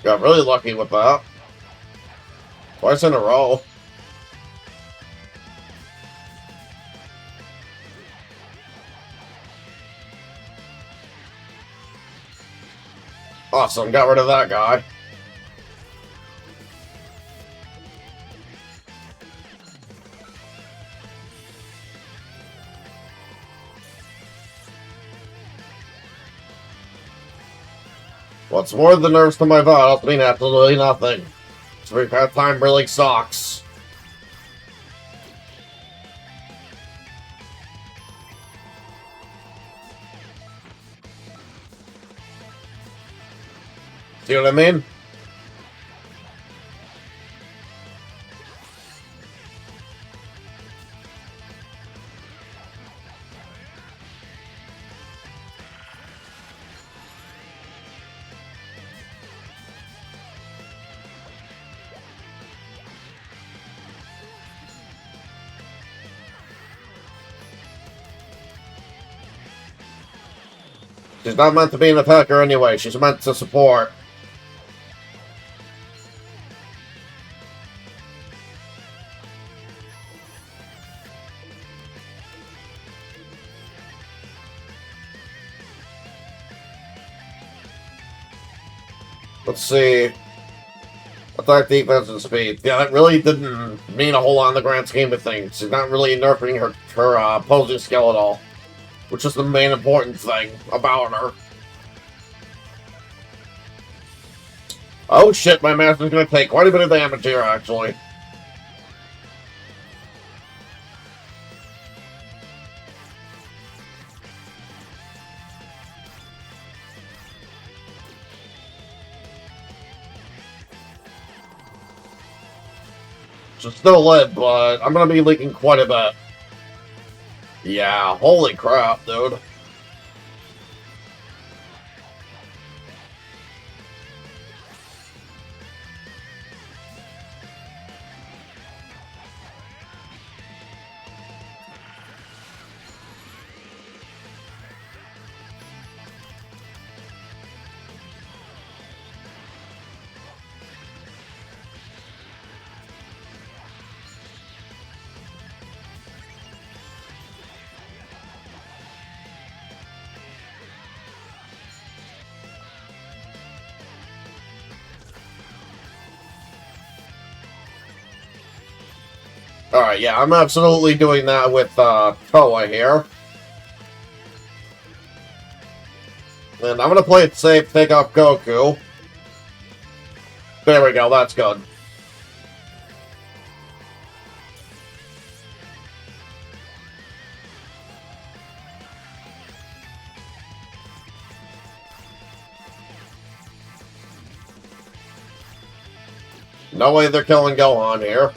Got really lucky with that. Twice in a row. Awesome, got rid of that guy. What's more than nerves to my vitals mean absolutely nothing. Supreme Card time really sucks. See what I mean? She's not meant to be an attacker anyway. She's meant to support. Let's see. attack, defense, and speed. Yeah, that really didn't mean a whole lot in the grand scheme of things. She's not really nerfing her opposing skill at all, which is the main important thing about her. Oh shit, my master's gonna take quite a bit of damage here, actually. She'll still live, but I'm gonna be leaking quite a bit. Yeah, holy crap, dude. Alright, yeah, I'm absolutely doing that with Toa here. And I'm gonna play it safe, take off Goku. There we go, that's good. No way they're killing Gohan here.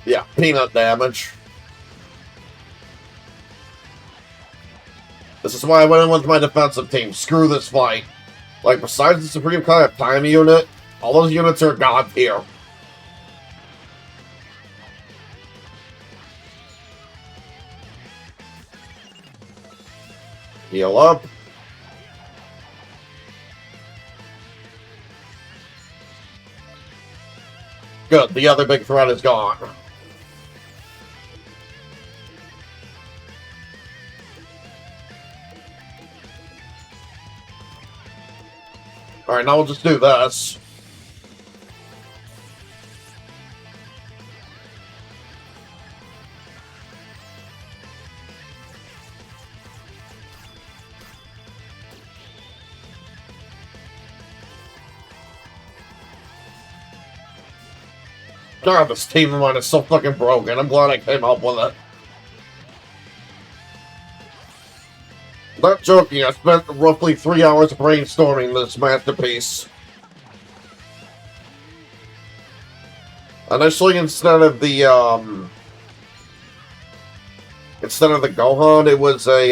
Yeah, peanut damage. This is why I went in with my defensive team. Screw this fight. Like, besides the Supreme Kai of Time unit, all those units are god tier. Heal up. Good, the other big threat is gone. Alright, now we'll just do this. God, this team of mine is so fucking broken. I'm glad I came up with it. Not joking, I spent roughly 3 hours brainstorming this masterpiece. Initially, instead of the Gohan, it was a,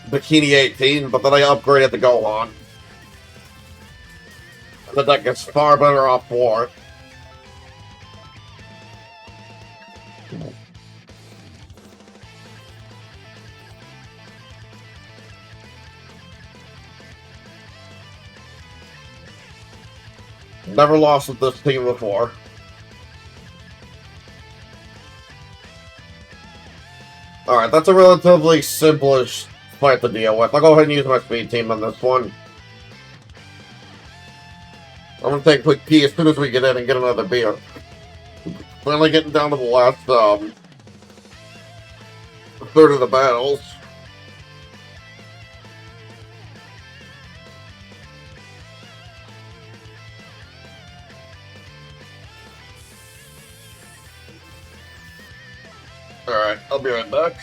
Bikini 18, but then I upgraded the Gohan. And the deck gets far better off for it. Never lost with this team before. Alright, that's a relatively simplish fight to deal with. I'll go ahead and use my speed team on this one. I'm gonna take a quick pee as soon as we get in and get another beer. Finally getting down to the last, third of the battles. Alright, I'll be right back.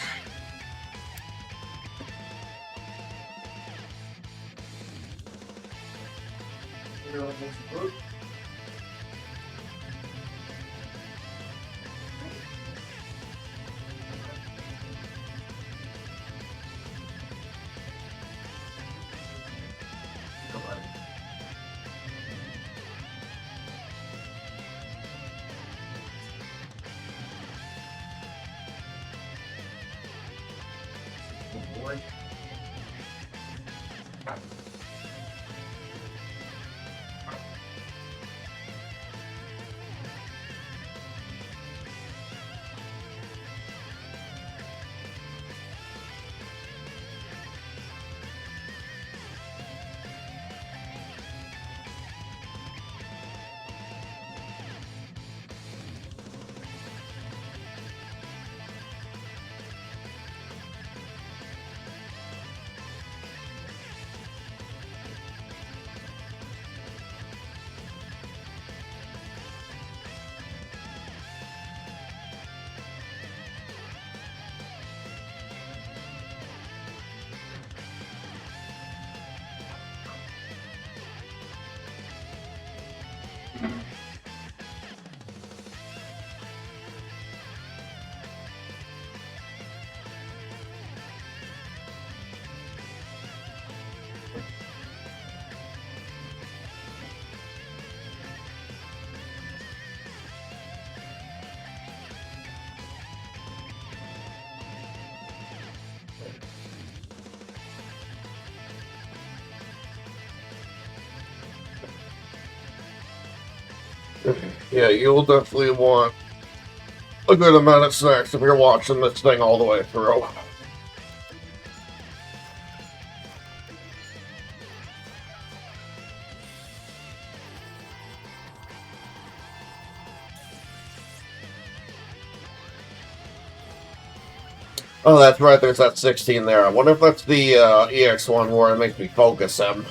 Yeah, you'll definitely want a good amount of snacks if you're watching this thing all the way through. Oh, that's right, there's that 16 there. I wonder if that's the EX one where it makes me focus him.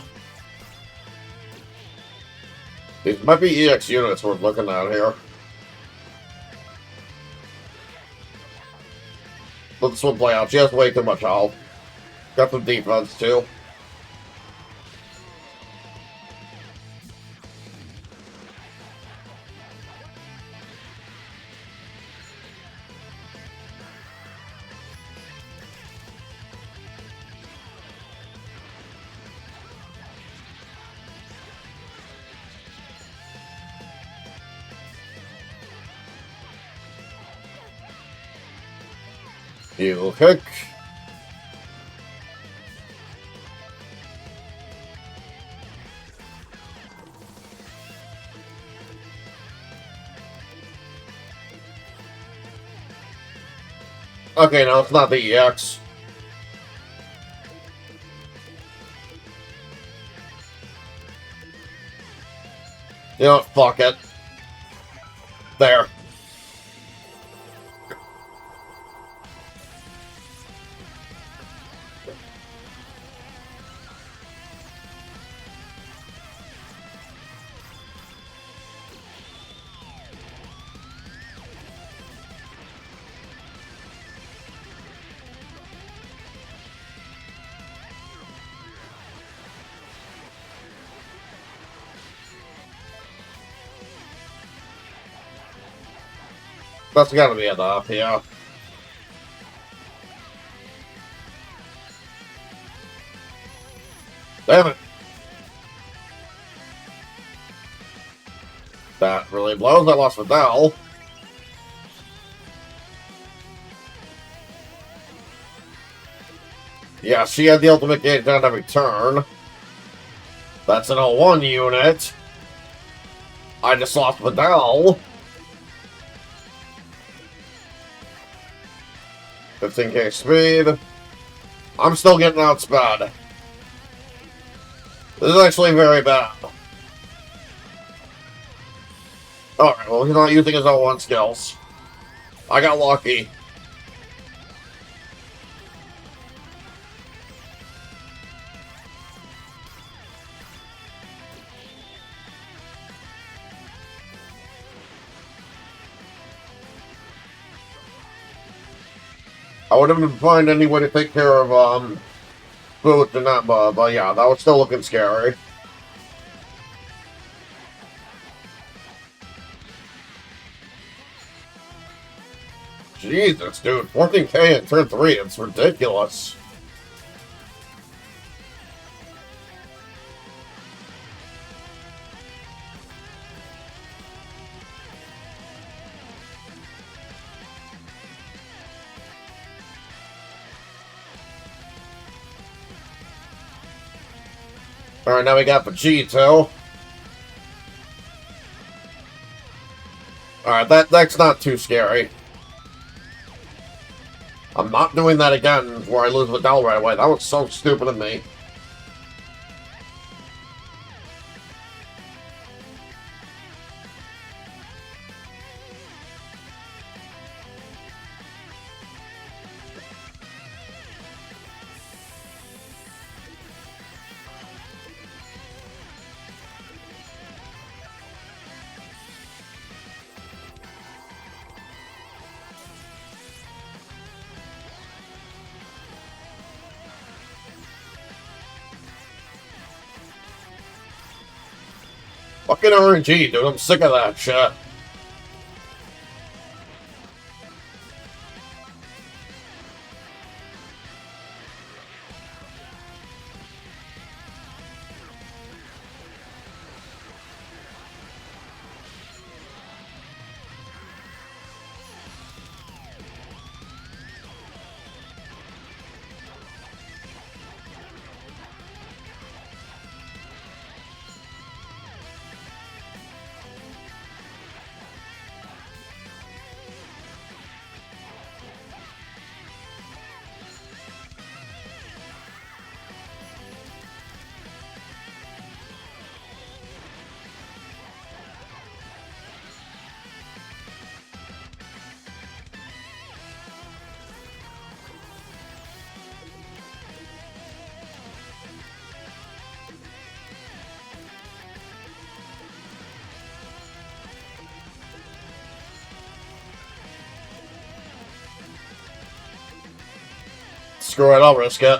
These might be EX units we're looking at here. Let this one play out. She has way too much health. Got some defense, too. Heel kick. Okay, no, it's not the EX. You know what? Fuck it. There. That's gotta be enough, yeah. Damn it. That really blows. I lost Vidal. Yeah, she had the ultimate gauge down every turn. That's an 01 unit. I just lost Vidal. 15k speed. I'm still getting outsped. This is actually very bad. Alright, well, he's not using his 01 skills. I got lucky. I would have been find any way to take care of, Booth and that, but yeah, that was still looking scary. Jesus, dude, 14k in turn 3, it's ridiculous. Alright, now we got Vegito. Alright, that's not too scary. I'm not doing that again where I lose Vidal right away. That was so stupid of me. Fucking RNG, dude. I'm sick of that shit. Screw it, I'll risk it.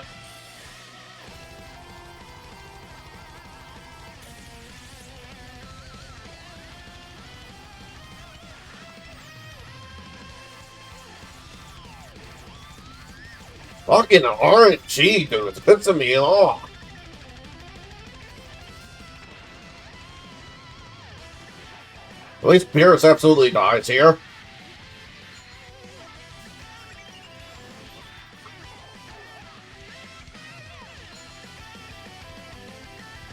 Fucking RNG, dude, it's pissing me off. At least Pierce absolutely dies here.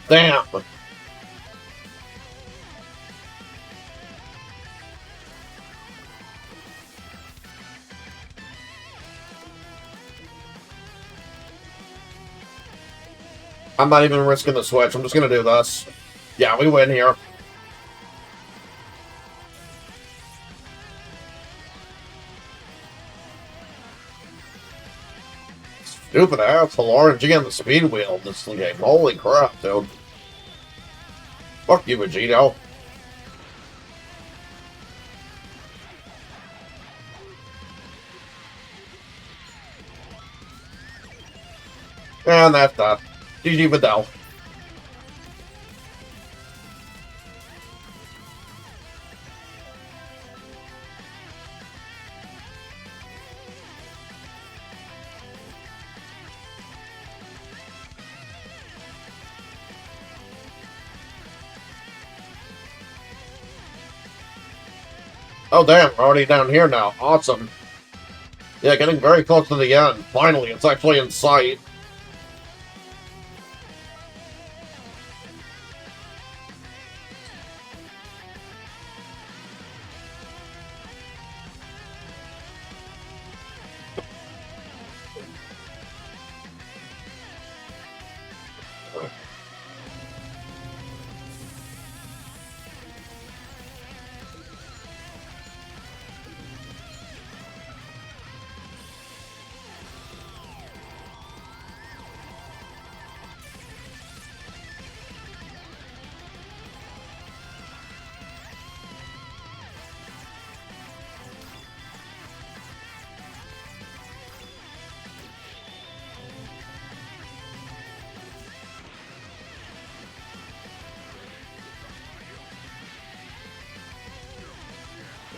Damn. I'm not even risking the switch. I'm just gonna do this. Yeah, we win here. Stupid asshole RNG on the speed wheel in this game. Holy crap, dude. Fuck you, Vegito. And that's that. GG Vidal. Oh damn, we're already down here now. Awesome. Yeah, getting very close to the end. Finally, it's actually in sight.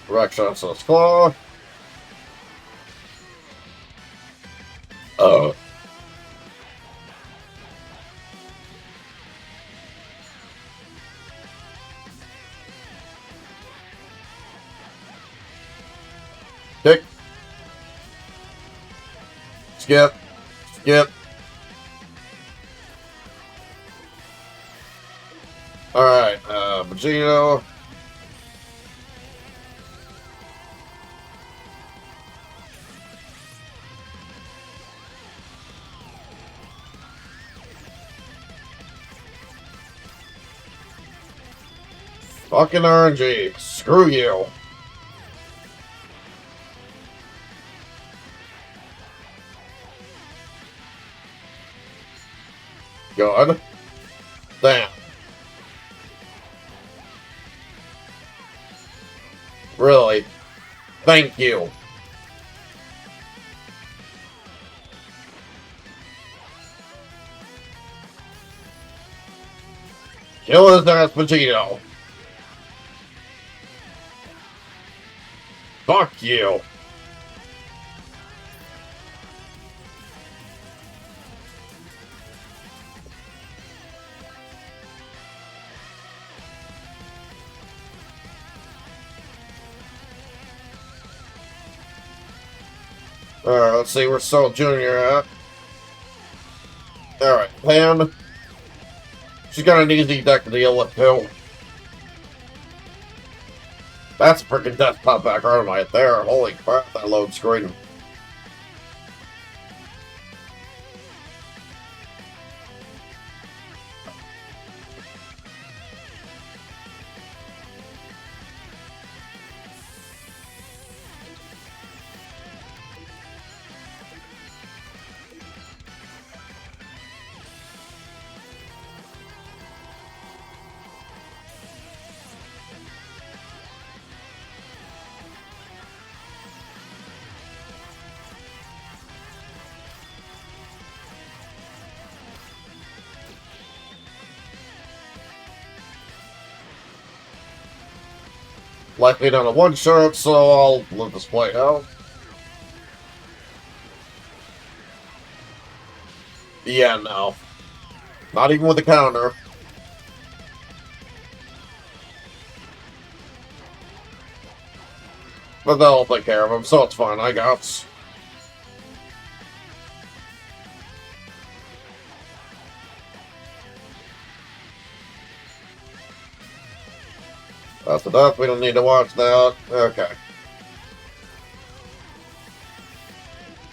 Direction, so it's claw. Oh. Kick. Skip. Skip. Alright, Vegito. Fucking RNG. Screw you. Good. Damn. Really? Thank you. Kill his ass, Vegito. Fuck you. Alright, let's see where Soul Jr. at. Alright, Pan. She's got an easy deck to deal with, too. That's a freaking death pop back right there. Holy crap, that load screen. Likely not a one-shot, so I'll let this play out. Yeah, no. Not even with the counter. But they'll take care of him, so it's fine, I got. That's enough, we don't need to watch that. Okay.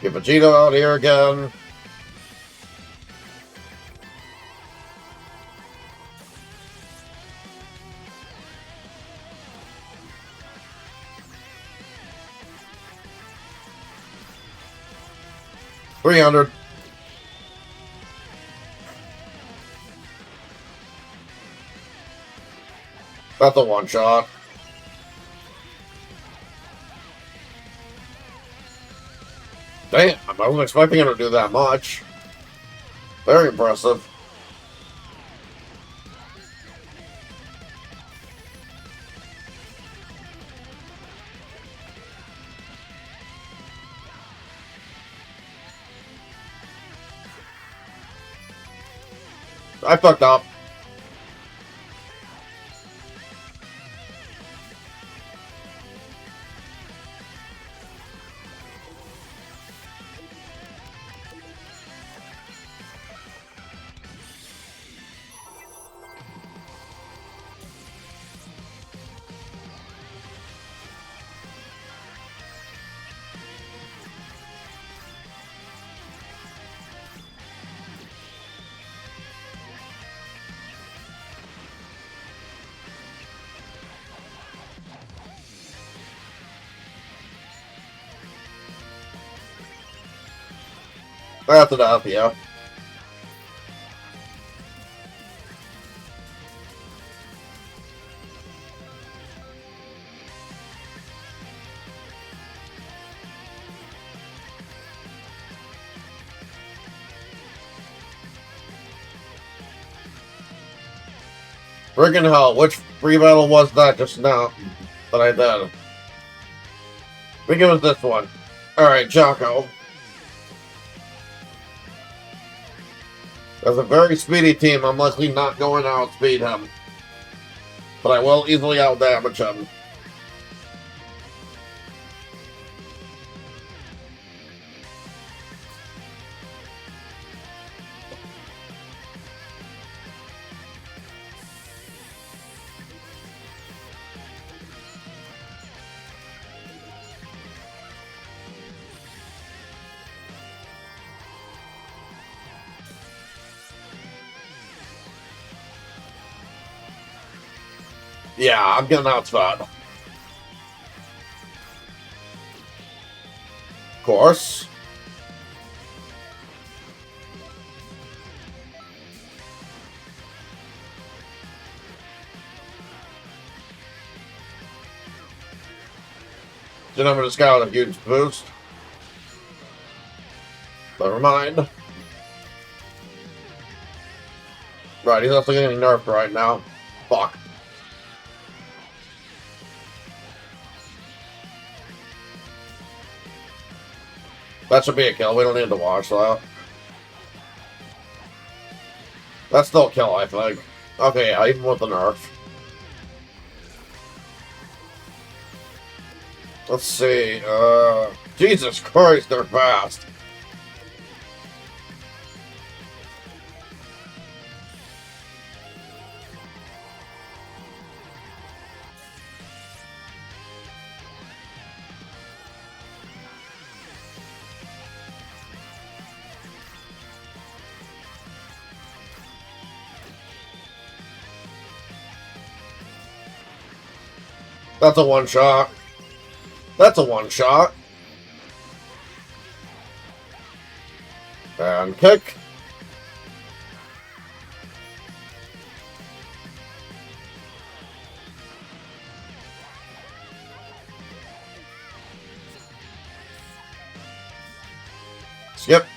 Get Vegeta out here again. $300. That's a one-shot. Damn, I wasn't expecting him to do that much. Very impressive. I fucked up. That's enough, yeah. Friggin' hell, which free battle was that just now that I did? I think it was this one. Alright, Jocko. As a very speedy team, I'm likely not going to outspeed him. But I will easily outdamage him. Yeah, I'm getting outside. Of course. Didn't have a scout a huge boost. Never mind. Right, he's also getting nerfed right now. Fuck. That should be a kill. We don't need to watch that. That's still a kill, I think. Okay, yeah, even with the nerf. Let's see. Jesus Christ, they're fast. That's a one-shot. That's a one-shot. And kick. Skip.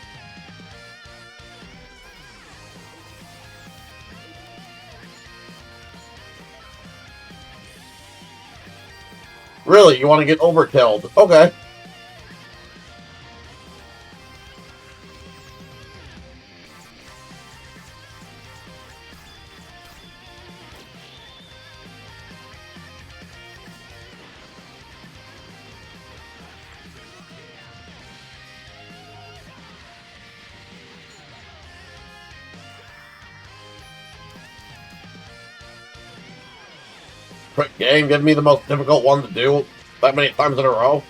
Really, you want to get overkilled? Okay. Quick game, give me the most difficult one to do that many times in a row.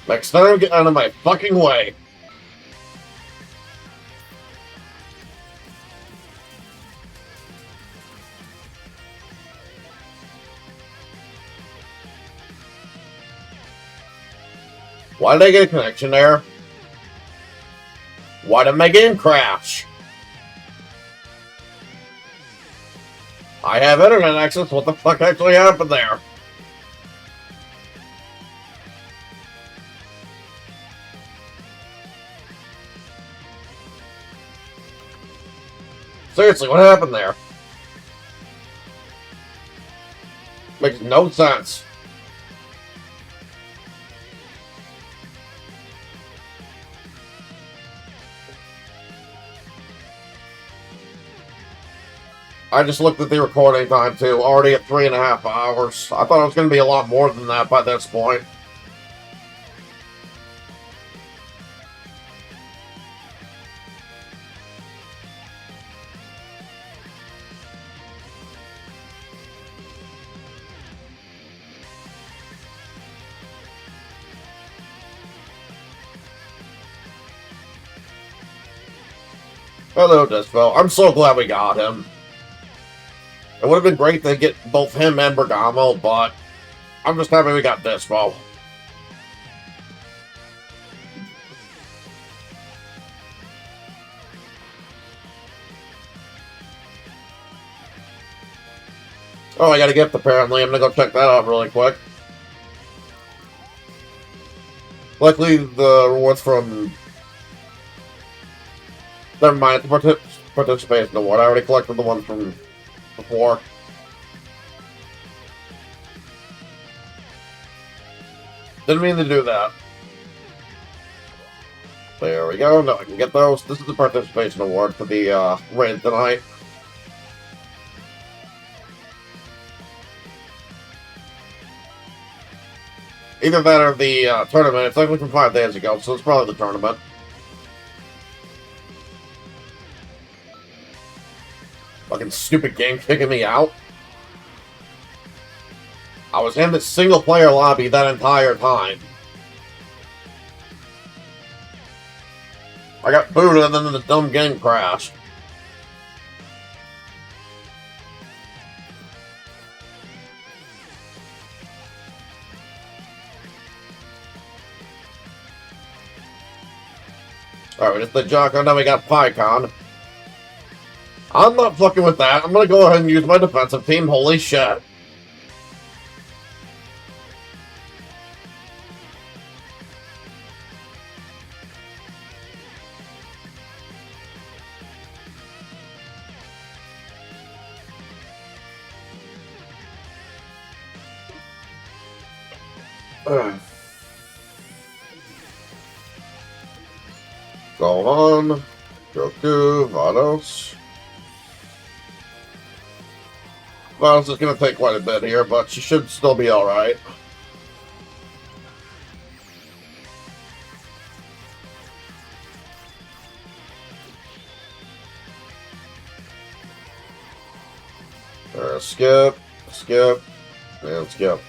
Next time, get out of my fucking way. Why did I get a connection there? Why did my game crash? I have internet access. What the fuck actually happened there? Seriously, what happened there? Makes no sense. I just looked at the recording time too, already at 3.5 hours. I thought it was going to be a lot more than that by this point. Hello, Dispo. I'm so glad we got him. It would have been great to get both him and Bergamo, but I'm just happy we got Dispo. Oh, I got a gift apparently. I'm gonna go check that out really quick. Luckily, the rewards from... Never mind, the participation award. I already collected the one from before. Didn't mean to do that. There we go. Now I can get those. This is the participation award for the raid tonight. Either that or the tournament. It's only from 5 days ago, so it's probably the tournament. Fucking stupid game kicking me out. I was in the single player lobby that entire time. I got booted and then the dumb game crashed. Alright, it's the Jocko, now we got PyCon. I'm not fucking with that. I'm gonna go ahead and use my defensive team. Holy shit. Go on. Goku, Vados. Vados is going to take quite a bit here, but she should still be alright. Skip, skip, and skip.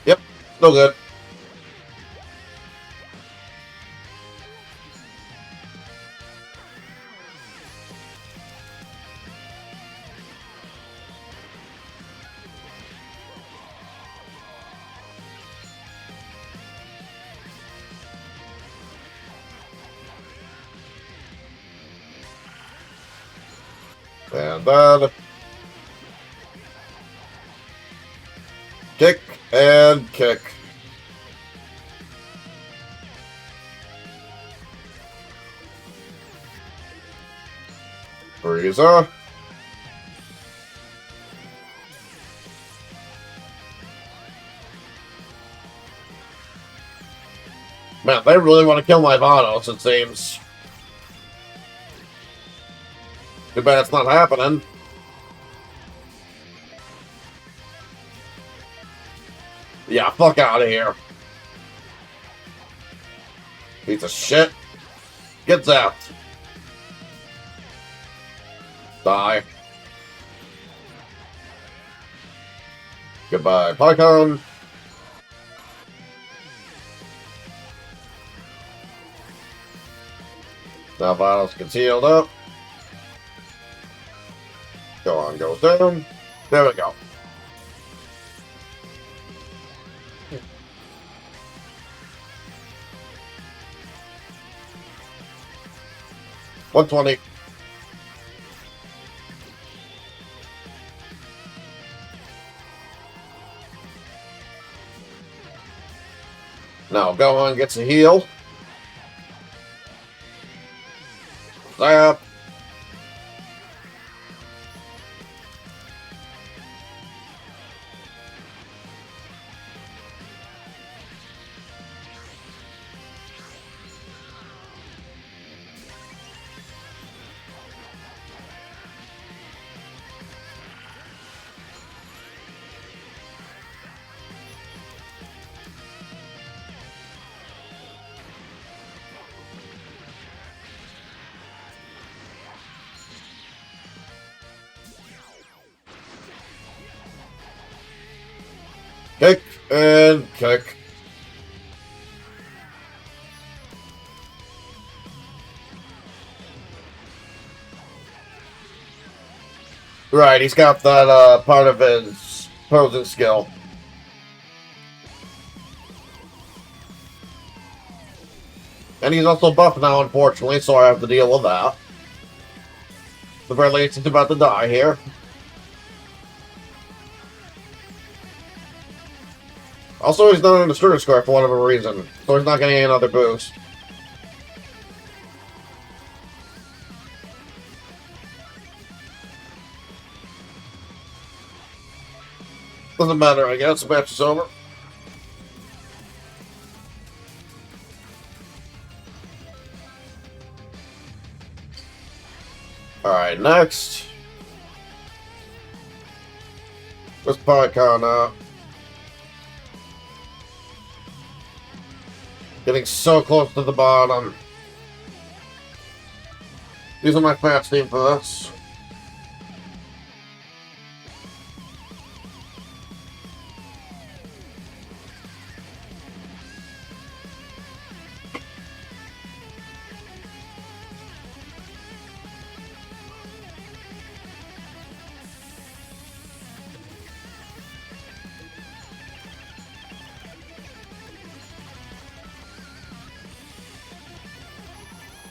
Yep, still good. And then kick and kick. Freezer. Man, they really want to kill my Vanos, it seems. Too bad it's not happening. Yeah, fuck out of here. Piece of shit. Get zapped. Die. Goodbye, Pycon. Now Vanos gets healed up. Go on, goes down. There we go. $120. Now Gohan gets a heal. Zap. Kick and kick. Right, he's got that part of his posing skill. And he's also buff now, unfortunately, so I have to deal with that. The very least, he's about to die here. Also, he's not in the Destroyer Scar for whatever reason, so he's not getting another boost. Doesn't matter, I guess. The match is over. Alright, next. Let's Pycon out. Getting so close to the bottom. Using my fast team for this.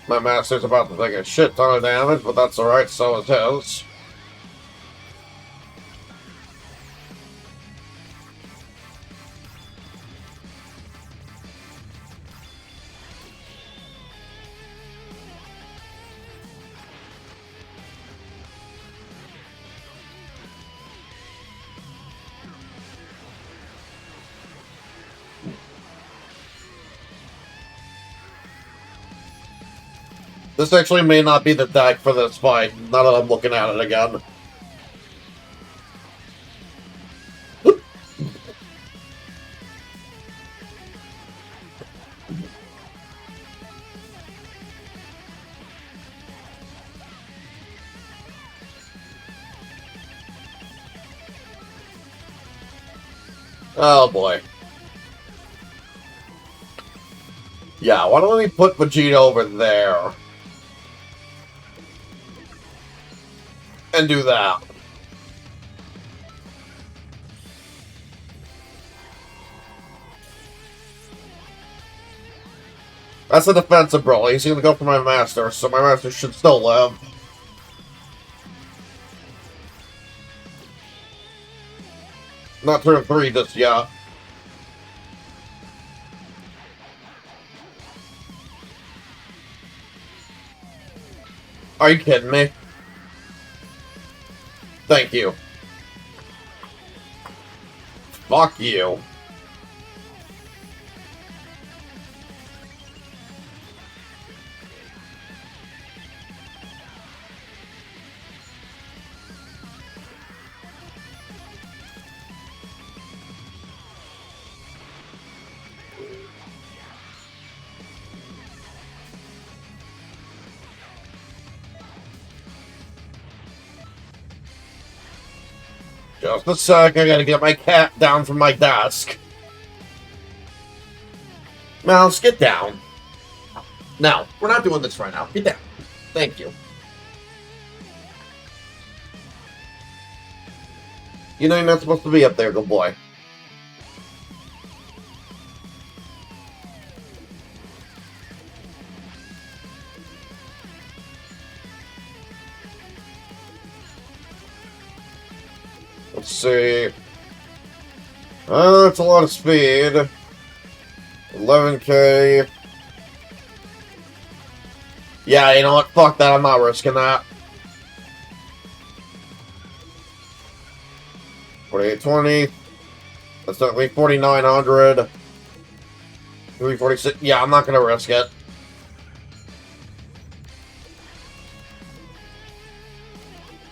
My master's about to take a shit ton of damage, but that's alright, so is his. This actually may not be the deck for this fight, now that I'm looking at it again. Oh boy. Yeah, why don't we put Vegeta over there? And do that. That's a defensive brawl. He's gonna go for my master, so my master should still live. Not turn 3 just yet. Are you kidding me? Thank you. Fuck you. Just a sec, I gotta get my cat down from my desk. Mouse, get down. No, we're not doing this right now. Get down. Thank you. You know you're not supposed to be up there, good boy. Let's see. That's a lot of speed. 11k. Yeah, you know what? Fuck that. I'm not risking that. 4820. That's at least 4900. 346. Yeah, I'm not gonna risk it.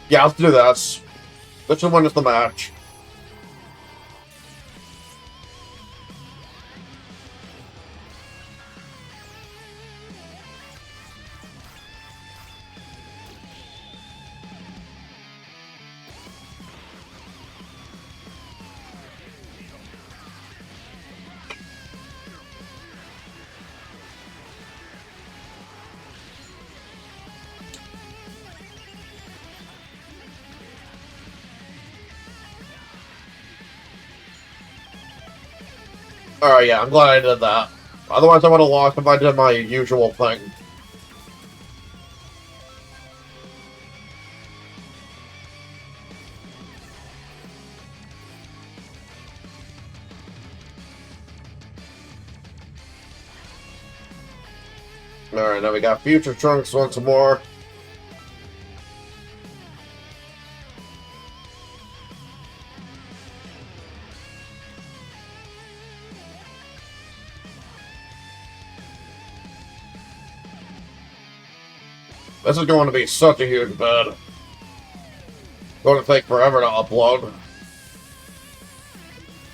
Yeah, let's do this. This should win us the match. Alright, yeah, I'm glad I did that. Otherwise, I would have lost if I did my usual thing. Alright, now we got Future Trunks once more. This is going to be such a huge bed. Going to take forever to upload.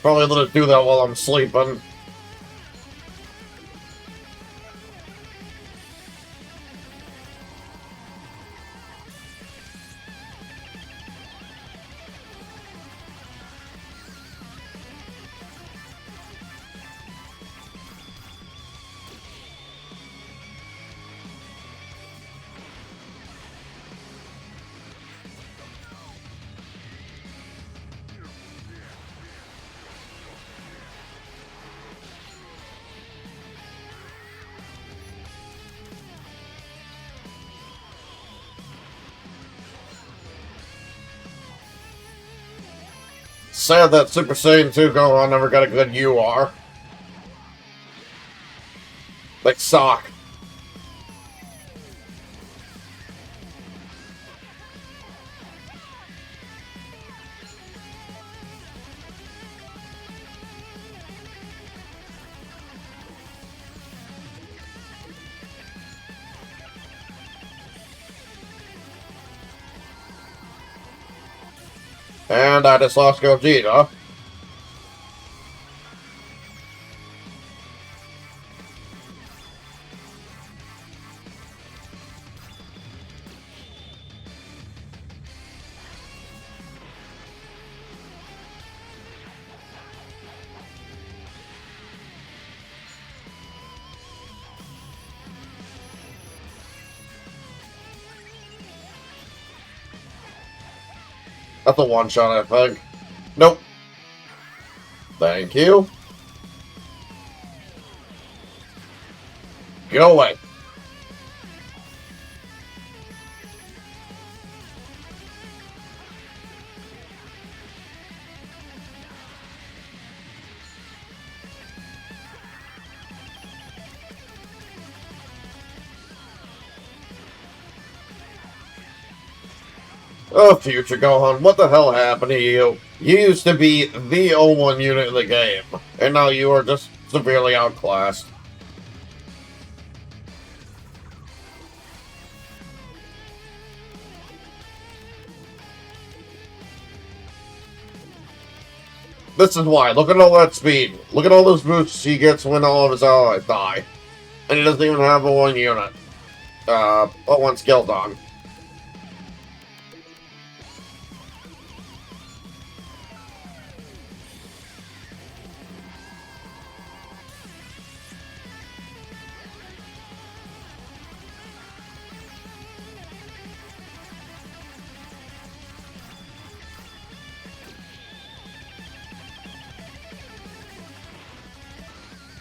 Probably let it do that while I'm sleeping. Sad that Super Saiyan 2 Gohan never got a good UR. Like sock. And I just lost Gogeta. That's a one-shot, I think. Nope. Thank you. Go away. Oh, future Gohan, what the hell happened to you? You used to be the O1 unit in the game, and now you are just severely outclassed. This is why. Look at all that speed. Look at all those boosts he gets when all of his allies die. And he doesn't even have a one unit. One skill dog.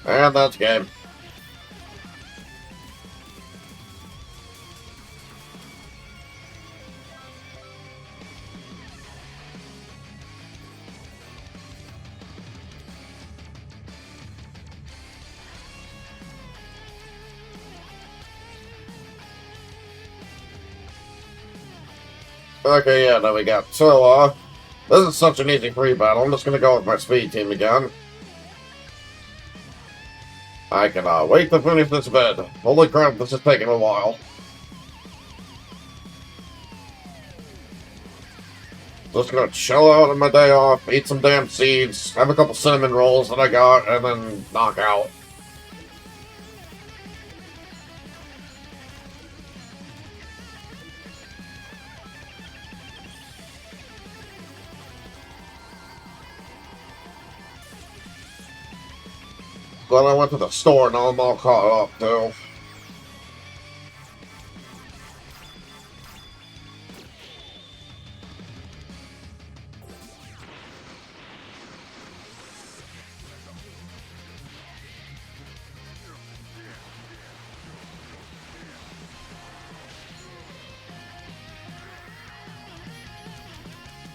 And that's game. Okay, yeah, there we go. So, this is such an easy free battle. I'm just gonna go with my speed team again. I cannot wait to finish this bed. Holy crap, this is taking a while. Just gonna chill out on my day off, eat some damn seeds, have a couple cinnamon rolls that I got, and then knock out. Glad I went to the store, now I'm all caught up, too.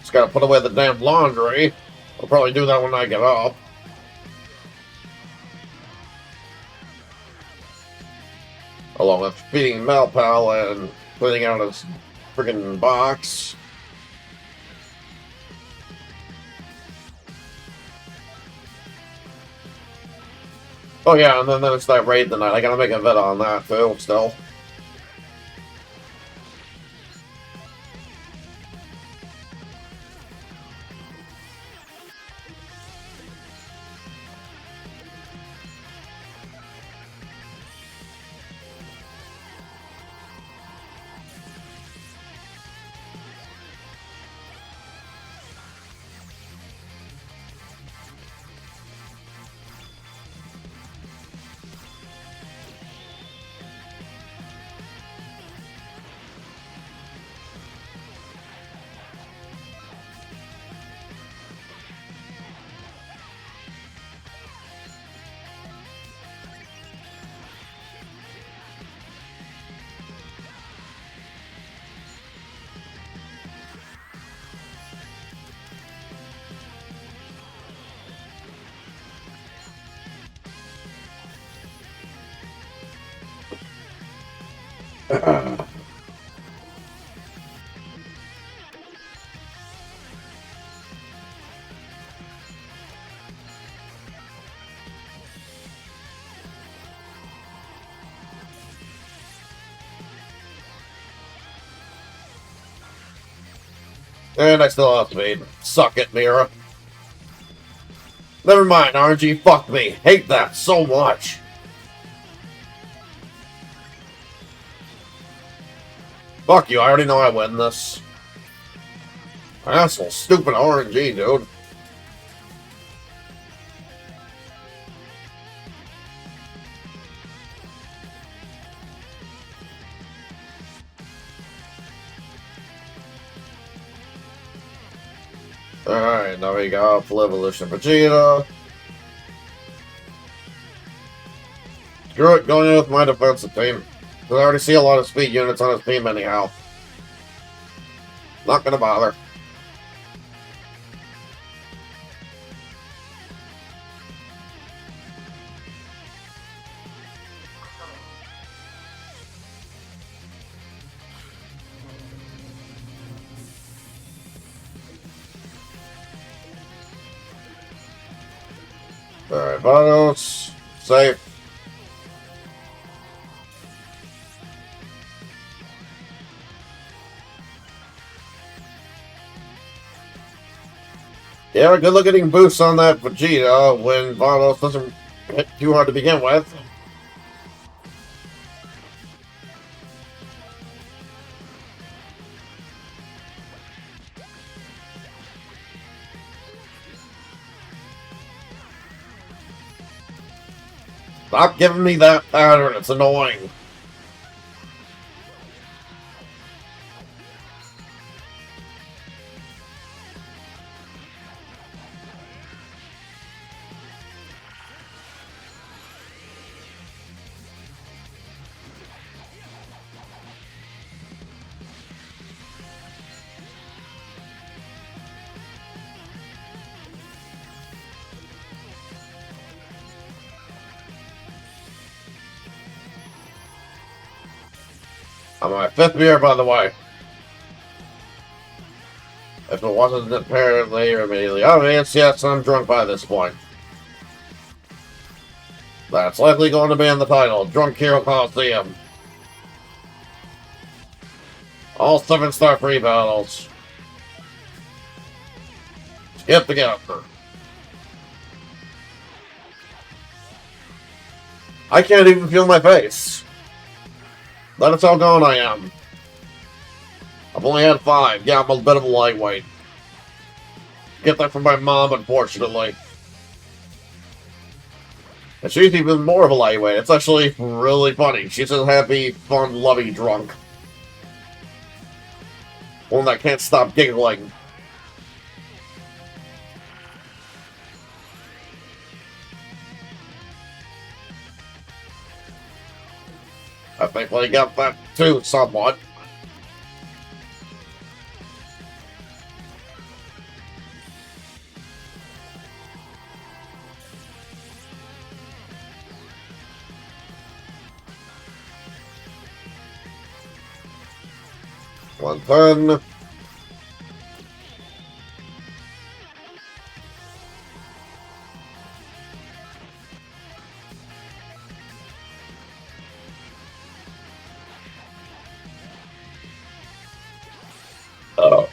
Just gotta put away the damn laundry. I'll probably do that when I get up. Along with feeding Malpal and putting out his friggin' box. Oh yeah, and then there's that raid tonight. I gotta make a vid on that too, still. And I still have speed. Suck it, Mira. Never mind, RNG. Fuck me. Hate that so much. Fuck you, I already know I win this. Asshole, stupid RNG, dude. Alright, now we got full evolution Vegeta. Screw it, going in with my defensive team. Because I already see a lot of speed units on his team anyhow. Not gonna bother. Alright, Vanos. Safe. Yeah, good luck getting boosts on that Vegeta when Vanos doesn't hit too hard to begin with. Stop giving me that pattern, it's annoying. I'm on my 5th beer, by the way. If it wasn't apparently or immediately obvious, yes, I'm drunk by this point. That's likely going to be in the title, Drunk Hero Colosseum. All 7-star free battles. Skip the character. I can't even feel my face. That's how gone I am. I've only had 5. Yeah, I'm a bit of a lightweight. Get that from my mom, unfortunately. And she's even more of a lightweight. It's actually really funny. She's a happy, fun, lovey drunk. One that can't stop giggling. I think we got that too, somewhat. One turn. Oh.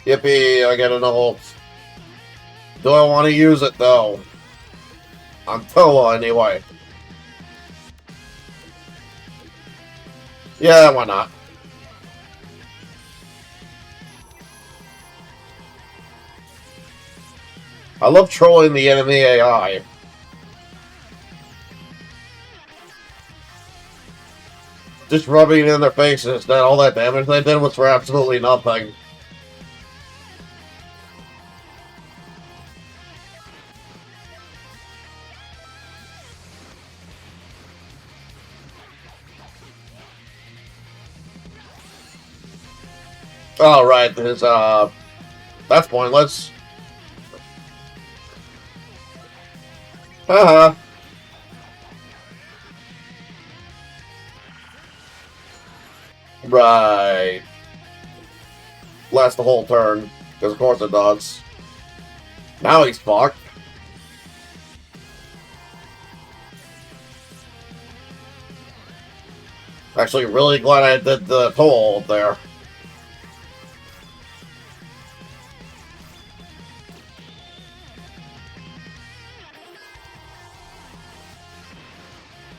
Yippee, I get an ult. Do I want to use it, though? Until anyway. Yeah, why not? I love trolling the enemy AI. Just rubbing it in their faces that all that damage they did was for absolutely nothing. Alright, there's, that's pointless. Haha. Right. Lasts the whole turn, because of course it does. Now he's fucked. Actually, really glad I did the toll there.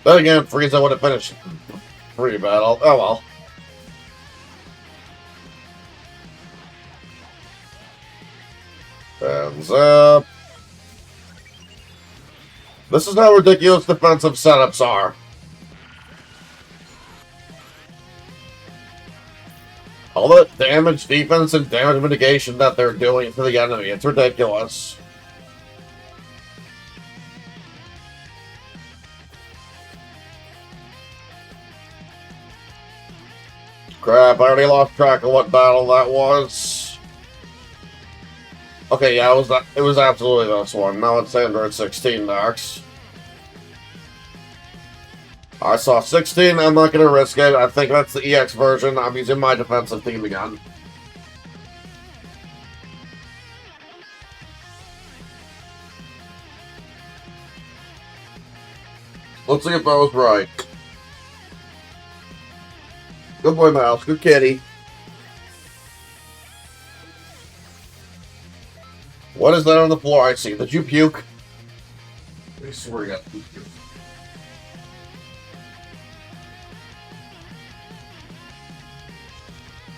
Then again, Frieza would have finished free battle. Oh well. Hands up. This is how ridiculous defensive setups are. All the damage, defense, and damage mitigation that they're doing to the enemy, it's ridiculous. Crap, I already lost track of what battle that was. Okay, yeah, it was absolutely this one. Now it's Android 16 next. I saw 16, I'm not gonna risk it. I think that's the EX version. I'm using my defensive team again. Let's see if I was right. Good boy, Mouse. Good kitty. What is that on the floor I see? Did you puke? I swear you got puke.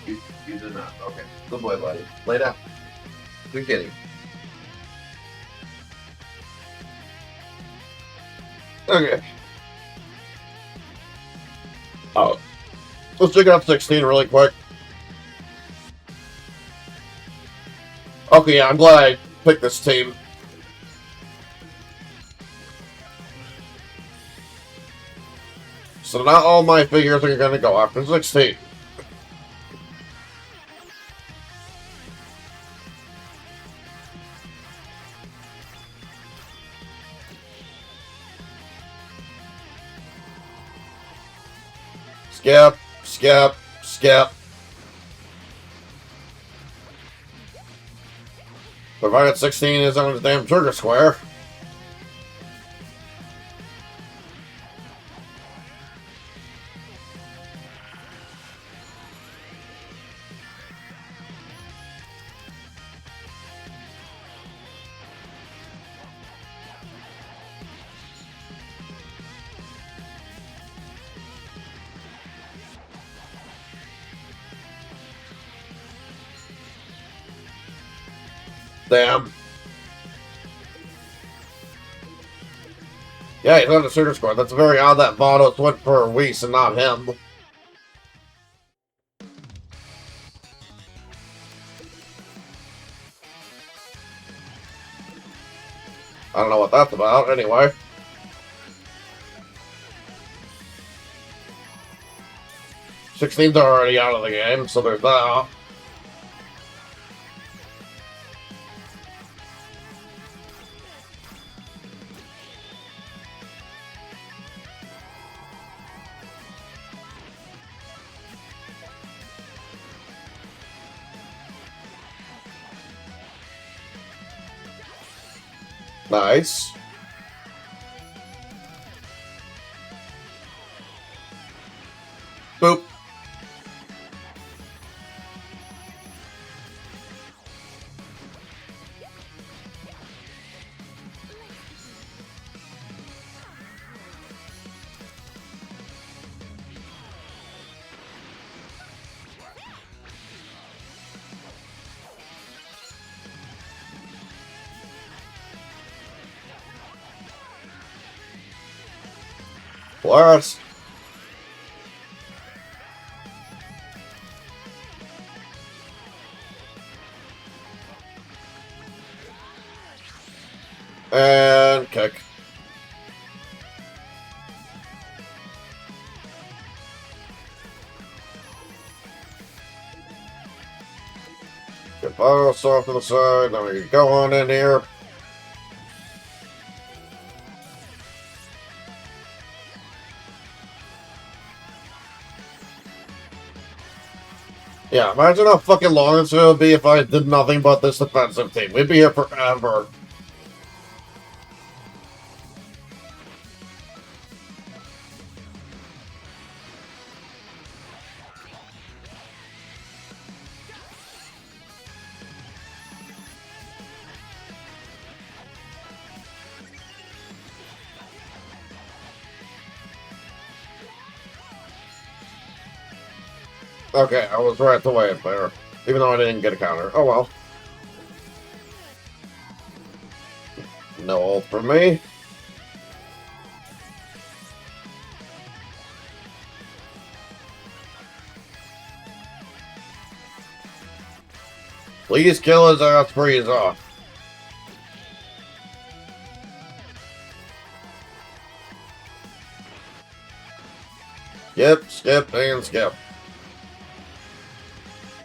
You did not. Okay. Good boy, buddy. Lay down. Good kitty. Okay. Oh. Let's check out 16 really quick. Okay, yeah, I'm glad I picked this team. So not all my figures are going to go after 16. Skip, skip, skip. Provided 16 is on the damn trigger square. Damn. Yeah, he's on the trigger square. That's very odd that Vados went for Whis and not him. I don't know what that's about, anyway. Sixteen's already out of the game, so there's that. Nice. Boop. Polaris. And kick. Get Vados off to the side. Now we can go on in here. Yeah, imagine how fucking long this would be if I did nothing but this defensive team. We'd be here forever. Okay, I was right the way up there. Even though I didn't get a counter. Oh well. No ult from me. Please kill his ass before he's off. Skip, skip, and skip.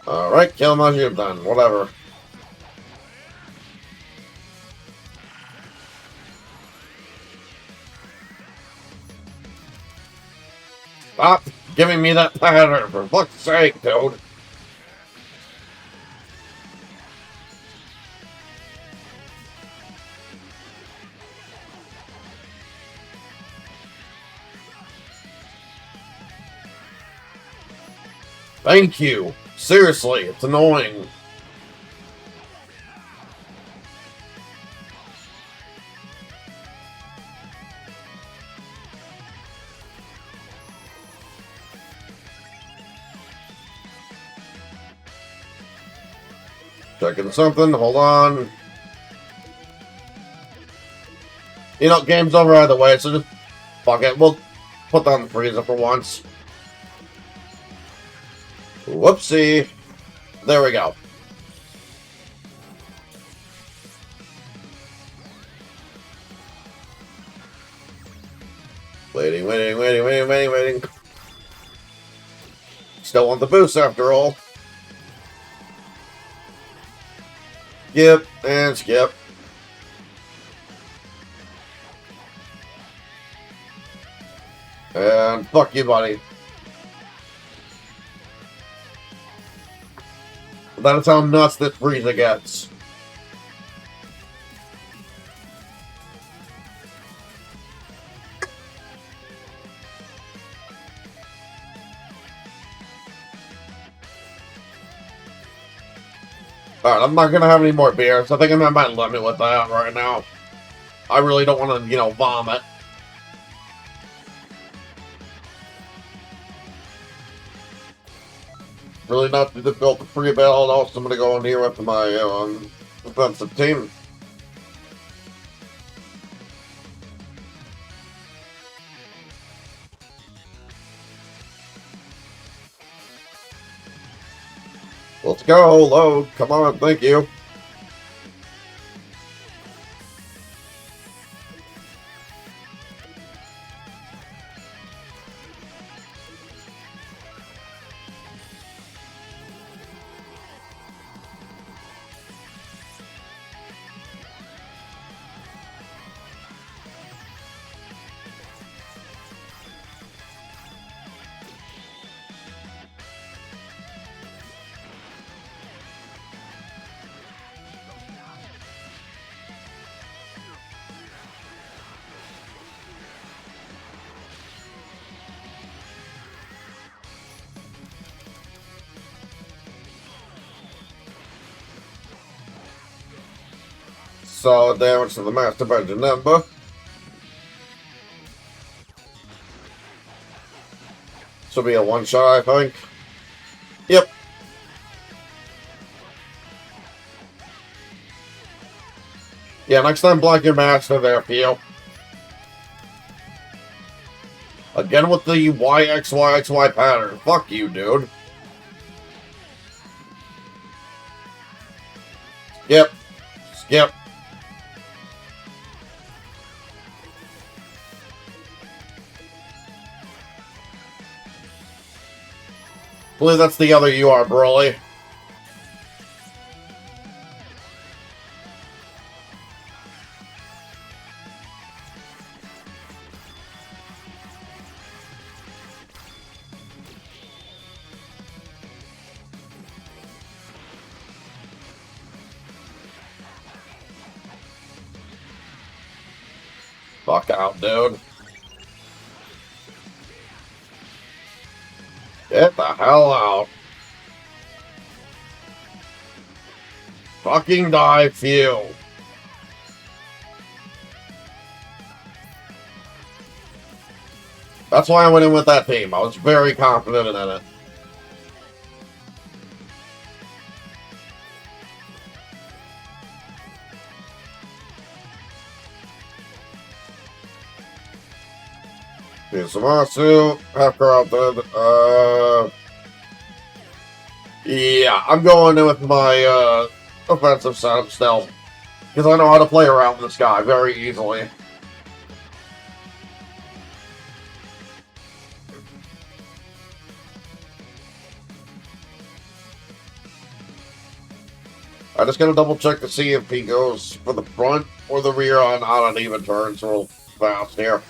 Alright, kill him as you've done. Whatever. Stop giving me that pattern, for fuck's sake, dude. Thank you. Seriously, it's annoying. Checking something, hold on. You know, game's over either way, so just fuck it. We'll put down the freezer for once. Whoopsie. There we go. Waiting. Still want the boost after all. Skip and skip. And fuck you, buddy. That is how nuts this Frieza gets. Alright, I'm not gonna have any more beers. I think I'm at my limit with that right now. I really don't want to, you know, vomit. Really not difficult to free build. Also, I'm gonna go in here with my defensive team. Let's go, load. Come on, thank you. Solid damage to the Master Bedroom number. Should be a one-shot, I think. Yep. Yeah, next time block your Master there, Pio. Again with the YXYXY pattern. Fuck you, dude. Skip. Skip. I believe that's the other you are, Broly. Fuck out, dude. Get the hell out. Fucking die, few. That's why I went in with that team. I was very confident in it. Samasu, after out there, yeah, I'm going in with my, offensive setup still. Because I know how to play around this guy very easily. I just gotta double check to see if he goes for the front or the rear on an even turns real fast here.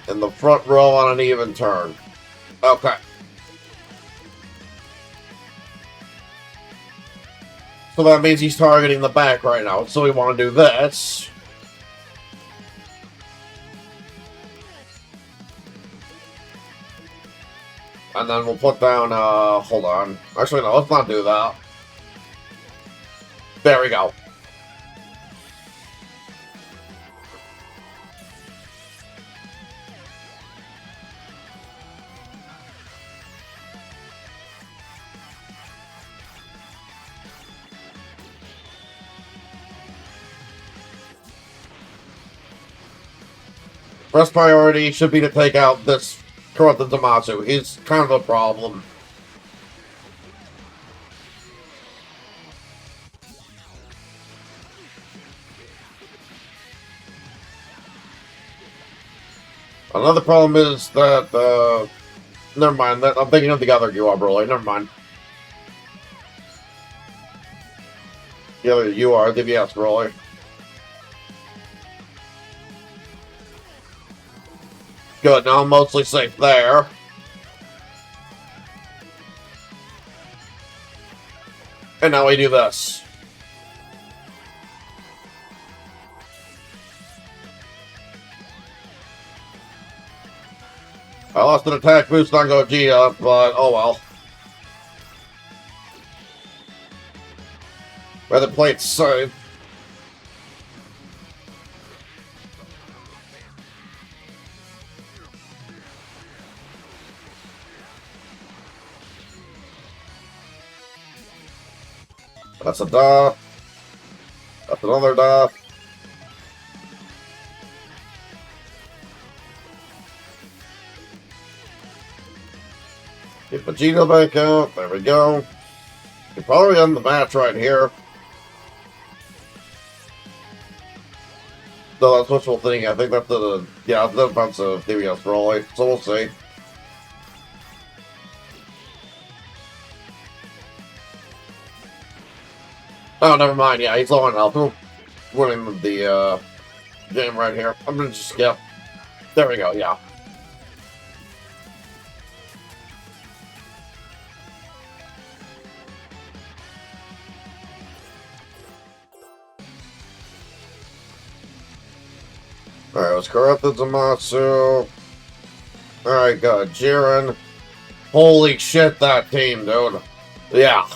In the front row on an even turn. Okay. So that means he's targeting the back right now. So we want to do this. And then we'll put down, hold on. Actually, no, let's not do that. There we go. First priority should be to take out this corrupted Zamasu. He's kind of a problem. Another problem is that, never mind, I'm thinking of the other Broly, never mind. The other DBS Broly. Good, now I'm mostly safe there. And now we do this. I lost an attack boost on Gogeta, but oh well. Rather play it safe. That's a da. That's another da. Get Vegeta back out. There we go. You're probably on the match right here. No, that's wishful thinking. I think that's the defense of DBS Broly. So we'll see. Oh, never mind. Yeah, he's low on health. We're winning the game right here. I'm gonna just skip. There we go. Yeah. Alright, let's corrupt the Zamasu. Alright, got Jiren. Holy shit, that team, dude. Yeah.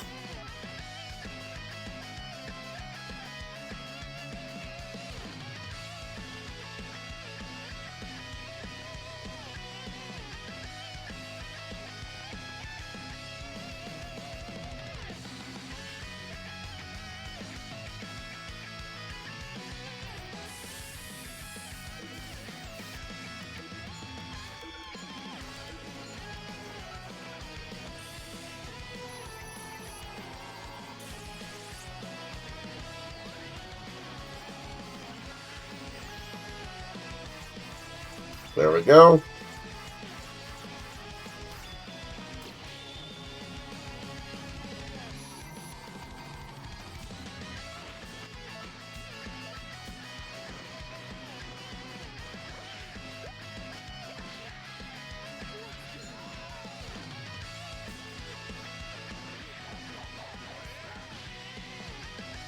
There we go.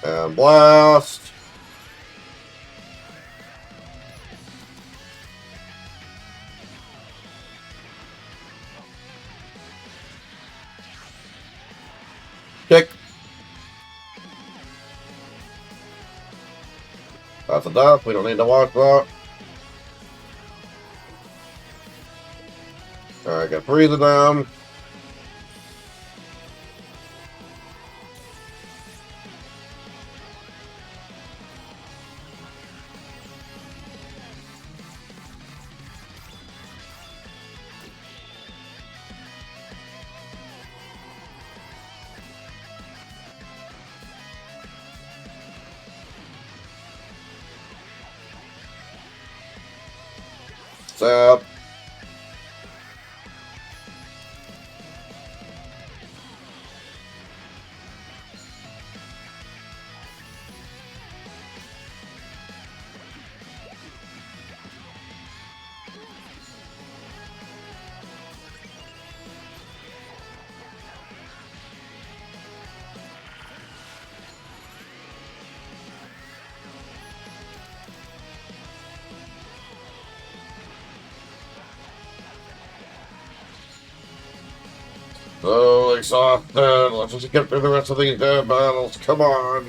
And blast. Kick. That's enough. We don't need to watch that. Alright, got Frieza down. Zap. So exhausted. Let's just get through the rest of these dead battles. Come on.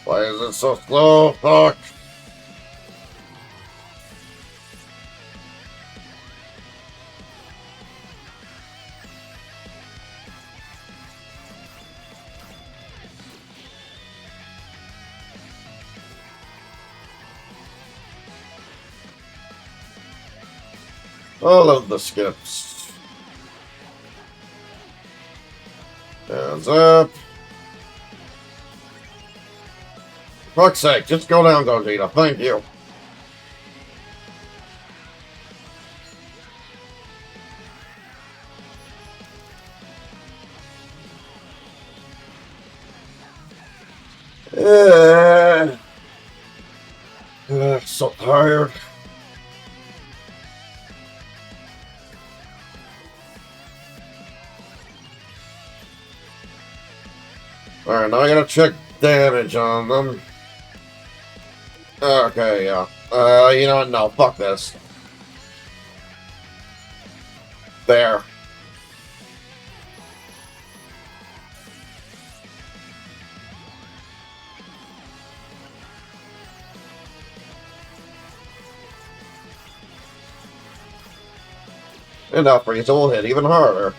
Why is it so slow? Fuck. I love the skips. Hands up. For fuck's sake, just go down, Gogeta. Thank you. So tired. Alright, now I gotta check damage on them. Okay, yeah. You know what? No, fuck this. There. And now Frieza will hit even harder.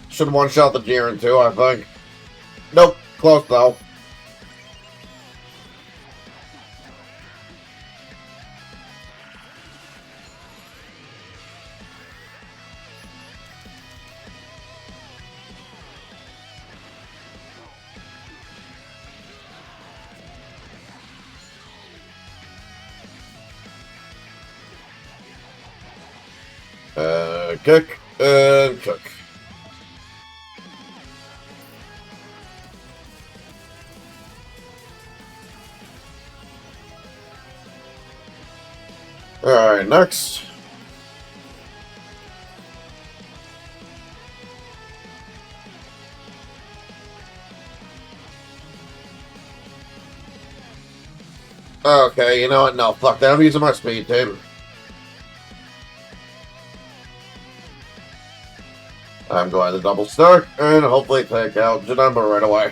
Should one-shot the Jiren too, I think. Nope, close though. Kick and kick. Alright, next. Okay, you know what? No, fuck that. I'm using my speed tape. I'm going to double stack and hopefully take out Janemba right away.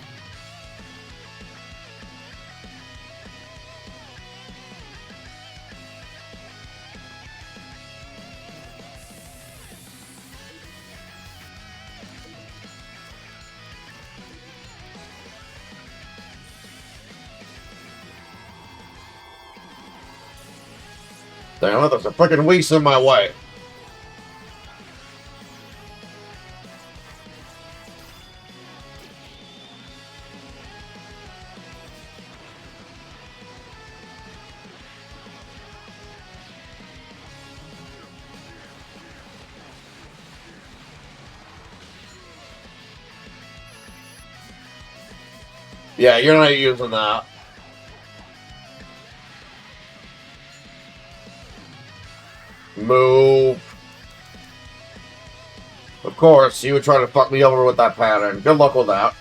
Damn it, there's a freaking Whis in my way. Yeah, you're not using that. Move. Of course, you would try to fuck me over with that pattern. Good luck with that.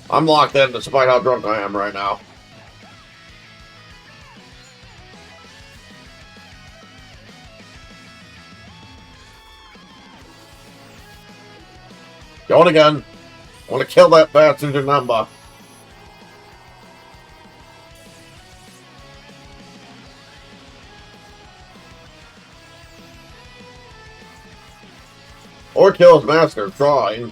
I'm locked in despite how drunk I am right now. Going again. I want to kill that bastard Janemba. Or kill his master, trying.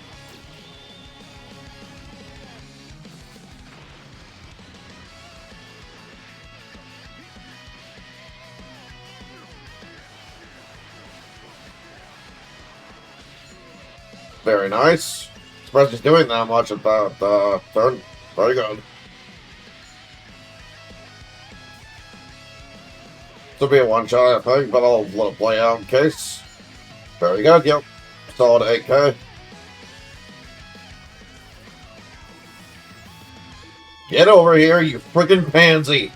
Very nice. Surprised he's doing that much at that turn. Very good. This will be a one-shot, I think, but I'll let it play out in case. Very good, yep. Solid 8K. Get over here, you freaking pansy!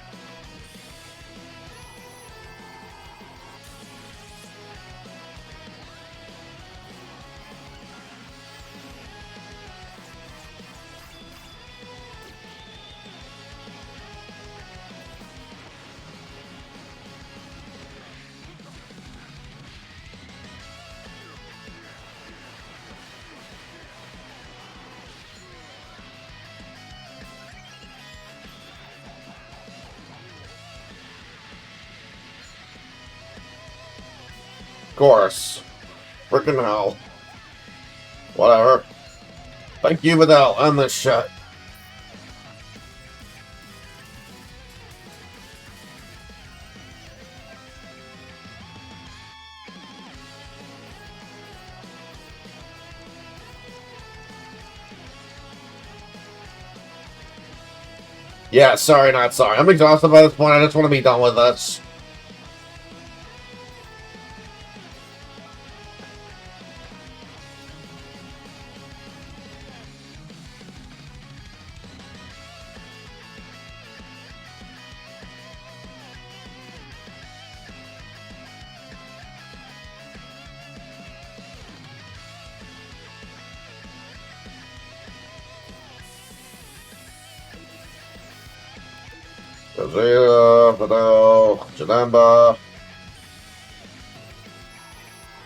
Of course. Frickin' hell. Whatever. Thank you, Vidal. End this shit. Yeah, sorry, not sorry. I'm exhausted by this point. I just want to be done with this. Kazuya, Vidal, Janamba.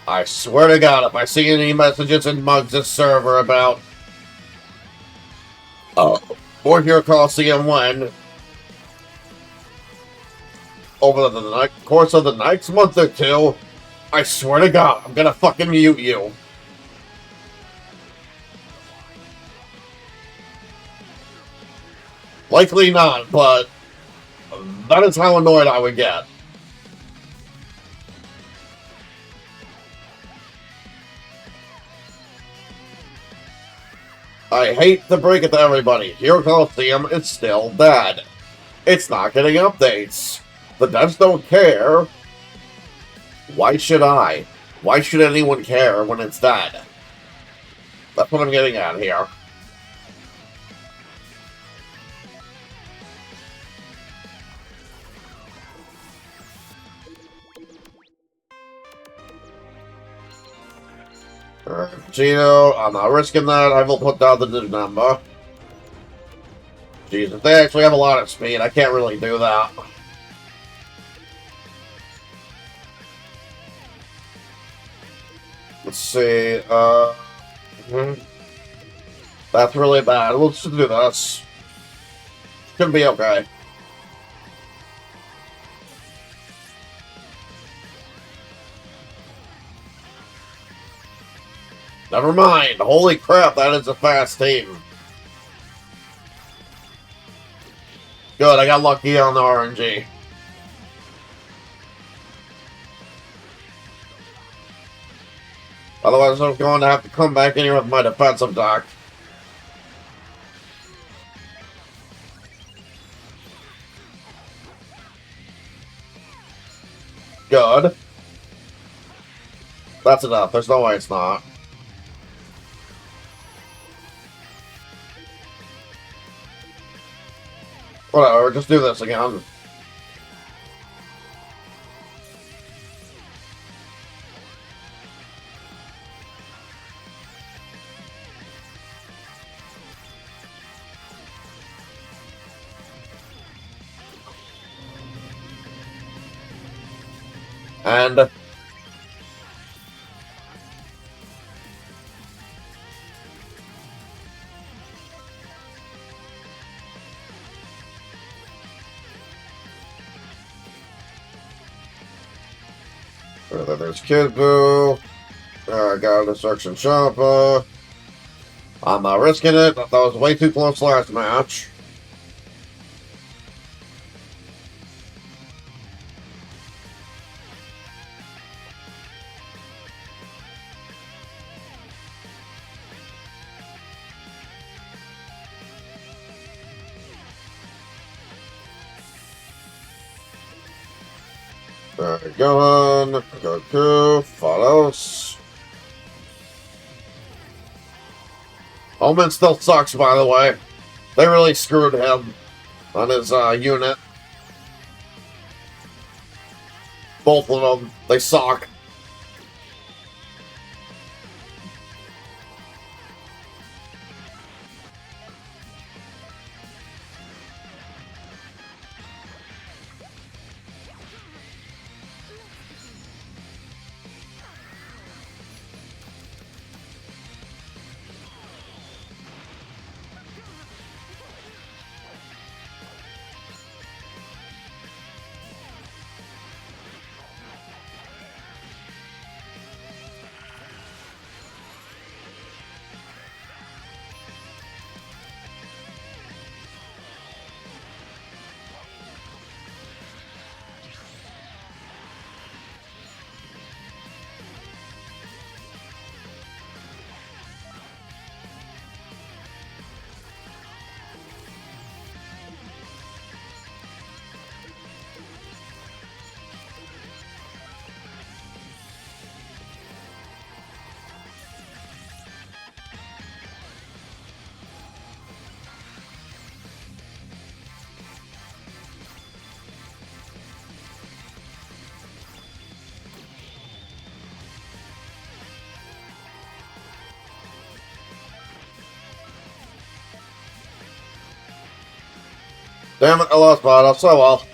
I swear to God, if I see any messages in Muggs' server about More Hero Colosseum when over the course of the next month or two, I swear to God, I'm gonna fucking mute you. Likely not, but that is how annoyed I would get. I hate to break it to everybody. Hero Colosseum is still dead. It's not getting updates. The devs don't care. Why should I? Why should anyone care when it's dead? That's what I'm getting at here. Gino, I'm not risking that. I will put down the new number. Jesus, they actually have a lot of speed. I can't really do that. Let's see. That's really bad. Let's just do this. Should be okay. Never mind. Holy crap, that is a fast team. Good, I got lucky on the RNG. Otherwise, I'm going to have to come back in here with my defensive dock. Good. That's enough. There's no way it's not. Whatever, just do this again. And there's Kid Boo. I got a Destruction Champa. I'm not risking it. That was way too close last match. Gohan, Goku, Pharos. Omen still sucks, by the way. They really screwed him on his unit. Both of them. They suck. Damn it, I lost Bottom. So well.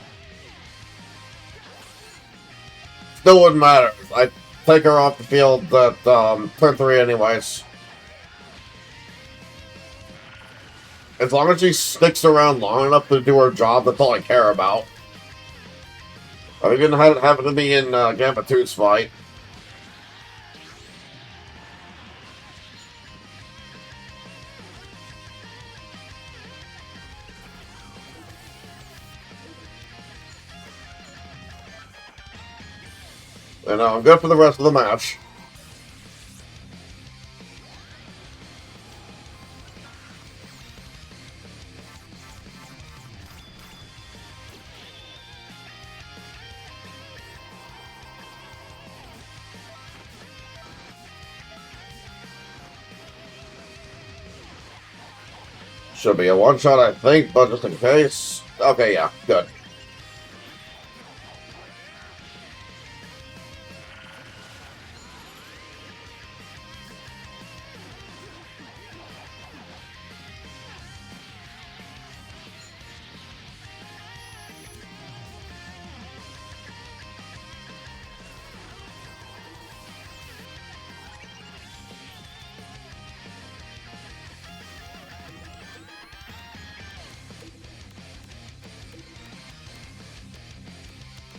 Still wouldn't matter. I take her off the field at turn 3 anyways. As long as she sticks around long enough to do her job, that's all I care about. I've even had it happen to me in Gambit 2's fight. And I'm good for the rest of the match. Should be a one-shot, I think, but just in case. Okay, yeah, good.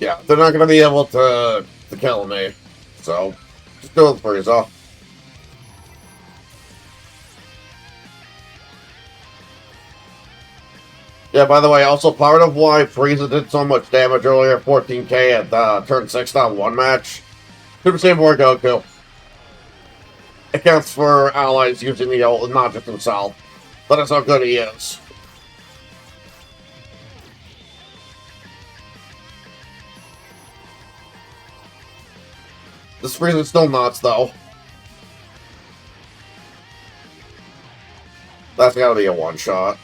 Yeah, they're not going to be able to kill me. So, just do it for yourself. Yeah, by the way, also part of why Frieza did so much damage earlier, 14k at turn 6 on one match, Super Saiyan 4 Goku. It counts for allies using the ult, not just himself. That is how good he is. This Frieza's still nuts, though. That's gotta be a one-shot.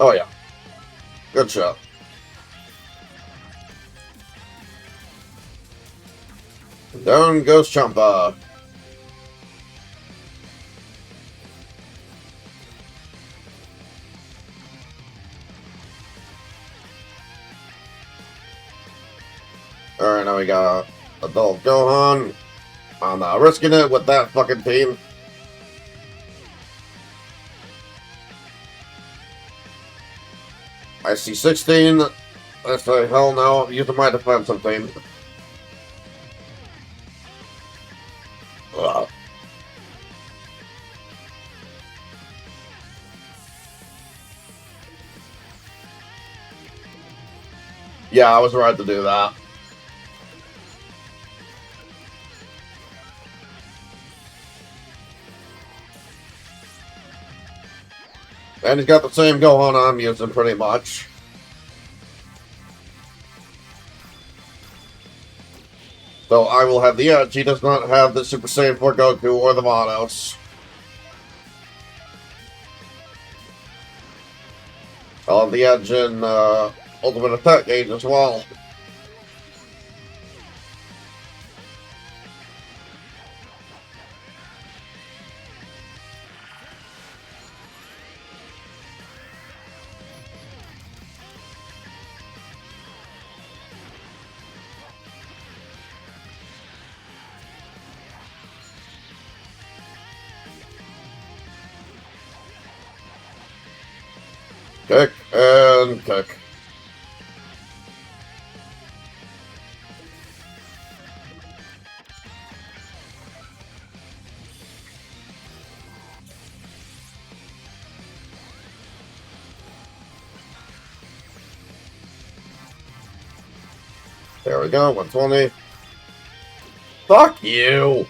Oh, yeah. Good shot. Down goes Champa. Alright, now we got Adult Gohan. I'm risking it with that fucking team. I see 16. I say, hell no, I'm using my defensive team. Ugh. Yeah, I was right to do that. And he's got the same Gohan I'm using, pretty much. So I will have the edge. He does not have the Super Saiyan 4 Goku or the Vados. I'll have the edge in Ultimate Attack Gauge as well. Kick and kick. There we go, 120. Fuck you!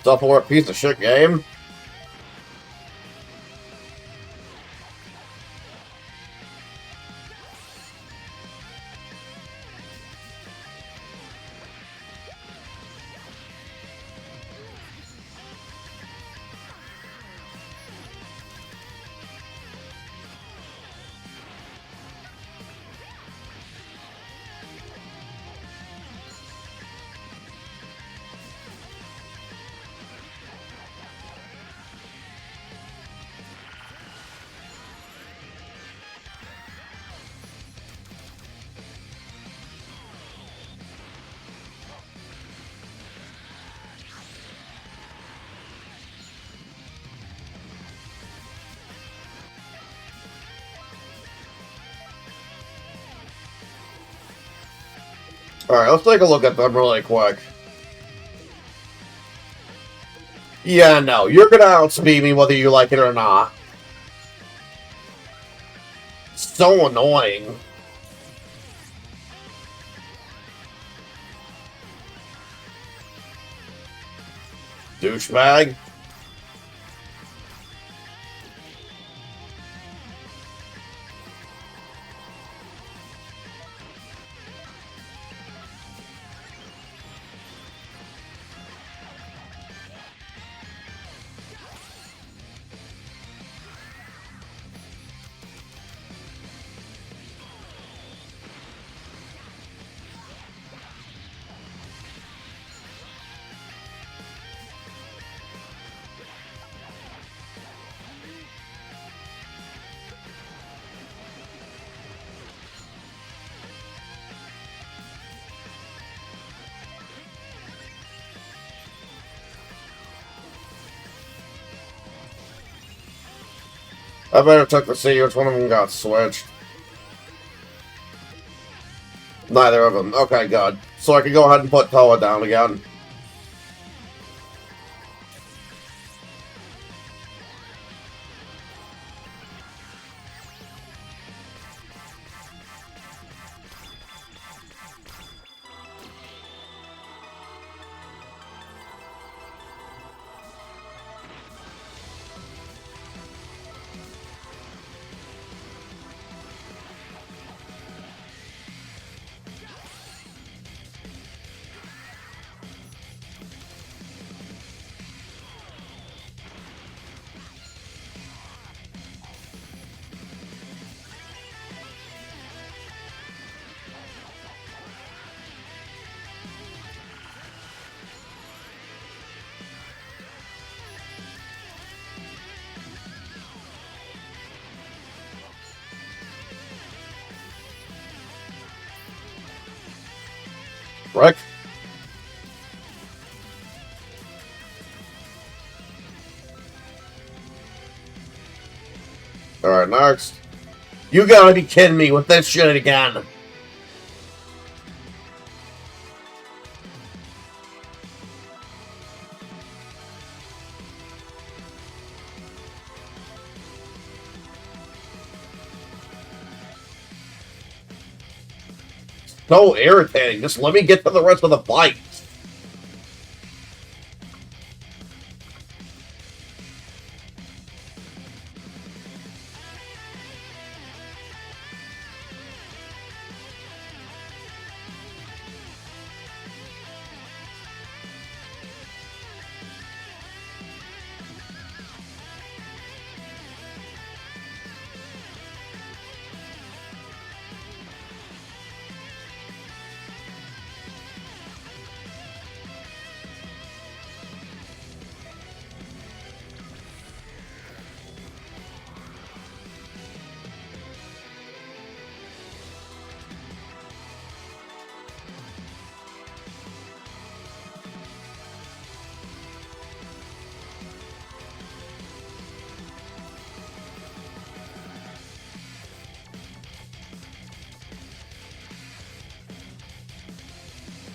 Stuff for a piece of shit game. Alright, let's take a look at them really quick. Yeah, no, you're gonna outspeed me whether you like it or not. So annoying. Douchebag. I better check to see which one of them got switched. Neither of them. Okay, good. So I can go ahead and put Toa down again. Rick? Alright, next. You gotta be kidding me with this shit again. So irritating. Just let me get to the rest of the fight.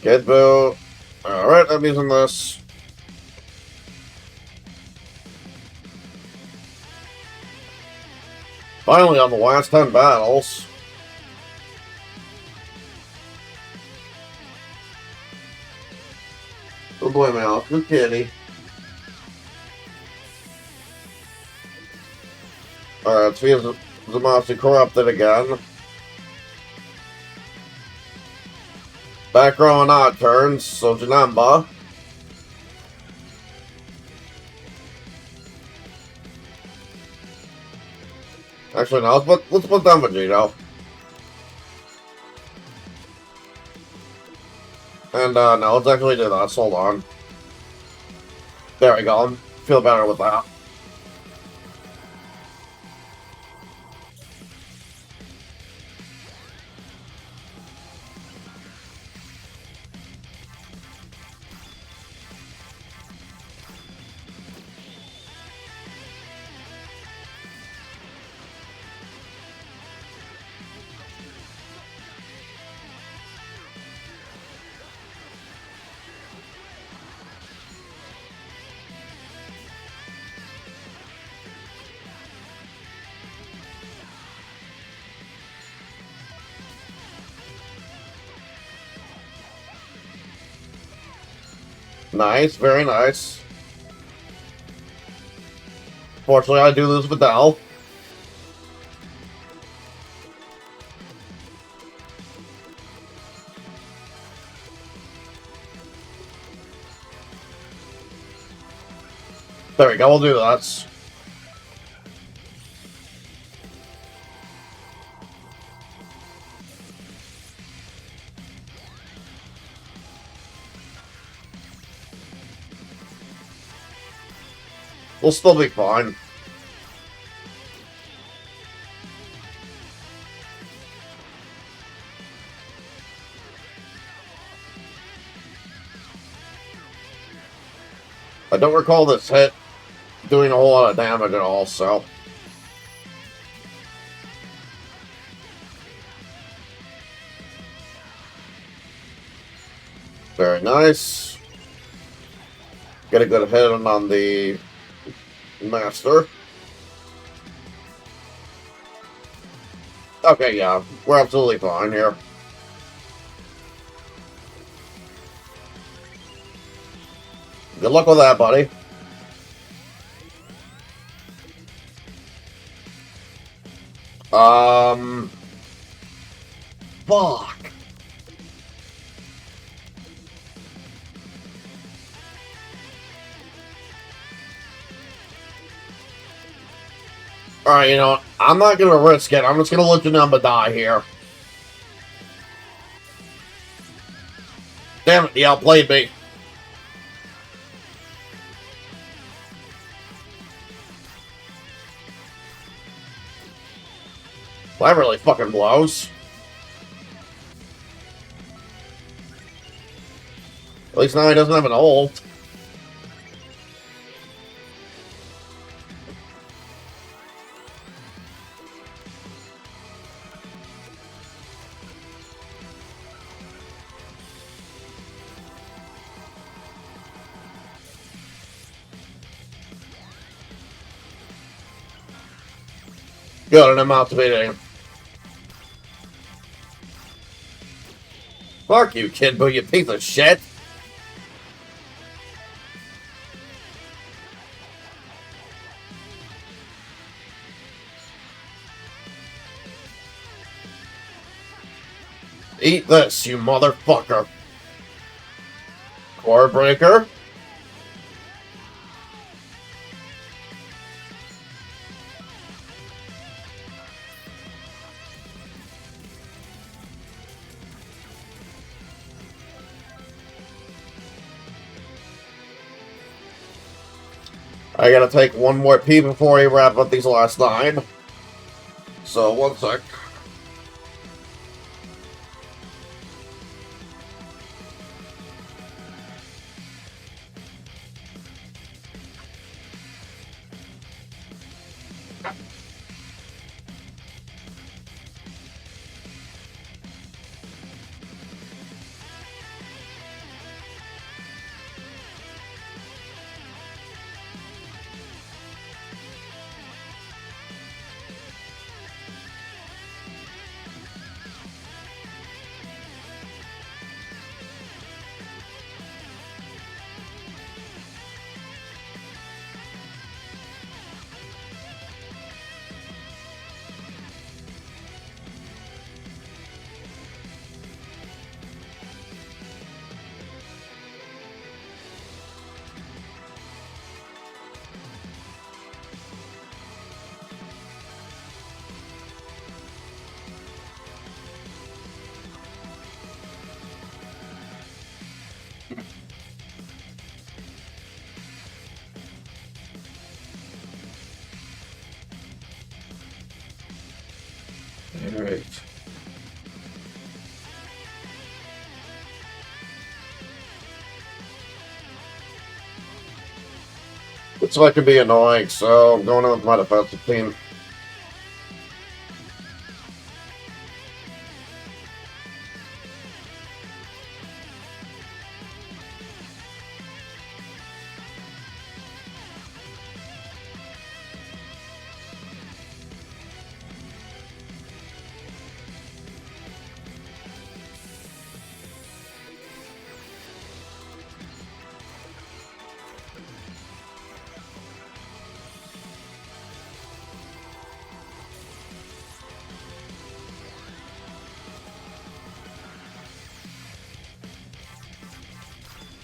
Get Boo. Alright, I'm using this. Finally, on the last 10 battles. Oh boy, Mal. Good kitty. Alright, so here's Zamasu corrupted again. Back row and odd turns, so Janamba. Actually, no, let's put down Vegito. And, no, let's actually do this. Hold on. There we go. I feel better with that. Nice, very nice. Fortunately, I do lose Vidal. There we go, we'll do that. We'll still be fine. I don't recall this hit doing a whole lot of damage at all, so... Very nice. Get a good hit on the Master. Okay, yeah, we're absolutely fine here. Good luck with that, buddy. Fuck. Alright, you know what? I'm not gonna risk it. I'm just gonna let the number die here. Damn it, he outplayed me. Well, that really fucking blows. At least now he doesn't have an ult. Good, and I'm activating. Fuck you, kid, boo, you piece of shit. Eat this, you motherfucker. Core breaker. I gotta take one more pee before I wrap up these last 9. So, one sec. Alright. Looks like it could be annoying, so I'm going in with my defensive team.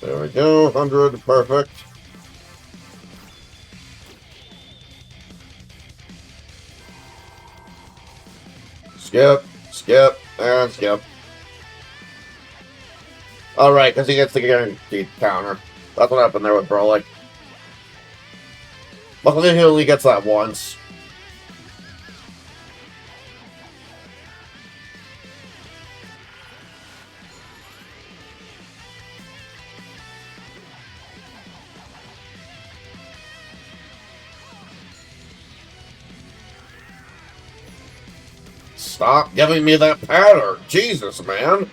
There we go, 100, perfect. Skip, skip, and skip. Alright, because he gets the guaranteed counter. That's what happened there with Broly. Luckily, he only gets that once. Stop giving me that pattern! Jesus, man!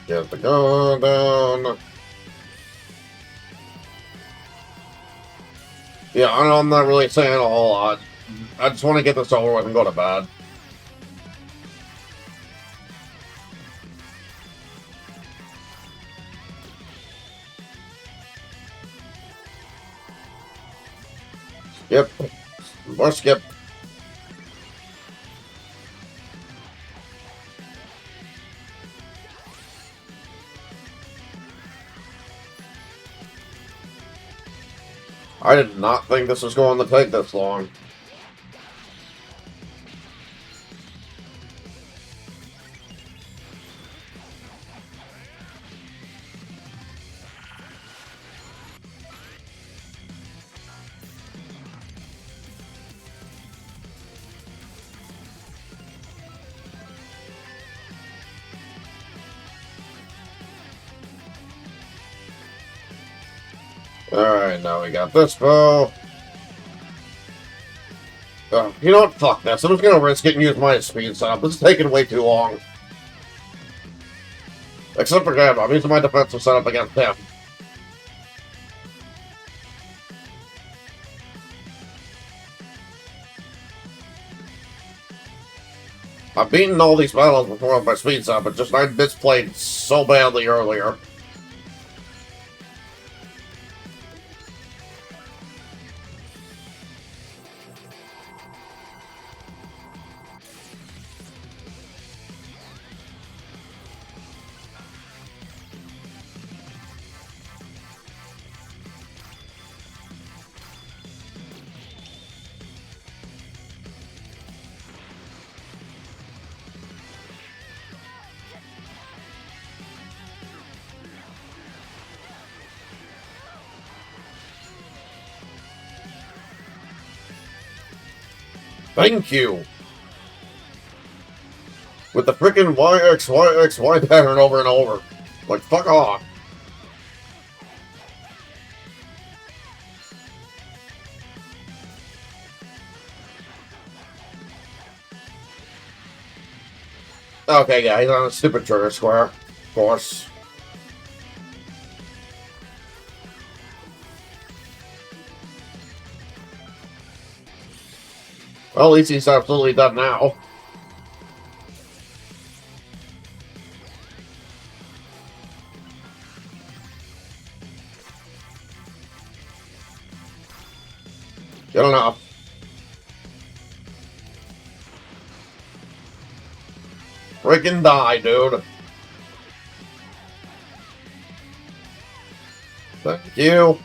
Get the gun down. Yeah, I know I'm not really saying a whole lot. I just want to get this over with and go to bed. Skip. More skip. I did not think this was going to take this long. Alright, now we got this bow. You know what? Fuck this. I'm just gonna risk it and use my speed setup. This is taking way too long. Except for him. I'm using my defensive setup against him. I've beaten all these battles before with my speed setup, but just I misplayed so badly earlier. Thank you! With the frickin' YXYXY pattern over and over. Like, fuck off. Okay, yeah, he's on a stupid trigger square. Of course. Well, at least he's absolutely done now. Good enough. Freaking die, dude. Thank you.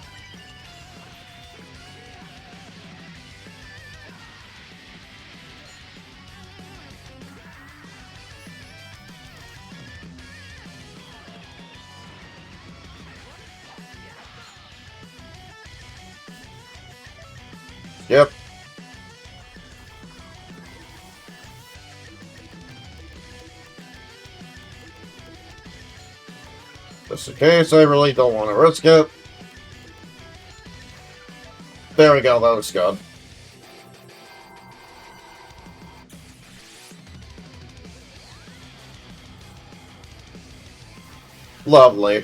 Yep. Just in case, I really don't want to risk it. There we go, that looks good. Lovely.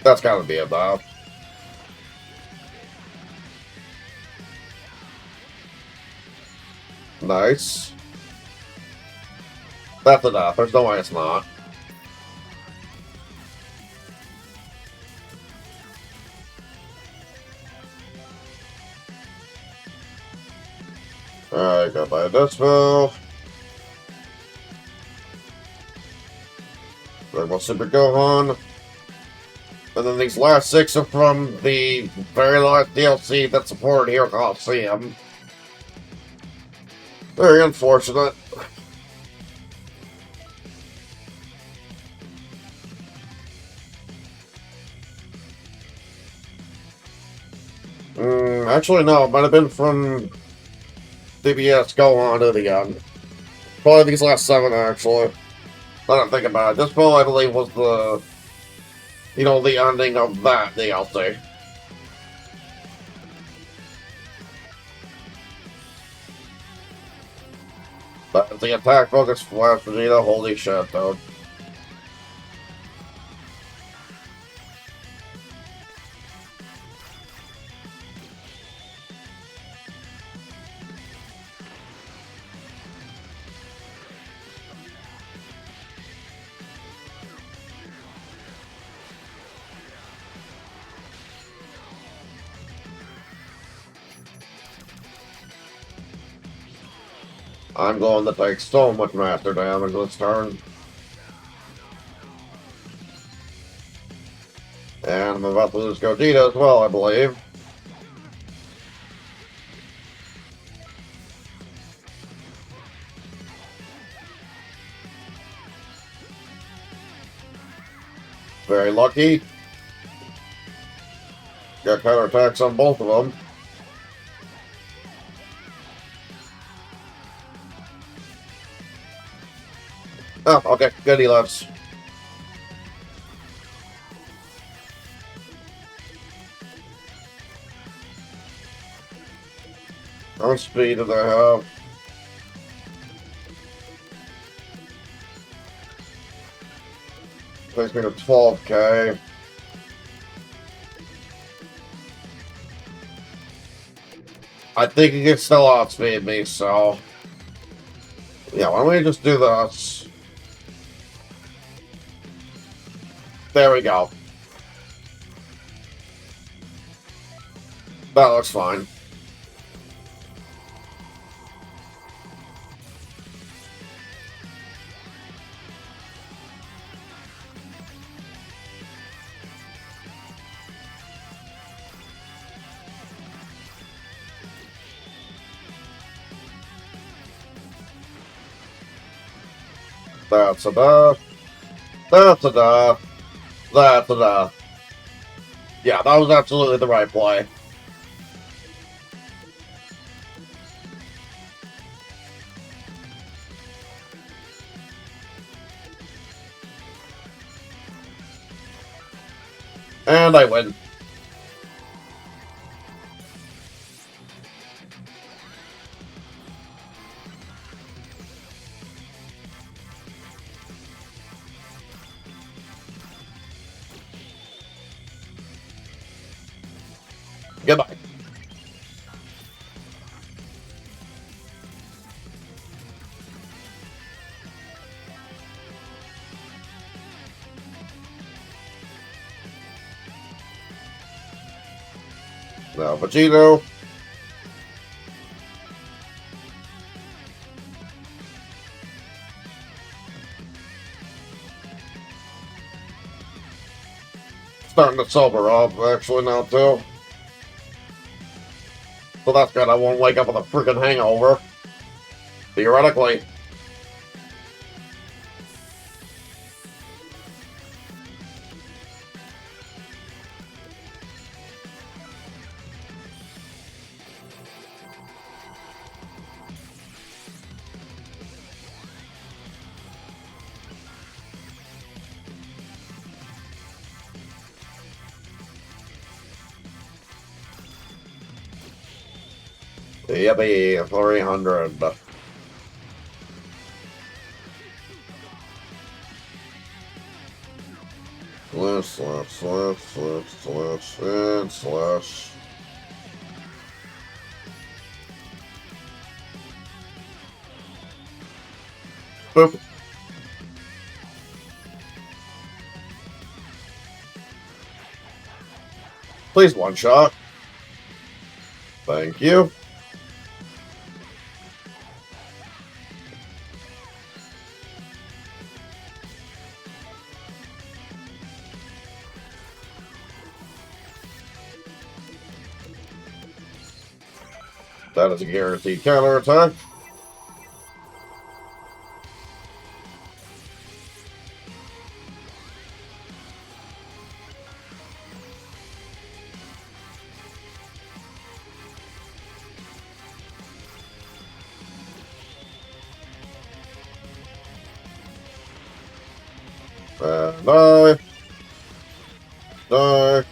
That's gotta be about. Nice. That's enough. There's no way it's not. Alright, go buy this move. Dragon Super Gohan. And then these last 6 are from the very last DLC that's supported here at Colosseum. Very unfortunate. Actually, no. It might have been from DBS Gohan to the end. Probably these last 7, actually. I don't think about it. This build, I believe, was the... You know, the ending of that DLC. But the attack focus flash Vegeta, holy shit, dude. I'm going to take so much master damage this turn. And I'm about to lose Gogeta as well, I believe. Very lucky. Got counterattacks on both of them. Oh, okay. Good, he lives. How much speed do I have? Takes me to 12k. I think he can still outspeed me, so... Yeah, why don't we just do this? There we go. That looks fine. That's enough. That's enough. That's enough. Yeah, that was absolutely the right play. And I win. Goodbye. Now, Vegito. Starting to sober up, actually, now, too. So that's good. I won't wake up with a freaking hangover. Theoretically. Yippee, 300. Slash. Boop. Please one shot. Thank you. That is a guaranteed counter attack. Die. Die.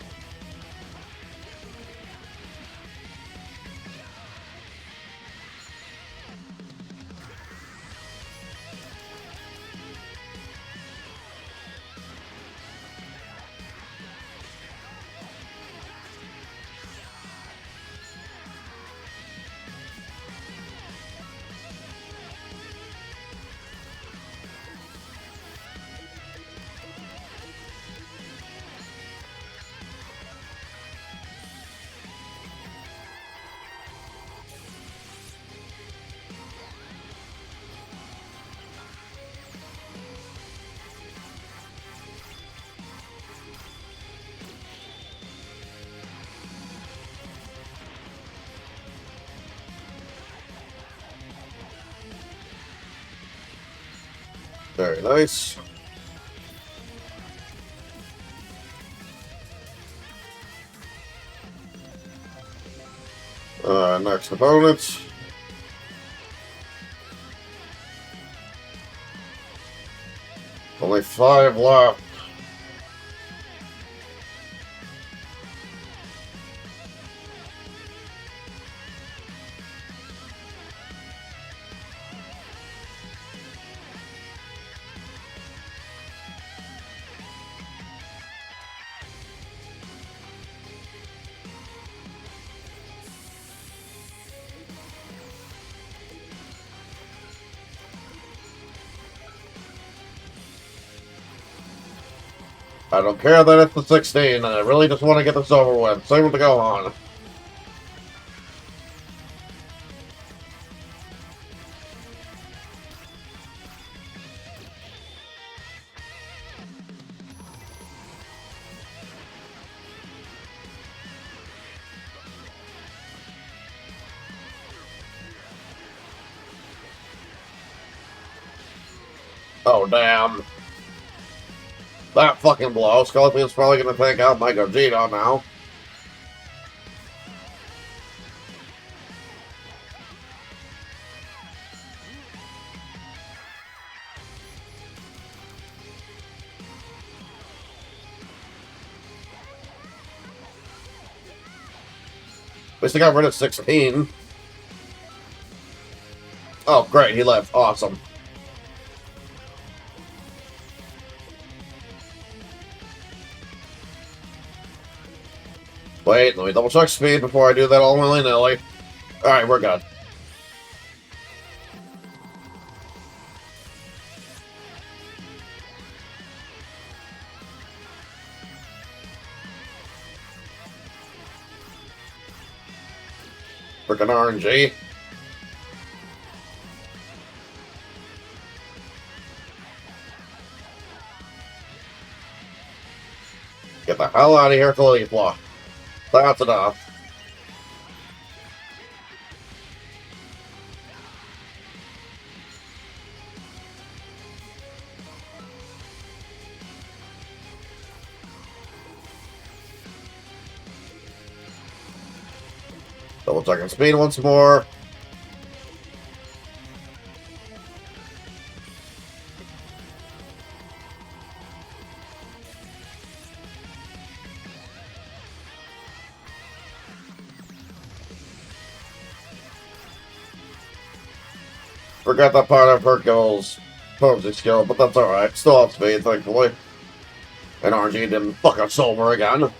Very nice. Next opponent. Only 5 left. I don't care that it's the 16. I really just want to get this over with. Same with the Gohan. Oh, damn. That fucking blow. Scorpion's probably gonna take out my Gogeta now. At least I got rid of 16. Oh, great. He left. Awesome. Wait, let me double check speed before I do that all willy-nilly. Alright, we're good. Freaking RNG. Get the hell out of here, Caulifla. That's enough. Double checking speed once more. Forgot that part of Hercule's posing skill, but that's alright. Still up speed, thankfully. And RNG didn't fuck us over again.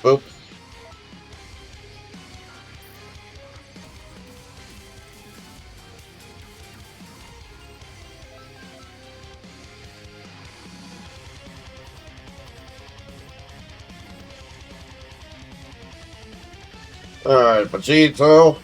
Boop. Alright, Vegito.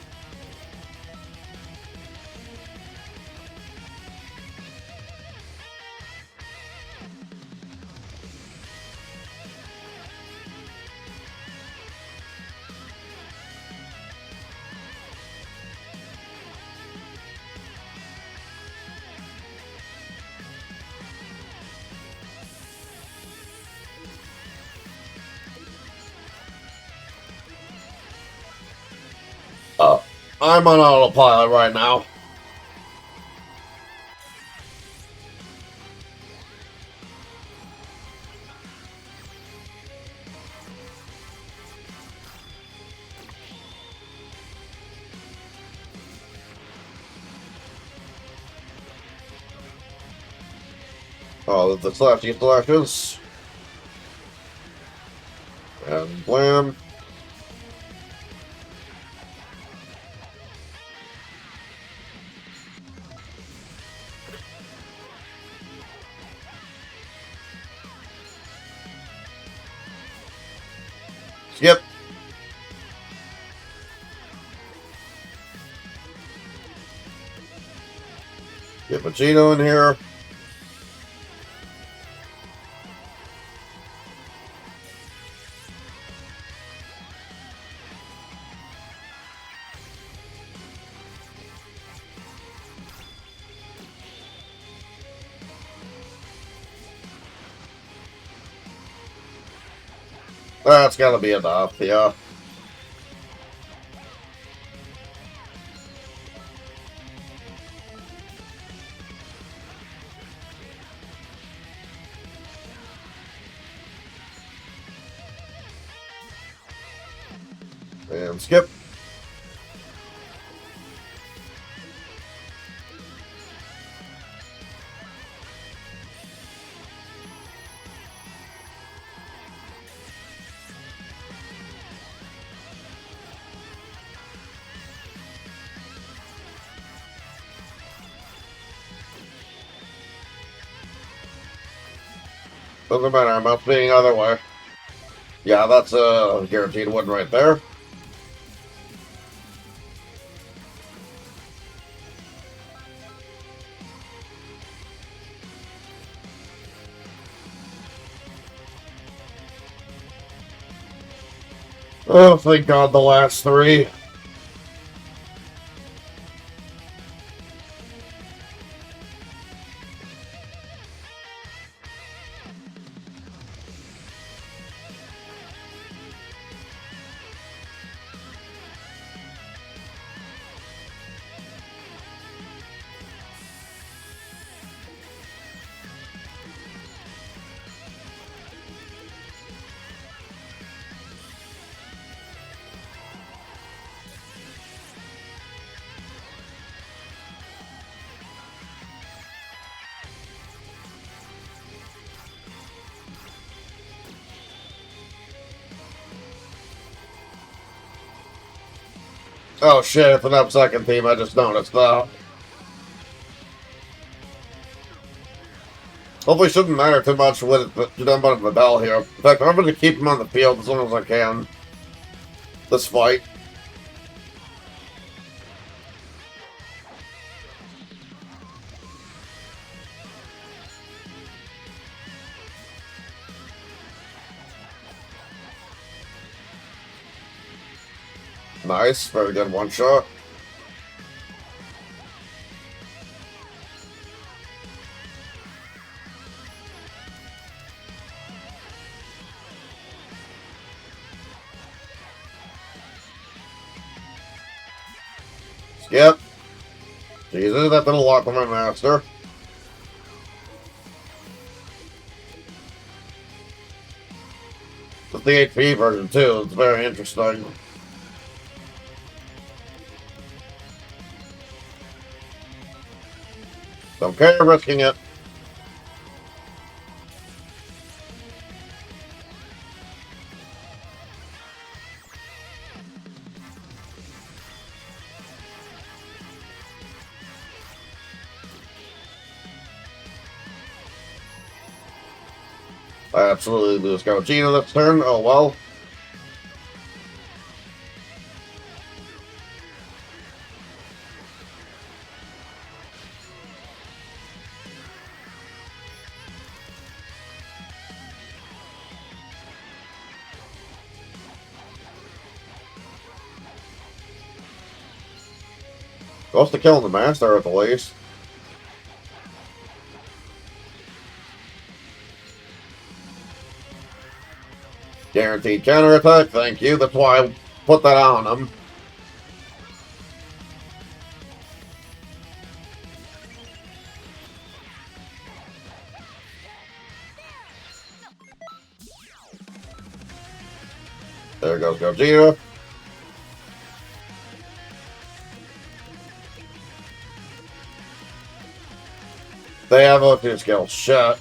I'm on autopilot right now. Oh, the slashy slashes. And blam. Skip. Get Vegito in here. That's gotta be enough, yeah. And skip. Doesn't matter, I'm out being either way. Yeah, that's a guaranteed win right there. Oh, thank God the last three. Oh shit, it's an up-second team, I just noticed that. Hopefully shouldn't matter too much with Vidal here. In fact, I'm going to keep him on the field as long as I can. This fight. Nice, very good one shot. Skip. Jesus, that did a lot for my master. It's the HP version too, it's very interesting. Don't care risking it. I absolutely lose Gogeta this turn, oh well. Close to killing the master at the least. Guaranteed counterattack, thank you. That's why I put that on him. There goes Gogeta. They have O2 skills. Shit.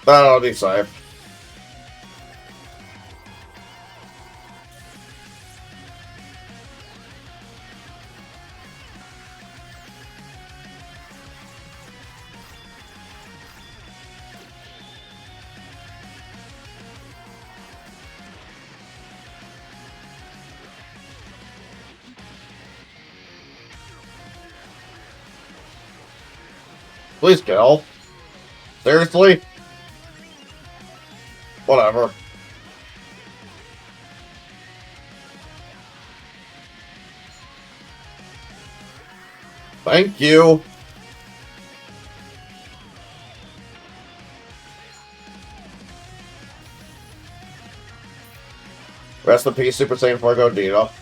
That'll be safe. Please kill. Seriously? Whatever. Thank you. Rest in peace, Super Saiyan 4 Gogeta.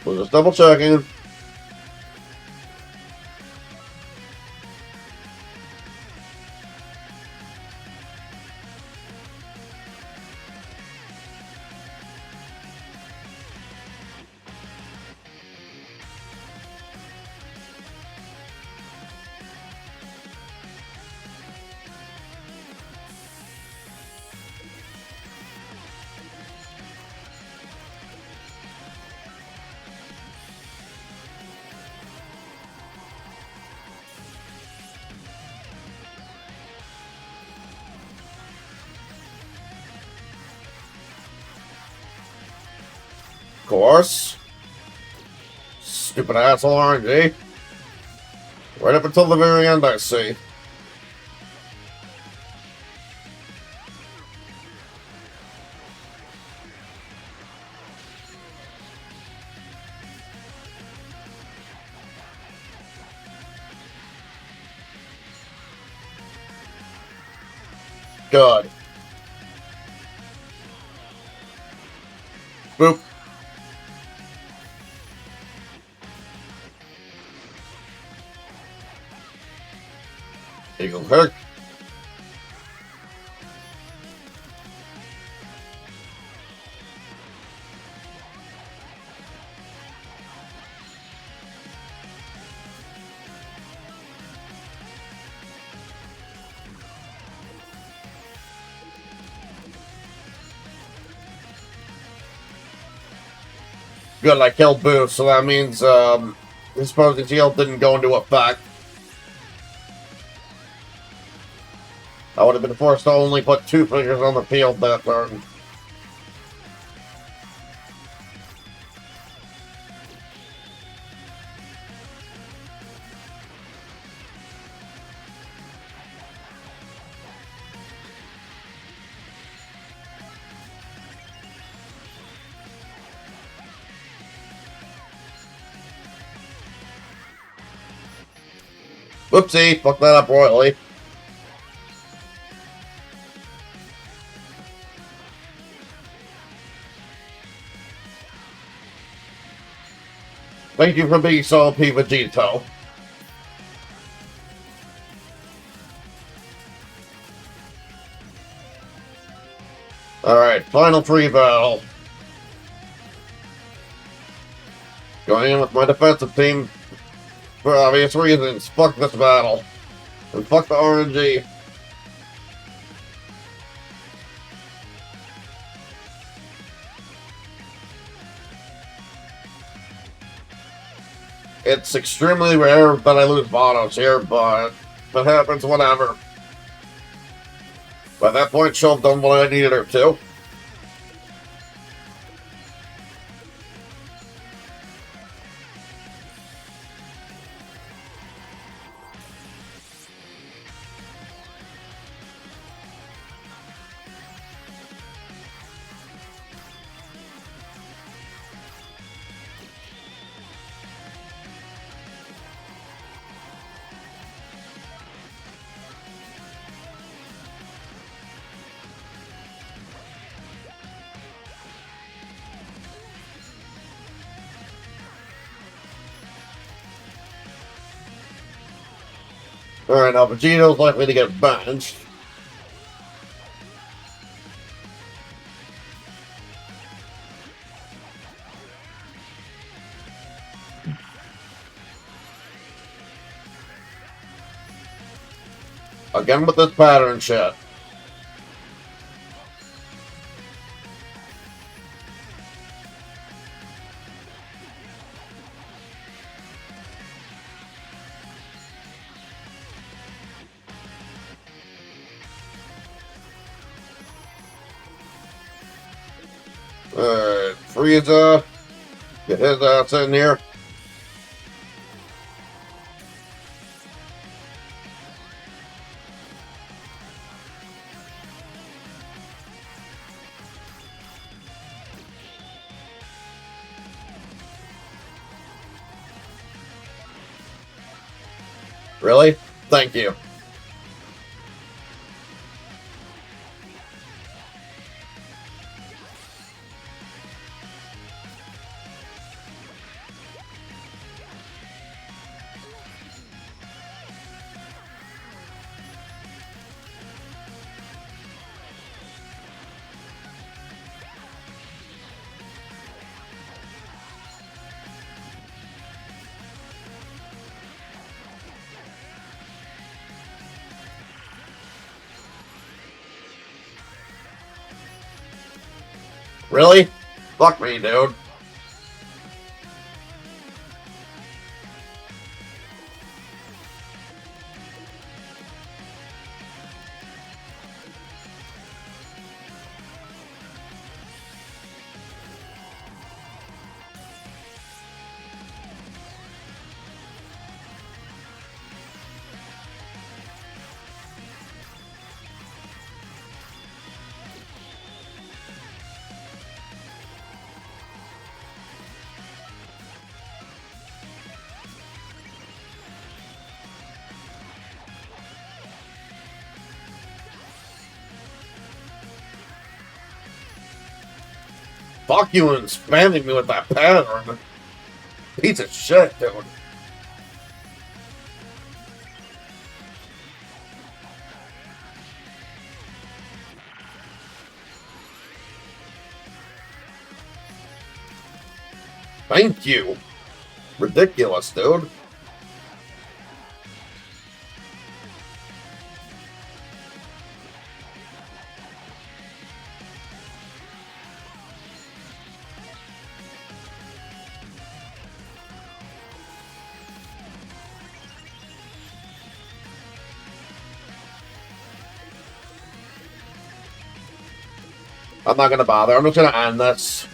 We're just double checking. Course. Stupid asshole RNG. Right up until the very end, I see. Good. Boop. Eagle hook. Good, I killed Boost, so that means his opposing shield didn't go into effect. I would have been forced to only put 2 figures on the field that turn. Whoopsie, fucked that up royally. Thank you for being so OP, Vegito. Alright, final 3 battle. Going in with my defensive team for obvious reasons. Fuck this battle. And fuck the RNG. It's extremely rare that I lose Bonos here, but if it happens, whatever. By that point, she'll have done what I needed her to. Alright, now Vegeto's likely to get benched. Again with this pattern shit. Alright, Frieza. Get his ass in here. Really? Thank you. Really? Fuck me, dude. Fuck you and spamming me with that pattern. Piece of shit, dude. Thank you. Ridiculous, dude. I'm not gonna bother. I'm just gonna end this.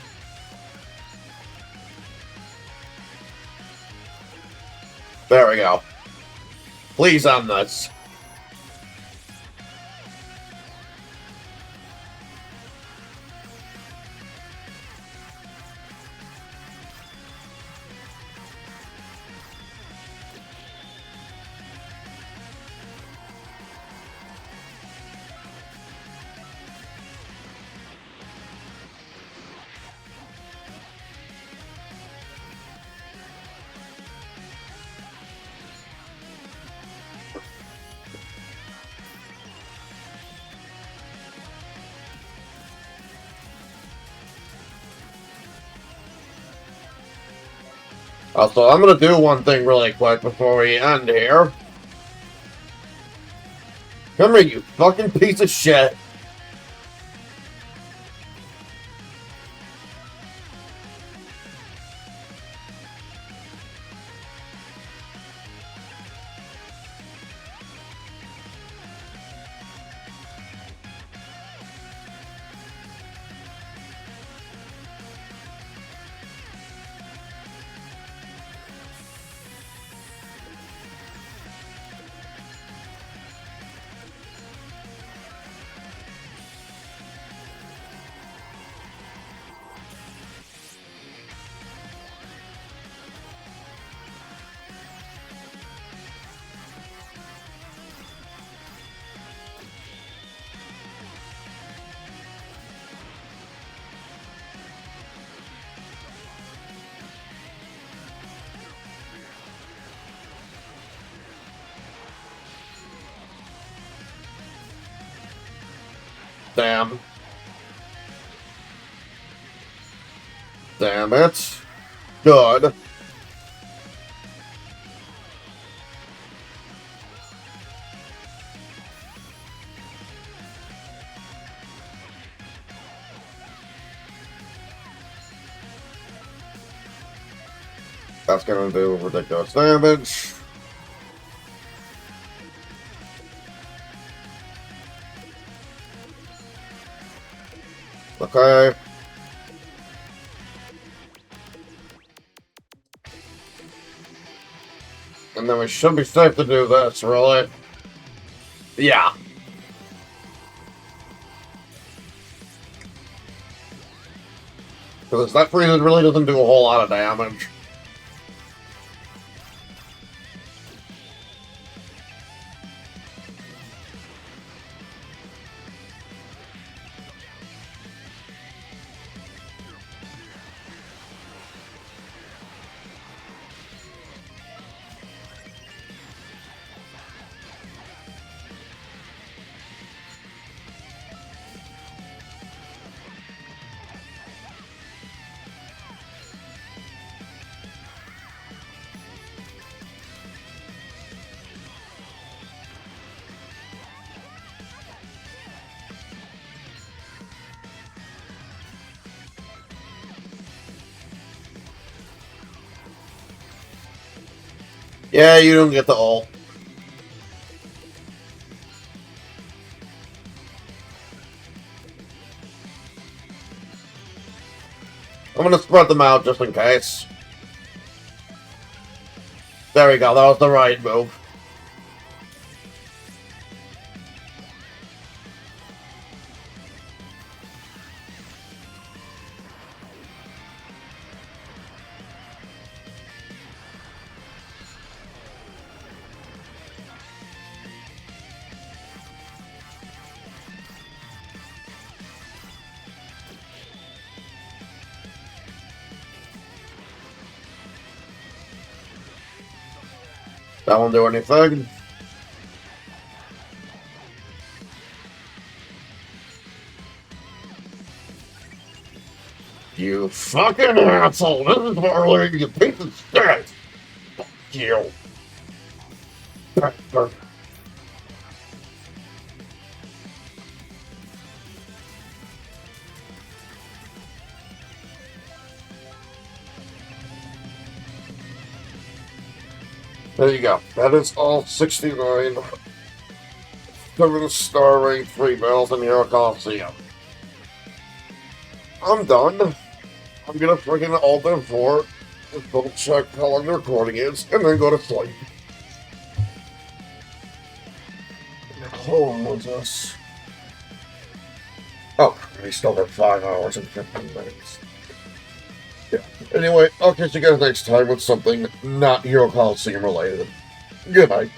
There we go. Please end this. Also, I'm gonna do one thing really quick before we end here. Come here, you fucking piece of shit. Damn. Damn it. Good. That's gonna do ridiculous damage. Okay. And then we should be safe to do this, really. Yeah. Because that freeze really doesn't do a whole lot of damage. Yeah, you don't get the ult. I'm gonna spread them out just in case. There we go, that was the right move. That won't do anything. You fucking asshole! This is earlier, you piece of shit! Fuck you. Bastard. There you go. That is all 69. Cover the star rate 3 bells in the Colosseum. I'm done. I'm gonna freaking Alt F4, just double check how long the recording is, and then go to sleep. How long was this? Oh, we still got 5 hours and 15 minutes. Yeah. Anyway, I'll catch you guys next time with something not Hero Colosseum related. Good night.